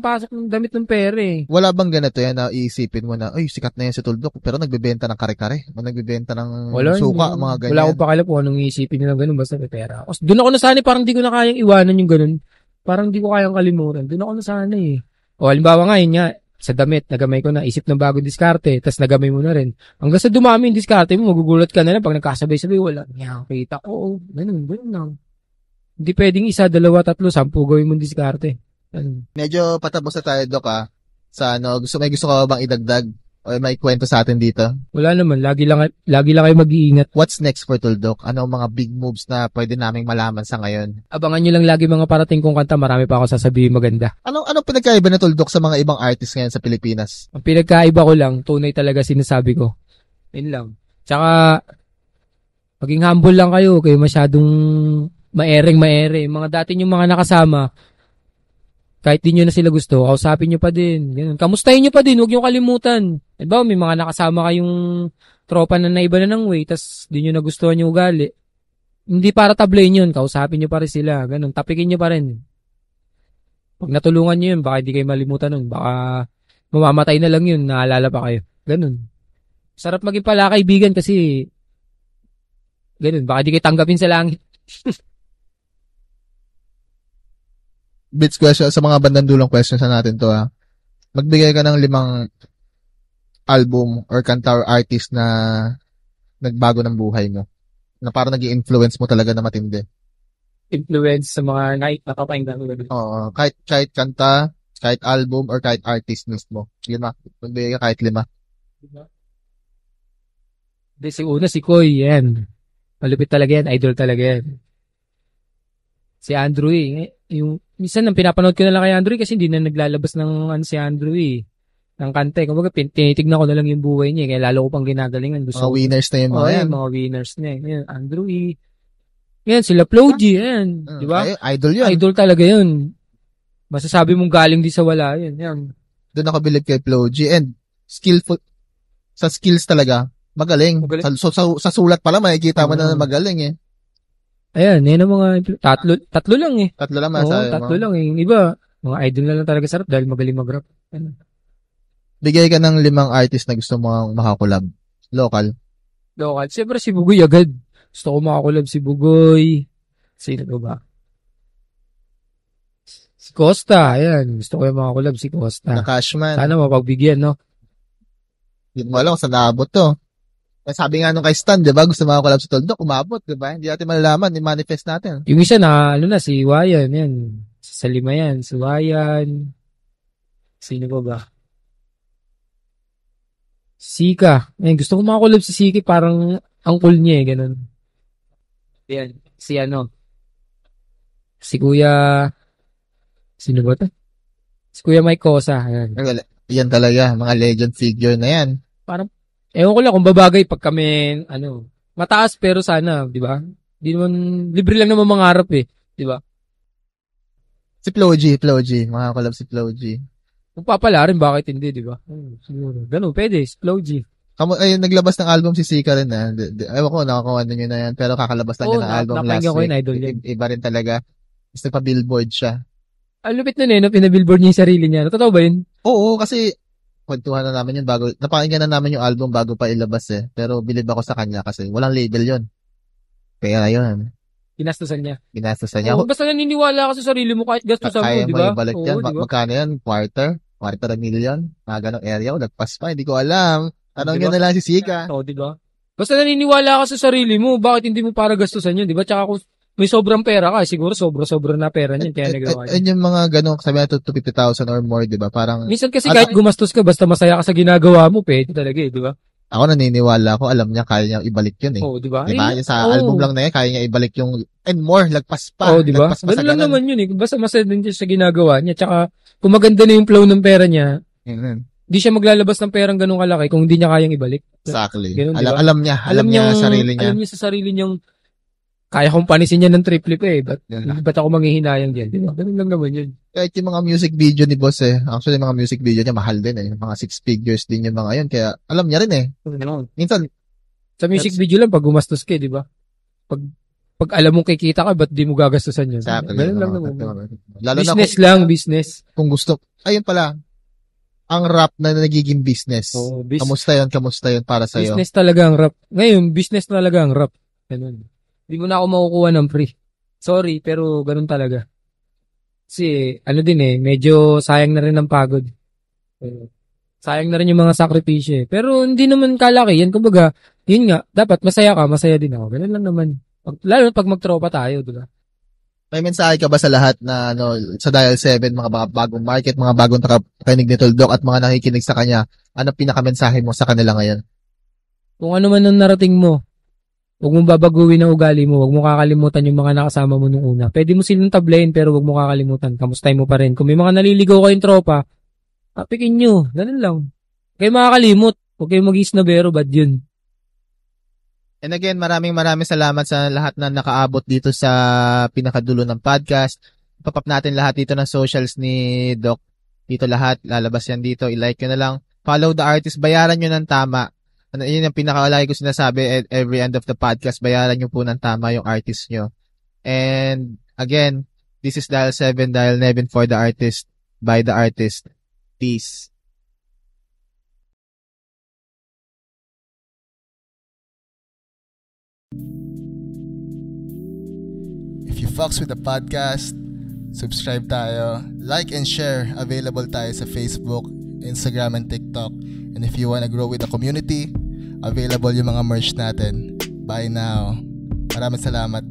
damit ng pera Wala bang ganito yan na iisipin mo na, ay, sikat na yan si Tuldok, pero nagbebenta ng kare-kare, o nagbebenta ng suka, mga ganyan. Wala akong pakala kung anong iisipin nila ganun, basta may pera. Doon ako nasanay, parang di ko na kayang iwanan yung ganun. Parang di ko kayang kalimutan. Doon ako nasanay O, halimbawa nga, yun nga, sa damit, nagamay ko na, isip ng bagong diskarte, tas nagamay mo na rin. Hanggang sa dumami yung diskarte mo, magugulat ka na lang pag nagkasabay-sabay, wala. Kita ko, ganun lang. Hindi pwedeng 1, 2, 3, 10 gawin mong diskarte. Medyo patapos na tayo, Doc, sa may gusto ka bang idagdag? O may kwento sa atin dito? Wala naman, lagi lang kayo mag-iingat. What's next for Tuldok? Ano ang mga big moves na pwede naming malaman sa ngayon? Abangan nyo lang lagi mga parating kong kanta, marami pa ako sasabihin maganda. Anong pinagkaiba na Tuldok sa mga ibang artists ngayon sa Pilipinas? Ang pinagkaiba ko lang, tunay talaga sinasabi ko. Yun lang. Tsaka, maging humble lang kayo masyadong maere. Mga dati yung mga nakasama, kahit di nyo na sila gusto, kausapin nyo pa din. Ganun. Kamustahin nyo pa din, huwag nyo kalimutan. Diba, may mga nakasama kayong tropa na naiba na ng way, tas di nyo nagustuhan yung ugali. Hindi para tablayin yun, kausapin nyo pa rin sila. Ganun, tapikin nyo pa rin. Pag natulungan nyo yun, baka hindi kayo malimutan nun. Baka mamamatay na lang yun, naalala pa kayo. Ganun. Sarap maging pala kaibigan kasi ganun, baka di kayo tanggapin sa langit. Blitz question sa mga bandang dulong questions na natin to Magbigay ka ng 5 album or kanta or artist na nagbago ng buhay mo. Na parang nag-i-influence mo talaga na matindi. Influence sa mga nakapakinggan ko. Oo. Kahit kanta, kahit album, or kahit artist mismo. Yun magbigay ka kahit 5. Una si Koy, yan. Malupit talaga yan, idol talaga yan. Si Andrew minsan ang pinapanood ko na lang kay Andrew kasi hindi na naglalabas ng si Andrew ng kanta. Kumbaga, tinitignan ko na lang yung buhay niya kaya lalo ko pang ginagalingan. Mga winners na yung mga yan. Mga winners na yan. Andrew yan, sila Flo G, yan. Di ba? Idol yun. Idol talaga yun. Masasabi mong galing di sa wala yun. Yan. Doon ako bilib kay Flo G and skillful sa skills talaga. Magaling. Sa sulat pala makikita mo na magaling Ayan, yan ang mga tatlo lang Tatlo lang tatlo lang Yung iba, mga idol na lang talaga sarap dahil magaling mag-rap. Bigay ka ng 5 artist na gusto mo makakulab. Local. Siyempre si Bugoy agad. Gusto ko makakulab si Bugoy. Sino ba? Si Costa, ayan. Gusto ko yung makakulab si Costa. Na Cashman. Sana mapagbigyan, no? Hindi mo alam kung saan naabot to. Sabi nga nung kay Stan, di ba? Gusto makakulab si Tuldok, umabot, di ba? Hindi natin malalaman, i-manifest natin. Yung isa na, si Wayan, yan. Sa 5 yan, si Wayan. Sino ba? Sika. Ayun, gusto ko makakulab si Siki, parang ang cool niya ganun. Yan, si Kuya, sino ba ito? Si Kuya Mike Cosa. Yan talaga, mga legend figure na yan. Parang, ewan ko lang kung babagay pag kami, mataas pero sana, di ba? Di naman, libre lang naman mangarap di ba? Si Flo G, makakulab si Flo G. Kung papala rin, bakit hindi, di ba? Siguro. Ganun, pwede, si Flo G. Naglabas ng album si Sika rin ewan ko, nakakuha nyo na yan, pero kakalabas lang niya ng album last ko week. Yun, idol yan. Iba rin talaga. Gusto pa billboard siya. Ang lupit na pinabillboard niya yung sarili niya. Totoo ba yun? Oo, kasi kwentuhan na namin yun napakinggan na namin yung album bago pa ilabas Pero bilib ako sa kanya kasi walang label yun. Kaya yun. Ginastusan niya. Ginastusan niya. Oo, basta naniniwala ka sa sarili mo kahit gastusan mo, Kaya di mo ba? ibalik yan. Oo, di ba? Magkano yan? Quarter a million? Mga ganong area. Lagpas pa. Hindi ko alam. Tanong Di nyo ba? na lang si Sika. Oo, di ba? Basta naniniwala ka sa sarili mo, bakit hindi mo para gastusan yun, di ba? Tsaka kung may sobrang pera ka, siguro sobra na pera niyan, kaya nagawa niya. Yung mga ganong, sabi na 250,000 or more, di ba? Parang, Minsan kasi kahit gumastos ka, basta masaya ka sa ginagawa mo, pwede talaga di ba? ako naniniwala ko, alam niya, kaya niya ibalik yun eh. Oo, di ba? Di ba? Yung sa oo. album lang na yan, kaya niya ibalik yung, and more, lagpas pa. Oo, di ba? Lagpas pa sa Ganun lang ganun. naman yun eh. Basta masaya din siya sa ginagawa niya. Tsaka, kung maganda na yung flow ng pera niya, Ganun. di siya maglalabas ng perang ganun kalaki kung hindi niya kayang ibalik. Exactly. Ganun, di ba? Alam niya sa sarili niya. Alam niya sa sarili niyang, kaya kong panisin niya ng triple pa eh. Ba't ako manghihinayang diyan? Di ba? Ganun lang naman yun. Kahit yung mga music video ni boss eh. Actually, mga music video niya mahal din eh. Mga 6 figures din yung mga yun. Kaya alam niya rin eh. Minsan, Sa music video lang, pag gumastos ka, di ba? Pag alam mong kikita ka, ba't di mo gagastusan yun? exactly. Ganun lang naman. Lalo Business na lang, business. kung gusto. Ayun pala, ang rap na nagiging business. Oo, Kamusta yun para sa'yo? business talaga ang rap. Ngayon, business talaga ang rap. Ganun. Hindi mo na ako makukuha ng free. Sorry, pero ganun talaga. Kasi, din eh, medyo sayang na rin ang pagod. Sayang na rin yung mga sakripisyo eh. Pero hindi naman kalaki yan. Kumbaga, yun nga, dapat masaya ka, masaya din ako. Ganun lang naman. Lalo na pag magtropa tayo, di ba? May mensahe ka ba sa lahat na sa Dial 7, mga bagong market, mga bagong nakakinig ni Tuldok at mga nakikinig sa kanya? Ano pinaka-mensahe mo sa kanila ngayon? Kung ano man ang narating mo, huwag mo babaguhin ang ugali mo, huwag mo kakalimutan yung mga nakasama mo nung una. Pwede mo silang tablayin pero huwag mo kakalimutan. Kamustahin mo pa rin. Kung may mga naliligaw kayong tropa, tapikin nyo. Ganun lang. Kayo makakalimot. Huwag kayong mag-isnabero, bad yun. And again, maraming salamat sa lahat na nakaabot dito sa pinakadulo ng podcast. Ipapap natin lahat dito ng socials ni Doc. Dito lahat, lalabas yan dito. I-like nyo na lang. Follow the artist. Bayaran nyo ng tama. Yun yung pinakalalagi ko sinasabi every end of the podcast. Bayaran nyo po ng tama yung artist nyo. And again, this is Dial 7, Dial 9 for the artist, by the artist. Peace. If you fucks with the podcast, subscribe tayo, like and share. Available tayo sa Facebook, Instagram, and TikTok. And if you wanna grow with the community, available yung mga merch natin. Bye now. Maraming salamat.